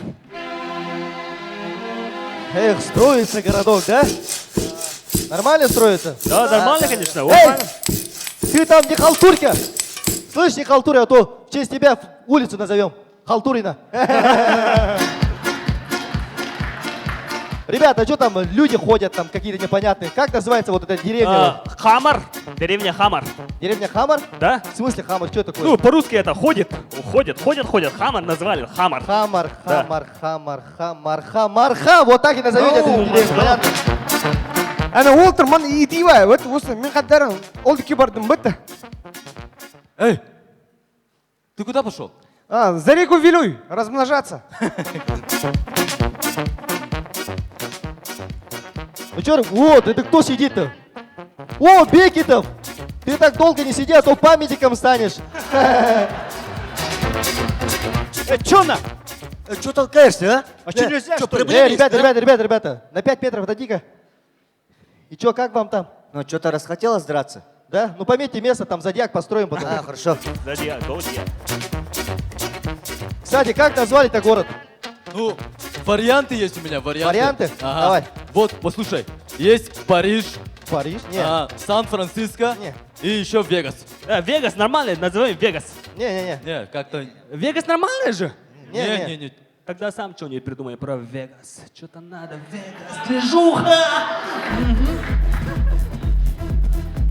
Эх, строится городок, да? Нормально строится? Да, нормально, конечно. Вот Эй, правильно. ты там не халтурка? Слышь, не халтуря, а то в честь тебя улицу назовем. Халтурина. Ребята, что там люди ходят, там какие-то непонятные. Как называется вот эта деревня? Хамар. Деревня Хамар. Деревня Хамар? Да. В смысле Хамар? Что такое? Ну, по-русски это ходит. Хамар назвали. Хамар. Хамар, Да. Хамар. Вот так и назовете эту деревню, понятно? Ана Уолтер, ман идива, вот мен қаддарым, олдыке бардым, бітті. Эй, ты куда пошел? За реку Вилюй, размножаться. Ну что, вот, это кто сидит-то? О, Бекетов! Ты так долго не сиди, а то памятником станешь. Чё на? Чё толкаешься, а? А чё нельзя, что ли? Ребята, на 5 метров отойди-ка. И чё, как вам там? Ну, что-то расхотелось драться? Да? Ну, пометьте место, там зодиак построим потом. А, хорошо. Зодиак. Кстати, как назвали-то город? Ну, варианты есть у меня, Варианты? Ага. Давай. Вот, послушай. Есть Париж. Париж? Нет. Сан-Франциско. Не. И еще Вегас. Вегас нормально, называем Вегас. Не-не-не. Не, как-то... Вегас нормально же? Не-не-не. Тогда сам что-нибудь придумай про Вегас. Что-то надо, Вегас, движуха!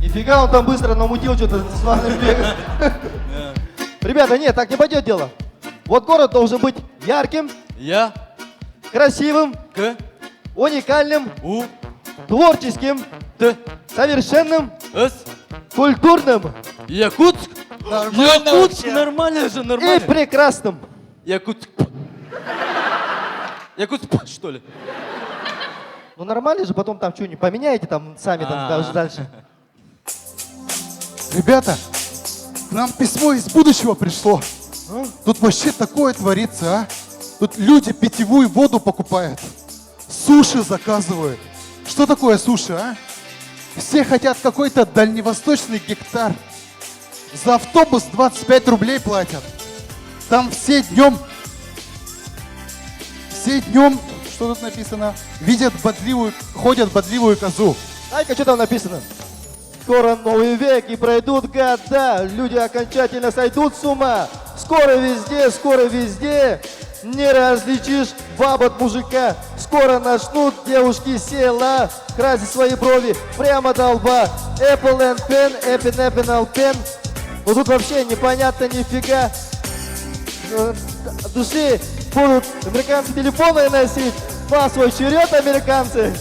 Нифига он там быстро намутил что-то с вами Вегас. Ребята, нет, так не пойдет дело. Вот город должен быть ярким, красивым, уникальным, творческим, совершенным, культурным. Якутск? Якутск нормально же, И нормально. прекрасным. Якутск, что ли? Ну нормально же, потом там что-нибудь поменяете там сами там даже дальше. Ребята, к нам письмо из будущего пришло. Тут вообще такое творится, а? Тут люди питьевую воду покупают, суши заказывают. Что такое суши, а? Все хотят какой-то дальневосточный гектар. За автобус 25 рублей платят. Там все днем, что тут написано, ходят бодливую козу. Дай-ка, что там написано? Скоро новый век и пройдут года, люди окончательно сойдут с ума. Скоро везде не различишь баб от мужика. Скоро начнут девушки села красить свои брови прямо до лба. Apple and Pen, Apple Pen. Но тут вообще непонятно нифига. От души будут американцы телефоны носить. На свой черед американцы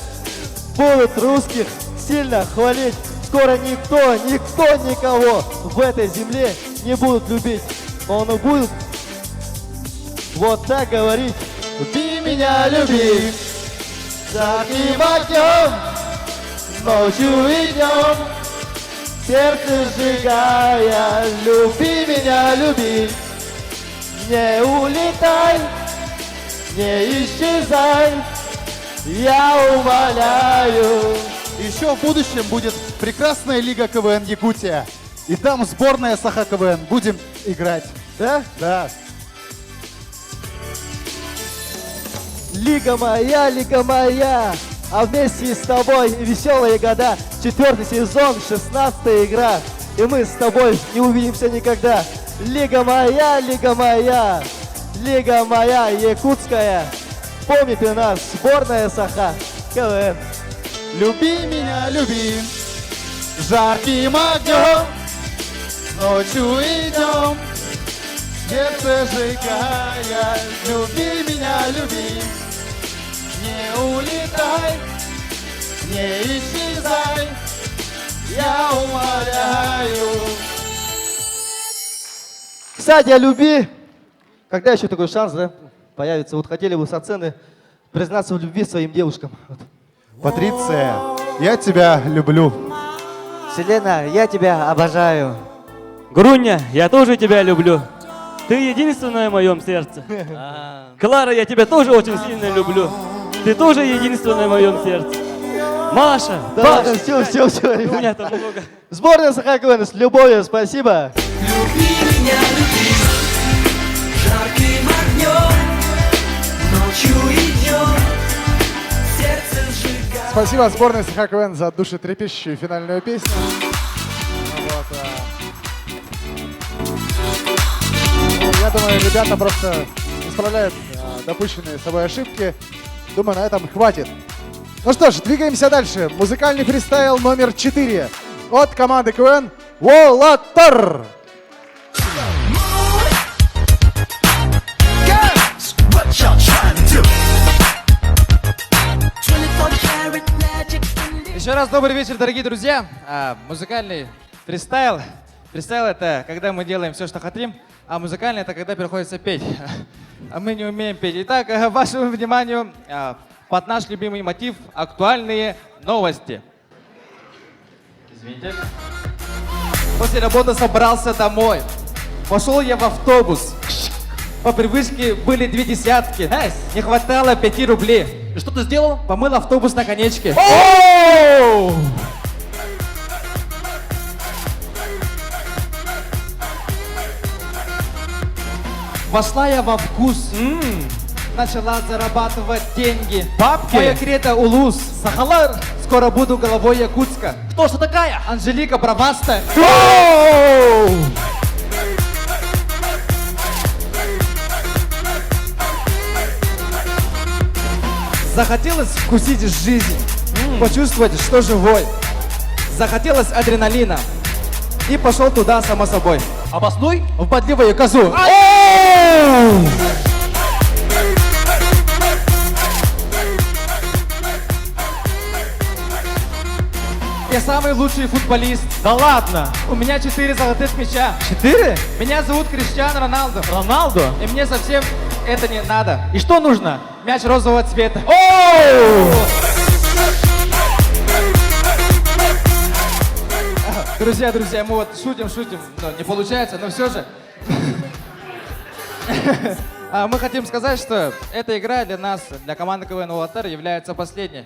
будут русских сильно хвалить. Скоро никто никого в этой земле не будет любить. Но он будет вот так говорить. Люби меня, люби, жарким огнем, ночью и днем, сердце сжигая. Люби меня, люби, не улетай, не исчезай, я умоляю. Еще в будущем будет прекрасная лига КВН Якутия. И там сборная Саха КВН. Будем играть. Да? Да. Лига моя, а вместе с тобой веселые года. 4-й сезон, 16-я игра, и мы с тобой не увидимся никогда. Лига моя, якутская, помни ты нас, сборная Саха КВН. Люби меня, люби, жарким огнем, ночью и днем, сердце сжигая. Люби меня, люби, не улетай, не исчезай, я умоляю. Кстати, о любви. Когда еще такой шанс, да, появится? Вот хотели бы со сцены признаться в любви своим девушкам. Вот. Патриция, я тебя люблю. Селена, я тебя обожаю. Груня, я тоже тебя люблю. Ты единственная в моем сердце. Клара, я тебя тоже очень сильно люблю. Ты тоже единственная в моем сердце. Маша, Да, Паша. все, У меня там много. Сборная Саха КВН с любовью, спасибо. Жарким огнем, ночью и днем, сердце сжигает. Спасибо сборной Саха КВН за душетрепещущую финальную песню. Вот, я думаю, ребята просто исправляют допущенные собой ошибки. Думаю, на этом хватит. Ну что ж, двигаемся дальше. Музыкальный фристайл номер 4 от команды КВН Волатар. Еще раз добрый вечер, дорогие друзья. Музыкальный фристайл. Фристайл — это когда мы делаем все, что хотим, а музыкальный — это когда приходится петь. А мы не умеем петь. Итак, вашему вниманию под наш любимый мотив актуальные новости. Извините. После работы собрался домой. Пошел я в автобус. По привычке были 2 десятки. Не хватало 5 рублей. И что ты сделал? Помыл автобус на конечке. Вошла я во вкус. Начала зарабатывать деньги. Бабки? Моя крета улус. Сахалар. Скоро буду головой Якутска. Кто что такая? Анжелика Браваста. Захотелось вкусить жизнь, почувствовать, что живой. Захотелось адреналина. И пошел туда, само собой. Обоснуй? В бодливую козу. Я самый лучший футболист. Да ладно! У меня 4 золотых мяча. 4? Меня зовут Криштиану Роналду. Роналду? И мне совсем это не надо. И что нужно? Мяч розового цвета. Друзья, мы вот шутим, но не получается, но все же. Мы хотим сказать, что эта игра для нас, для команды КВН Волатар, является последней.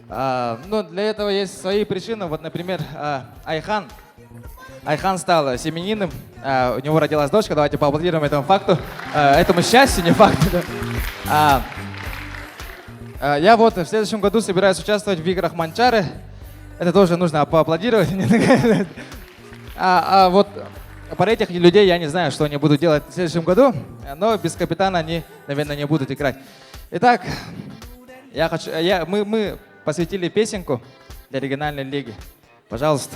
Но для этого есть свои причины. Вот, например, Айхан стал семенинным, у него родилась дочка. Давайте поаплодируем этому факту, этому счастью, не факту. Я вот в следующем году собираюсь участвовать в играх Манчары. Это тоже нужно поаплодировать. А вот про этих людей я не знаю, что они будут делать в следующем году, но без капитана они, наверное, не будут играть. Итак, мы посвятили песенку для региональной лиги. Пожалуйста.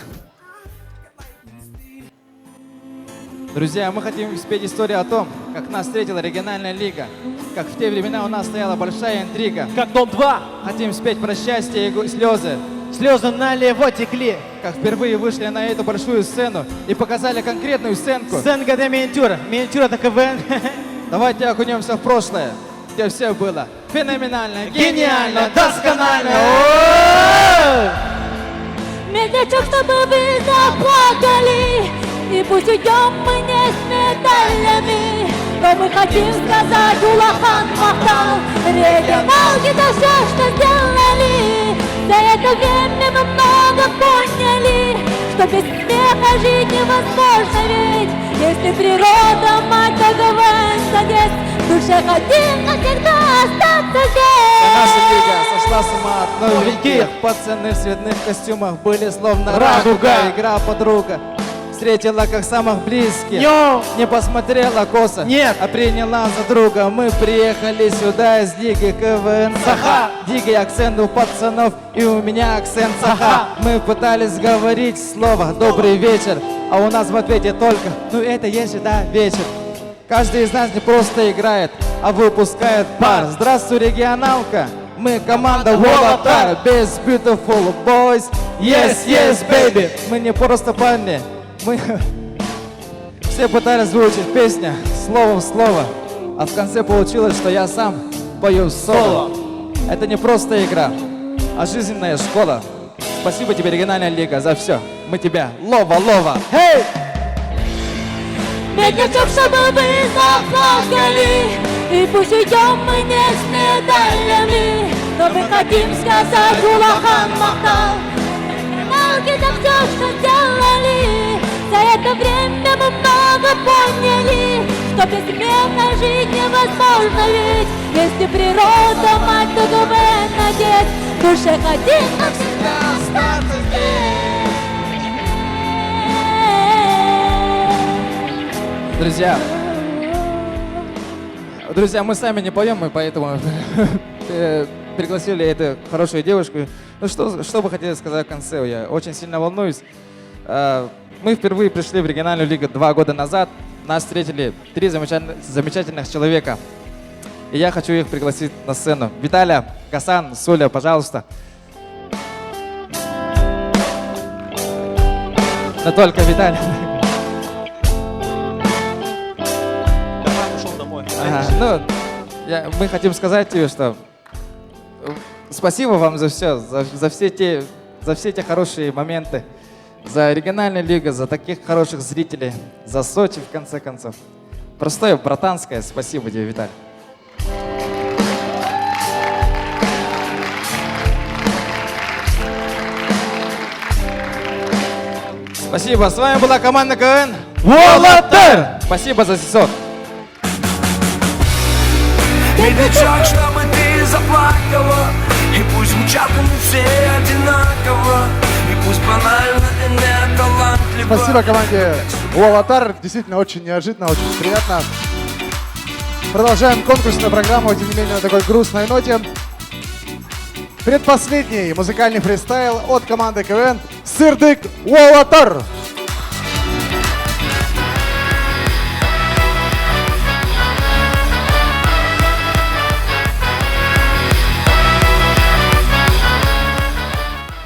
Друзья, мы хотим спеть историю о том, как нас встретила региональная лига, как в те времена у нас стояла большая интрига. Как Дом 2. Хотим спеть про счастье и слезы. Слезы налево текли. Как впервые вышли на эту большую сцену и показали конкретную сценку. Сценка для миниатюра. Миниатюра это КВН. Давайте окунемся в прошлое, где все было феноменально, гениально, досконально. Медлячок, чтобы вы заплакали, и пусть уйдем мы не с медалями, но мы хотим сказать Улахан Махтал, регионалки за все, что сделали. За это время мы много поняли, что без смеха жить невозможно, ведь если природа мать, то КВН задет, в душе хотим навсегда остаться здесь. Наша лига сошла с ума от новеньких. Пацаны в цветных костюмах были словно радуга. Игра подруга встретила как самых близких. Не посмотрела косо, нет, а приняла за друга. Мы приехали сюда из лиги КВН Саха. Дикий акцент у пацанов и у меня акцент Саха. Мы пытались говорить слово «добрый вечер», а у нас в ответе только «ну это если да вечер». Каждый из нас не просто играет, а выпускает пар. Здравствуй, регионалка! Мы команда Волотар, без beautiful boys. Yes, yes, baby! Мы не просто парни. Мы все пытались выучить песню слово в слово, а в конце получилось, что я сам пою соло. Это не просто игра, а жизненная школа. Спасибо тебе, региональная лига, за все. Мы тебя лова. Hey! Медлячок, чтобы вы заплакали, и пусть уйдем мы не с медалями, но мы хотим сказать Улахан Махтал, регионалки за все, что сделали. За это время мы много поняли, что без смеха жить невозможно, ведь если природа мать, то КВН отец, в душе хотим навсегда остаться здесь. Друзья, мы сами не поем, и поэтому пригласили эту хорошую девушку. Ну что бы хотели сказать в конце? Я очень сильно волнуюсь. Мы впервые пришли в региональную лигу 2 года назад. Нас встретили 3 замечательных человека. И я хочу их пригласить на сцену. Виталя, Гасан, Суля, пожалуйста. Но только Виталий. Мы хотим сказать тебе, что спасибо вам за все, за все те хорошие моменты, за региональную лигу, за таких хороших зрителей, за Сочи, в конце концов. Простое, братанское спасибо тебе, Виталий. Спасибо, с вами была команда КВН Волотар. Спасибо за сезон. Медлячок, чтобы ты заплакала, и пусть звучат они все одинаково, и пусть банально и не талантливо. Спасибо команде Волотар. Действительно очень неожиданно, очень приятно. Продолжаем конкурсную программу, тем не менее, на такой грустной ноте. Предпоследний музыкальный фристайл от команды КВН Сырдык Волотар.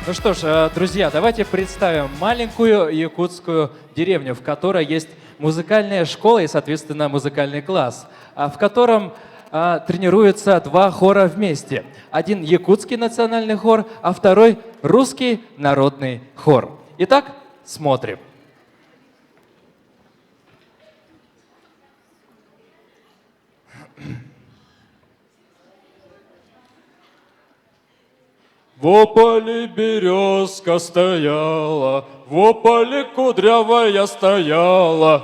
Ну что ж, друзья, давайте представим маленькую якутскую деревню, в которой есть музыкальная школа и, соответственно, музыкальный класс, в котором тренируются 2 хора вместе. Один якутский национальный хор, а второй русский народный хор. Итак, смотрим. В ополе березка стояла, в ополе кудрявая стояла.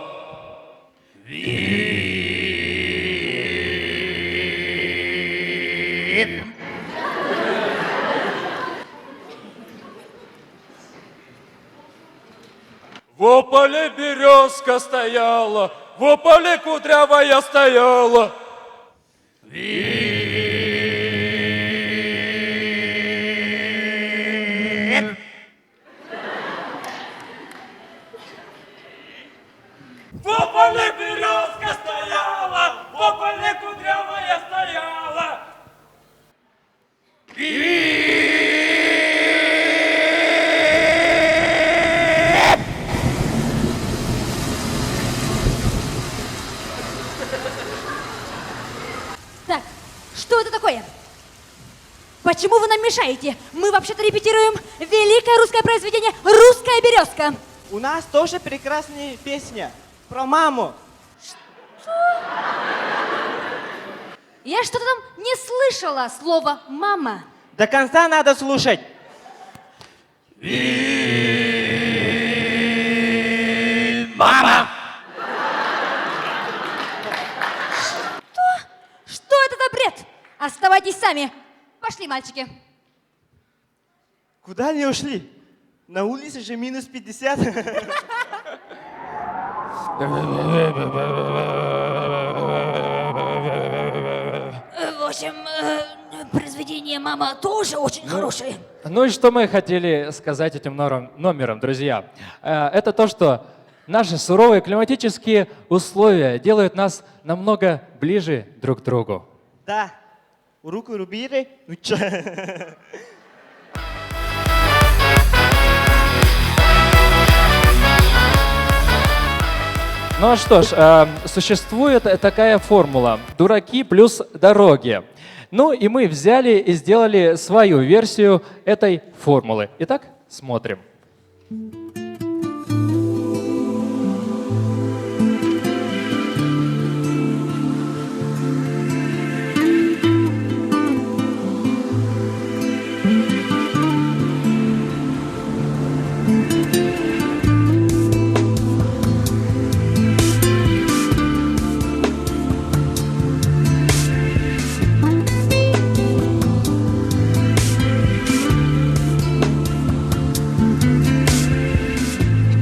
ополе березка стояла, в ополе кудрявая стояла. В ополе березка стояла, в ополе кудрявая стояла. Так, что это такое? Почему вы нам мешаете? Мы вообще-то репетируем великое русское произведение «Русская березка». У нас тоже прекрасная песня про маму. Я что-то там не слышала слова «мама». До конца надо слушать. Мама! Что это за бред? Оставайтесь сами. Пошли, мальчики. Куда они ушли? На улице же минус 50. В общем, произведение «Мама» тоже очень хорошее. Ну и что мы хотели сказать этим номером, друзья? Это то, что наши суровые климатические условия делают нас намного ближе друг к другу. Да. Руку рубили. Ну что ж, существует такая формула «дураки плюс дороги». Ну и мы взяли и сделали свою версию этой формулы. Итак, смотрим.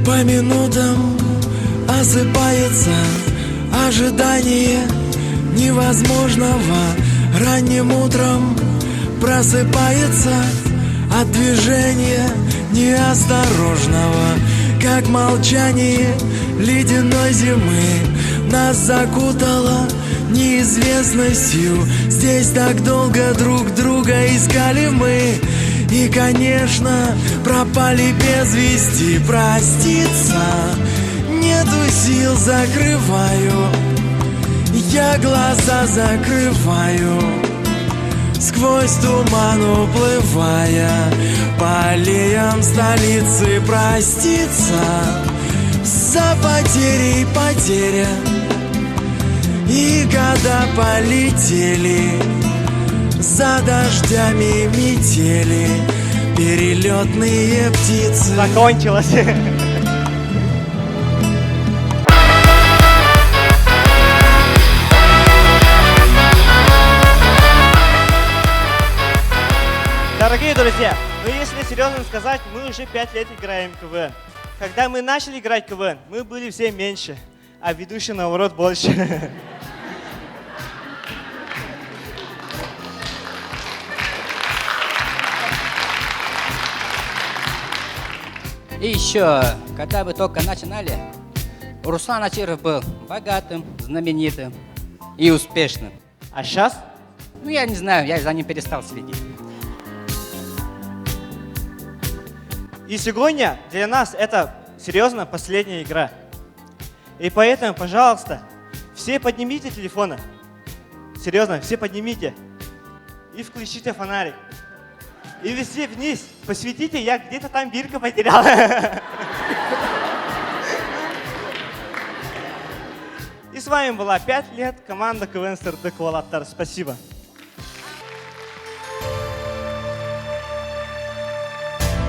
По минутам осыпается ожидание невозможного. Ранним утром просыпается от движения неосторожного. Как молчание ледяной зимы нас закутало неизвестностью. Здесь так долго друг друга искали мы. И, конечно, пропали без вести. Проститься нету сил, закрываю. Я глаза закрываю, сквозь туман уплывая по аллеям столицы. Проститься за потерей потеря. И года полетели за дождями метели, перелетные птицы. Закончилось. Дорогие друзья, ну если серьезно сказать, мы уже 5 лет играем в КВН. Когда мы начали играть в КВН, мы были все меньше, а ведущие, наоборот, больше. И еще, когда вы только начинали, Руслан Ачиров был богатым, знаменитым и успешным. А сейчас? Ну, я не знаю, я за ним перестал следить. И сегодня для нас это серьезно последняя игра. И поэтому, пожалуйста, все поднимите телефоны. Серьезно, все поднимите. И включите фонарик. И везде вниз посветите, я где-то там бирка потерял. И с вами была 5 лет команда КВН Сырдык Валаттар. Спасибо.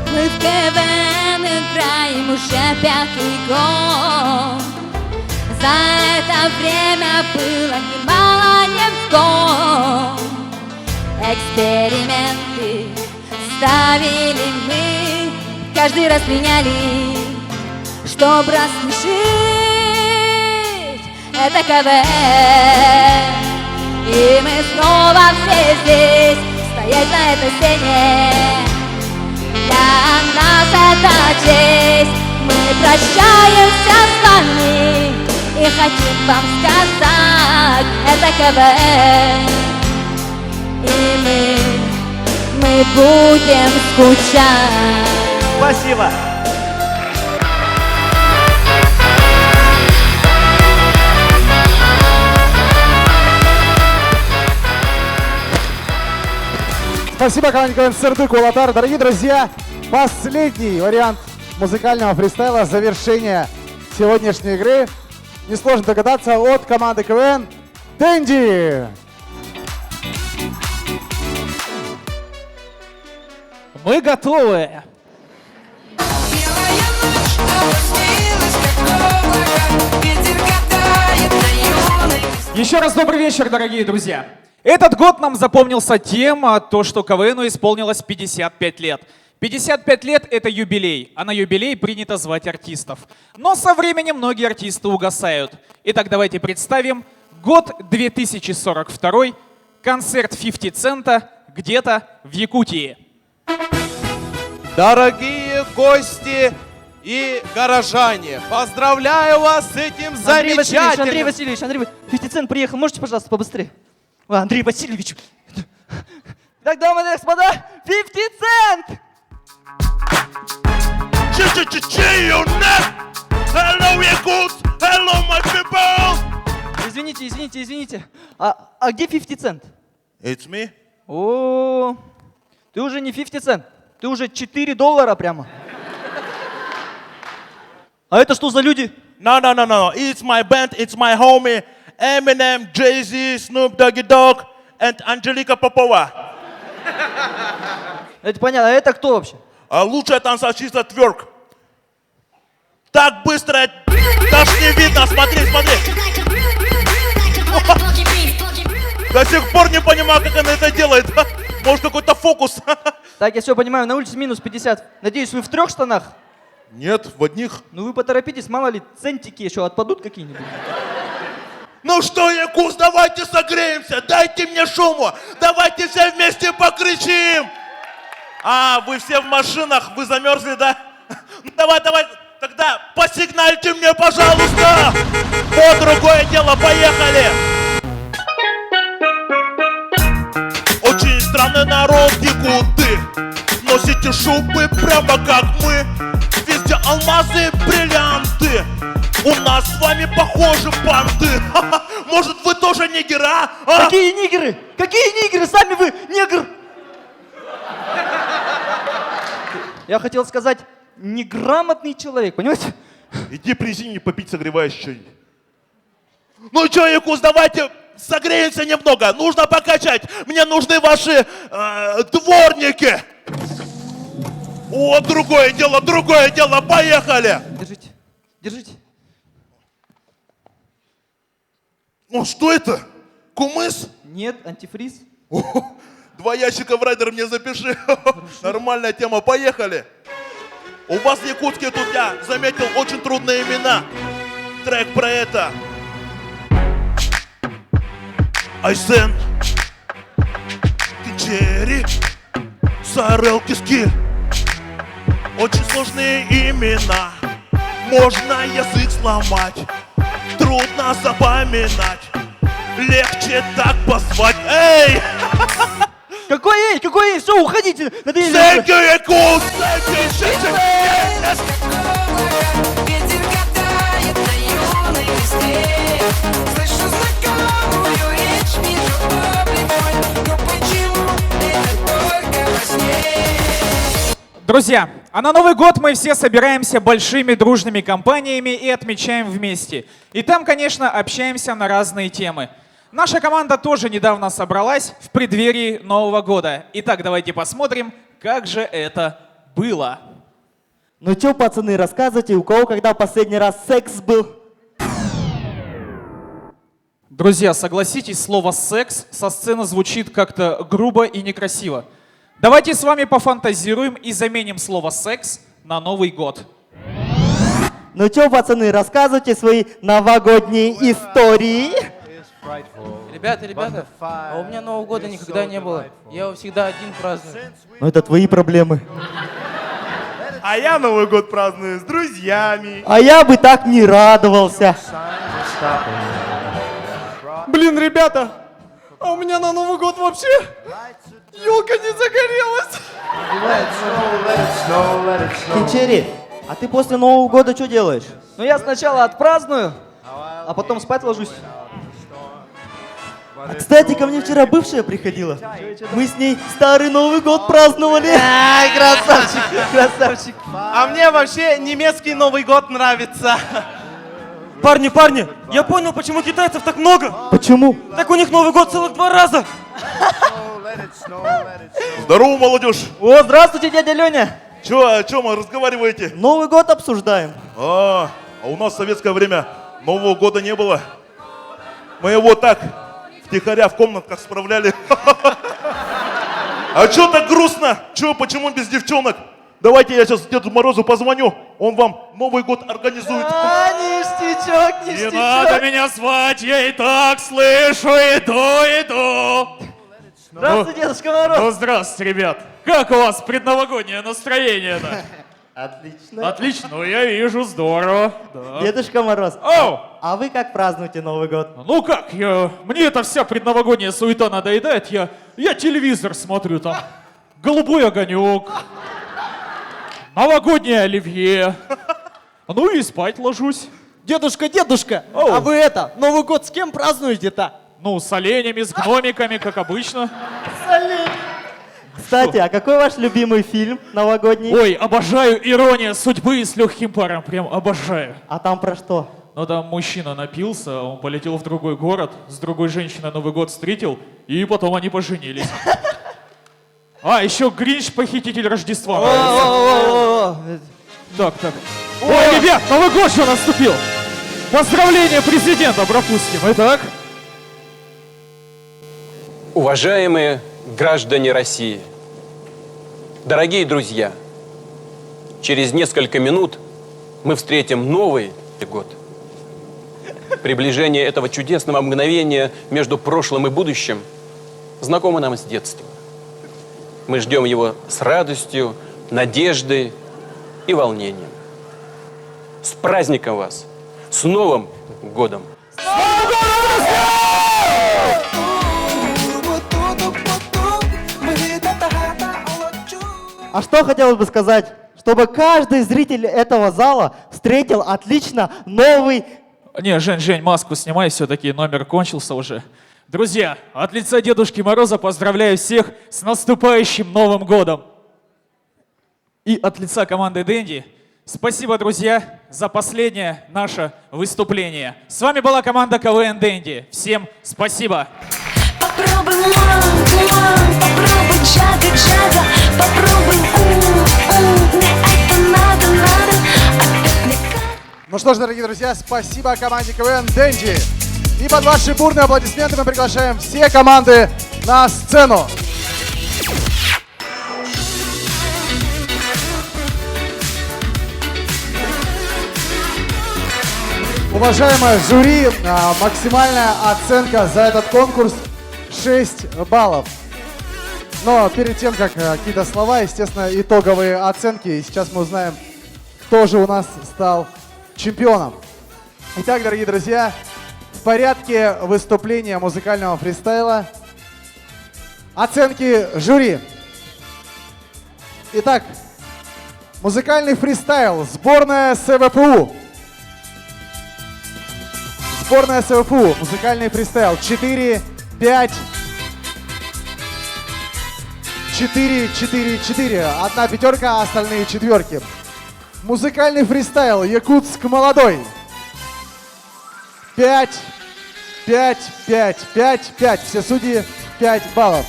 Мы в КВН играем уже 5-й год. За это время было немало невзгод. Эксперименты ставили мы, каждый раз меняли чтоб рассмешить. Это КВН, и мы снова все здесь, стоять на этой сцене. Для нас это честь, мы прощаемся с вами и хотим вам сказать, это КВН, и мы будем скучать. Спасибо. Спасибо команде КВН Сырдык Улатар. Дорогие друзья, последний вариант музыкального фристайла завершения сегодняшней игры. Несложно догадаться, от команды КВН Дэнди. Мы готовы. Еще раз добрый вечер, дорогие друзья. Этот год нам запомнился тем, то, что КВНу исполнилось 55 лет. 55 лет — это юбилей, а на юбилей принято звать артистов. Но со временем многие артисты угасают. Итак, давайте представим год 2042, концерт 50 Цента где-то в Якутии. Дорогие гости и горожане, поздравляю вас с этим замечательным... Андрей Васильевич, 50 Цент приехал, можете, пожалуйста, побыстрее? Андрей Васильевич. Так, дамы и господа, 50 Цент! Hello, Якут! Hello, my people! Извините. А где 50 Цент? It's me. О, ты уже не 50 Цент, ты уже $4 прямо. А это что за люди? No. It's my band, it's my homie. Eminem, Jay-Z, Snoop Doggy Dogg and Анжелика Попова. Это понятно, а это кто вообще? Лучшая танцовщица Тверк. Так быстро, даже не видно, смотри. До сих пор не понимаю, как она это делает. Может, какой-то фокус. Так, я все понимаю, на улице минус 50. Надеюсь, вы в 3 штанах? Нет, в одних. Ну вы поторопитесь, мало ли центики еще отпадут какие-нибудь. Ну что, Якус, давайте согреемся, дайте мне шуму, давайте все вместе покричим. А, вы все в машинах, вы замерзли, да? Ну, давай, тогда посигнальте мне, пожалуйста. Вот другое дело, поехали. Очень странный народ, якуты. Носите шубы прямо как мы. Везде алмазы, бриллианты. У нас с вами похожи банды. Может, вы тоже нигеры, а? Какие нигеры? Какие нигеры? Сами вы негр. Я хотел сказать, неграмотный человек, понимаете? Иди призини попить согревающий. Ну что, Якус, давайте согреемся немного. Нужно покачать. Мне нужны ваши дворники. О, другое дело, поехали. Держите. Ну что это? Кумыс? Нет, антифриз. О, 2 ящика в райдер мне запиши. Нормальная тема, поехали. У вас в Якутске тут, я заметил, очень трудные имена. Трек про это. Айсен, Кичери, Сарел Киски. Очень сложные имена. Можно язык сломать. Трудно запоминать. Легче так позвать. Эй! Какой эй? Все, уходите. Thank you, Якут! Ветер катает на юной листе. Слышу знакомую речь, вижу облик мой. Но почему это только во сне? Друзья, а на Новый год мы все собираемся большими дружными компаниями и отмечаем вместе. И там, конечно, общаемся на разные темы. Наша команда тоже недавно собралась в преддверии Нового года. Итак, давайте посмотрим, как же это было. Ну чё, пацаны, рассказывайте, у кого когда последний раз секс был? Друзья, согласитесь, слово «секс» со сцены звучит как-то грубо и некрасиво. Давайте с вами пофантазируем и заменим слово «секс» на Новый год. Ну чё, пацаны, рассказывайте свои новогодние истории. Ребята, а у меня Нового года никогда не было. Я его всегда один праздную. Ну это твои проблемы. А я Новый год праздную с друзьями. А я бы так не радовался. Блин, ребята, а у меня на Новый год вообще елка не загорелась. Кинчери, а ты после Нового года что делаешь? Ну я сначала отпраздную, а потом спать ложусь. А, кстати, ко мне вчера бывшая приходила. Мы с ней Старый Новый год праздновали. Ай, красавчик, красавчик. А мне вообще немецкий Новый год нравится. Парни, я понял, почему китайцев так много. Почему? Так у них Новый год целых 2 раза. Здорово, молодежь. О, здравствуйте, дядя Леня. О чем вы разговариваете? Новый год обсуждаем. А у нас в советское время Нового года не было. Мы его так втихаря в комнатках справляли. А чё так грустно? Почему без девчонок? Давайте я сейчас Деду Морозу позвоню, он вам Новый год организует. Ништячок, ништячок. Не надо меня звать, я и так слышу, иду. Здравствуй, Дедушка Мороз. Ну, здравствуйте, ребят. Как у вас предновогоднее настроение-то? Отлично. Отлично, ну я вижу, здорово. Да. Дедушка Мороз, Оу! а вы как празднуете Новый год? Ну как, мне эта вся предновогодняя суета надоедает, я телевизор смотрю там. Голубой огонек, новогоднее оливье, ну и спать ложусь. Дедушка, Оу. а вы Новый год с кем празднуете-то? Ну, с оленями, с гномиками, как обычно. Кстати, а какой ваш любимый фильм новогодний? Ой, обожаю «Ирония судьбы» с легким паром, прям обожаю. А там про что? Ну, там мужчина напился, он полетел в другой город, с другой женщиной Новый год встретил, и потом они поженились. А, еще Гринч, похититель Рождества. Так. Ой, ребят, Новый год что наступил! Поздравления президента пропустим, итак. Уважаемые граждане России, дорогие друзья, через несколько минут мы встретим Новый год. Приближение этого чудесного мгновения между прошлым и будущим знакомо нам с детства. Мы ждем его с радостью, надеждой и волнением. С праздником вас! С Новым годом! А что хотелось бы сказать? Чтобы каждый зритель этого зала встретил отлично новый... Не, Жень, маску снимай, все-таки номер кончился уже. Друзья, от лица Дедушки Мороза поздравляю всех с наступающим Новым годом. И от лица команды Дэнди спасибо, друзья, за последнее наше выступление. С вами была команда КВН Дэнди. Всем спасибо. Попробуй попробуй джага, попробуй мне это надо. Ну что ж, дорогие друзья, спасибо команде КВН Дэнди. И под ваши бурные аплодисменты мы приглашаем все команды на сцену. Уважаемое жюри, максимальная оценка за этот конкурс 6 баллов. Но перед тем, как какие-то слова, естественно, итоговые оценки. И сейчас мы узнаем, кто же у нас стал чемпионом. Итак, дорогие друзья, в порядке выступления музыкального фристайла оценки жюри. Итак, музыкальный фристайл, сборная СВПУ. Сборная СВПУ, музыкальный фристайл, 4, 5, 4, 4, 4. Одна пятерка, остальные четверки. Музыкальный фристайл, Якутск молодой. 5, 5, 5, 5, 5. Все судьи 5 баллов.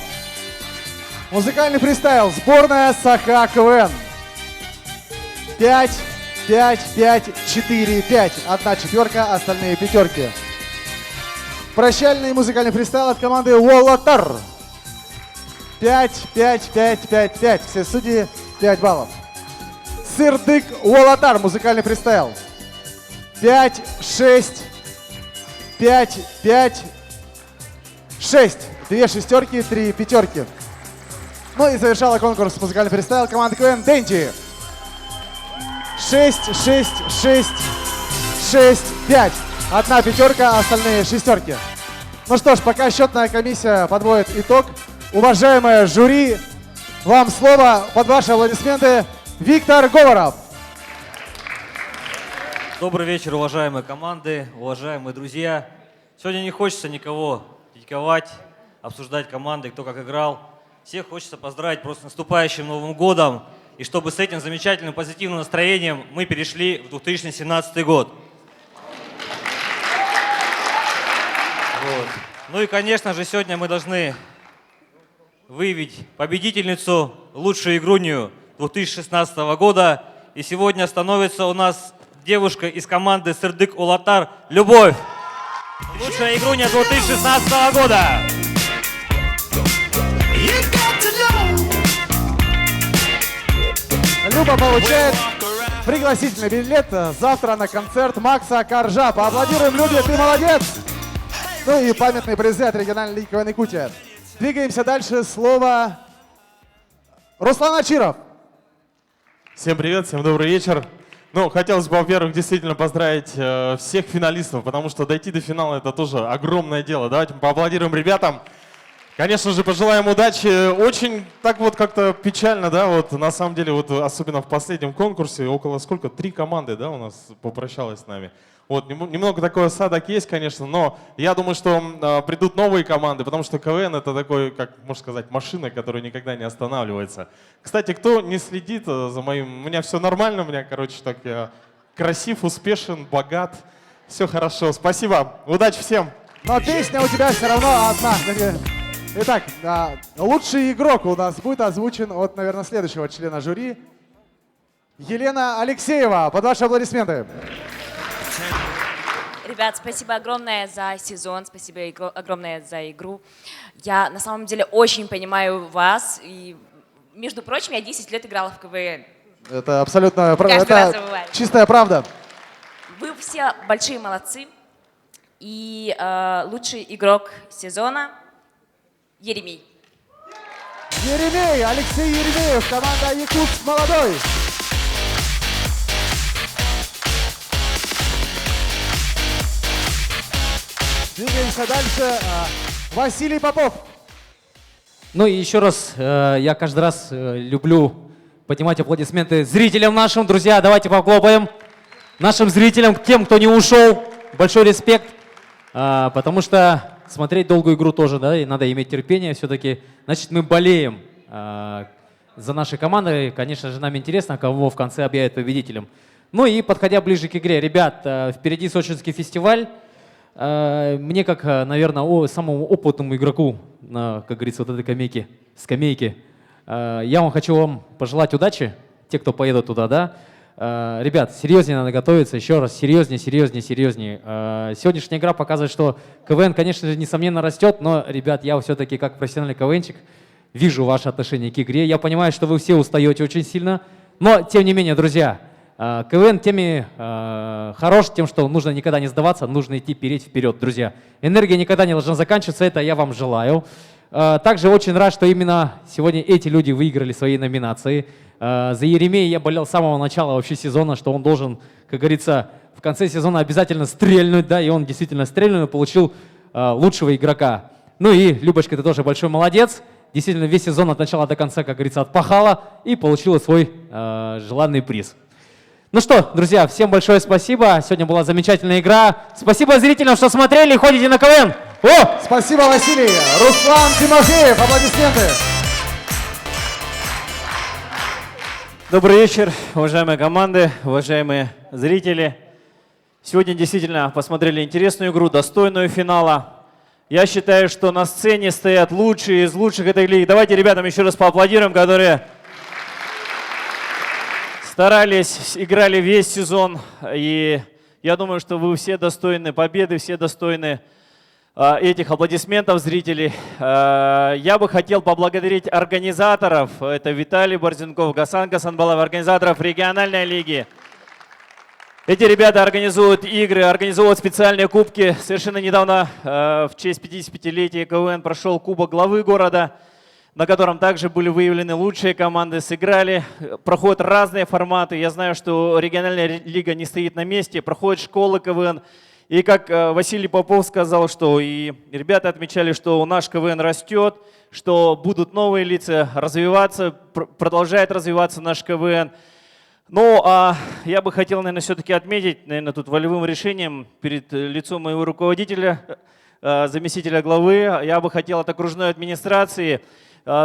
Музыкальный фристайл, сборная Саха КВН. 5, 5, 5, 4, 5. Одна четверка, остальные пятерки. Прощальный музыкальный фристайл от команды Волотар. 5, 5, 5, 5, 5. Все судьи 5 баллов. Сырдык Волотар, музыкальный фристайл. 5, 6, 5, 5, 6. 2 шестерки, 3 пятерки. Ну и завершала конкурс музыкальный фристайл команда КВН Денти. 6, 6, 6, 6, 5. Одна пятерка, остальные шестерки. Ну что ж, пока счетная комиссия подводит итог. Уважаемое жюри, вам слово под ваши аплодисменты Виктор Говоров. Добрый вечер, уважаемые команды, уважаемые друзья. Сегодня не хочется никого критиковать, обсуждать команды, кто как играл. Всех хочется поздравить просто с наступающим Новым годом. И чтобы с этим замечательным позитивным настроением мы перешли в 2017 год. Вот. Ну и, конечно же, сегодня мы должны выявить победительницу, лучшую игрунью 2016 года. И сегодня становится у нас девушка из команды Сырдык Улатар Любовь. Лучшая игрунья 2016 года. Люба получает пригласительный билет завтра на концерт Макса Коржа. Поаплодируем, Любе, ты молодец! Ну и памятные призы от региональной лиги КВН Якутия. Двигаемся дальше. Слово Руслан Ачиров. Всем привет, всем добрый вечер. Ну, хотелось бы, во-первых, действительно поздравить всех финалистов, потому что дойти до финала — это тоже огромное дело. Давайте поаплодируем ребятам. Конечно же, пожелаем удачи. Очень так вот как-то печально, да, вот на самом деле, вот особенно в последнем конкурсе, около сколько, 3 команды, да, у нас попрощалось с нами. Вот, немного такой осадок есть, конечно, но я думаю, что придут новые команды, потому что КВН — это такой, как можно сказать, машина, которая никогда не останавливается. Кстати, кто не следит за моим, у меня все нормально, у меня, короче, так я красив, успешен, богат, все хорошо. Спасибо, удачи всем. Но песня у тебя все равно одна. Итак, лучший игрок у нас будет озвучен от, наверное, следующего члена жюри. Елена Алексеева. Под ваши аплодисменты. Ребят, спасибо огромное за сезон, спасибо огромное за игру. Я на самом деле очень понимаю вас. И, между прочим, я 10 лет играла в КВН. Это абсолютно Каждый раз забываю. чистая правда. Вы все большие молодцы. И лучший игрок сезона Еремей. Еремей, Алексей Еремеев, команда Якутск молодой. Двигаемся дальше. Василий Попов. Ну и еще раз, я каждый раз люблю поднимать аплодисменты зрителям нашим. Друзья, давайте похлопаем нашим зрителям, тем, кто не ушел. Большой респект, потому что смотреть долгую игру тоже, да, и надо иметь терпение все-таки. Значит, мы болеем за нашей командой. Конечно же, нам интересно, кого в конце объявят победителем. Ну и подходя ближе к игре, ребят, впереди Сочинский фестиваль. Мне, как, наверное, самому опытному игроку, как говорится, вот этой скамейки, я хочу вам пожелать удачи, те, кто поедут туда, да. Ребят, серьезнее надо готовиться, еще раз, серьезнее. Сегодняшняя игра показывает, что КВН, конечно же, несомненно растет, но, ребят, я все-таки как профессиональный КВНчик вижу ваше отношение к игре. Я понимаю, что вы все устаете очень сильно, но, тем не менее, друзья, КВН теми хорош тем, что нужно никогда не сдаваться, нужно идти переть вперед, друзья. Энергия никогда не должна заканчиваться, это я вам желаю. Также очень рад, что именно сегодня эти люди выиграли свои номинации. За Еремея я болел с самого начала вообще сезона, что он должен, как говорится, в конце сезона обязательно стрельнуть, да, и он действительно стрельнул и получил лучшего игрока. Ну и Любочка, ты тоже большой молодец. Действительно, весь сезон от начала до конца, как говорится, отпахала и получила свой желанный приз. Ну что, друзья, всем большое спасибо. Сегодня была замечательная игра. Спасибо зрителям, что смотрели и ходите на КВН. О! Спасибо, Василий. Руслан Тимофеев, аплодисменты. Добрый вечер, уважаемые команды, уважаемые зрители. Сегодня действительно посмотрели интересную игру, достойную финала. Я считаю, что на сцене стоят лучшие из лучших этой лиги. Давайте ребятам еще раз поаплодируем, которые старались, играли весь сезон. И я думаю, что вы все достойны победы, все достойны этих аплодисментов зрителей. Я бы хотел поблагодарить организаторов. Это Виталий Борзенков, Гасан Гасанбалов, организаторов региональной лиги. Эти ребята организуют игры, организуют специальные кубки. Совершенно недавно в честь 55-летия КВН прошел Кубок главы города, на котором также были выявлены лучшие команды, сыграли. Проходят разные форматы. Я знаю, что региональная лига не стоит на месте, проходят школы КВН. И как Василий Попов сказал, что и ребята отмечали, что наш КВН растет, что будут новые лица развиваться, продолжает развиваться наш КВН. Ну, а я бы хотел, наверное, все-таки отметить, наверное, тут волевым решением перед лицом моего руководителя, заместителя главы, я бы хотел от окружной администрации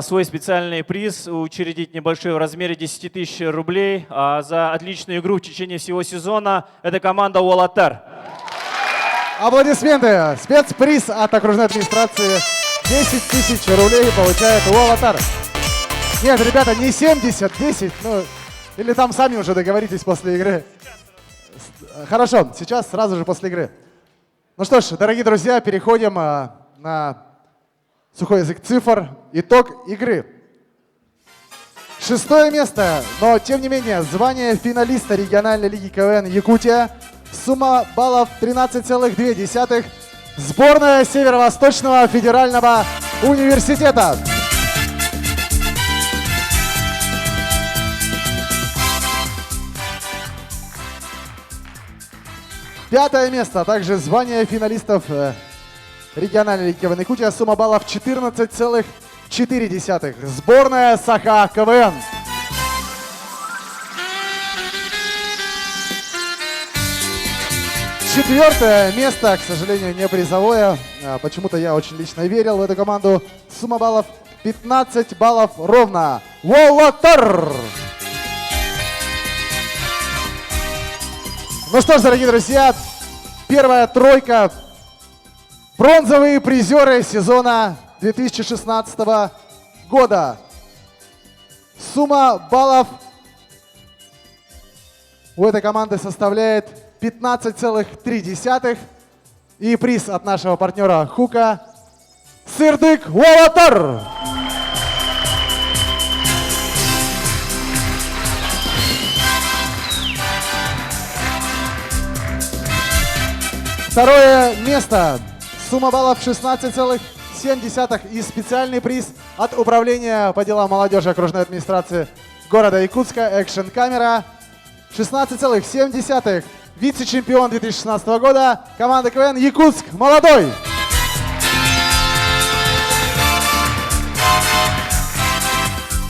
свой специальный приз учредить небольшой в размере 10 тысяч рублей за отличную игру в течение всего сезона. Это команда «Уолатар». Аплодисменты. Спецприз от окружной администрации 10 тысяч рублей получает «Уолатар». Нет, ребята, не 70, 10, ну, или там сами уже договоритесь после игры. Хорошо, сейчас сразу же после игры. Ну что ж, дорогие друзья, переходим на сухой язык цифр. Итог игры. 6-е место, но тем не менее, звание финалиста региональной лиги КВН Якутия. Сумма баллов 13,2. Сборная Северо-Восточного федерального университета. Пятое место, а также звание финалистов региональной лиги КВН Якутия. Сумма баллов 14,4. Сборная Саха КВН. Четвертое место, к сожалению, не призовое. Почему-то я очень лично верил в эту команду. Сумма баллов 15 баллов ровно. «Уолатар». Ну что ж, дорогие друзья, первая тройка. Бронзовые призеры сезона 2016 года. Сумма баллов у этой команды составляет 15,3. И приз от нашего партнера Хука — Сырдык «Уолатар». Второе место. Сумма баллов 16,7 и специальный приз от Управления по делам молодежи окружной администрации города Якутска «Экшн Камера». 16,7. Вице-чемпион 2016 года. Команда КВН «Якутск молодой».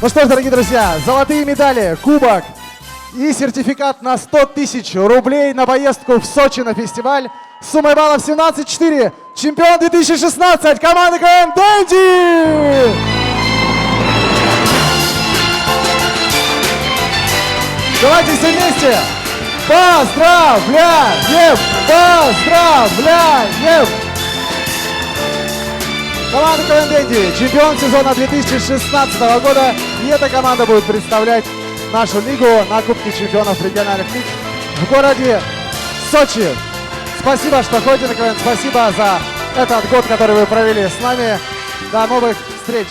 Ну что ж, дорогие друзья, золотые медали, кубок и сертификат на 100 тысяч рублей на поездку в Сочи на фестиваль. Суммой баллов 17,4. Чемпион 2016. Команда КВН «Дэнди». Давайте все вместе. Поздравляем! Поздравляем! Команда КВН «Дэнди», чемпион сезона 2016 года. И эта команда будет представлять нашу лигу на Кубке чемпионов региональных лиг в городе Сочи. Спасибо, что ходите на КВН. Спасибо за этот год, который вы провели с нами. До новых встреч!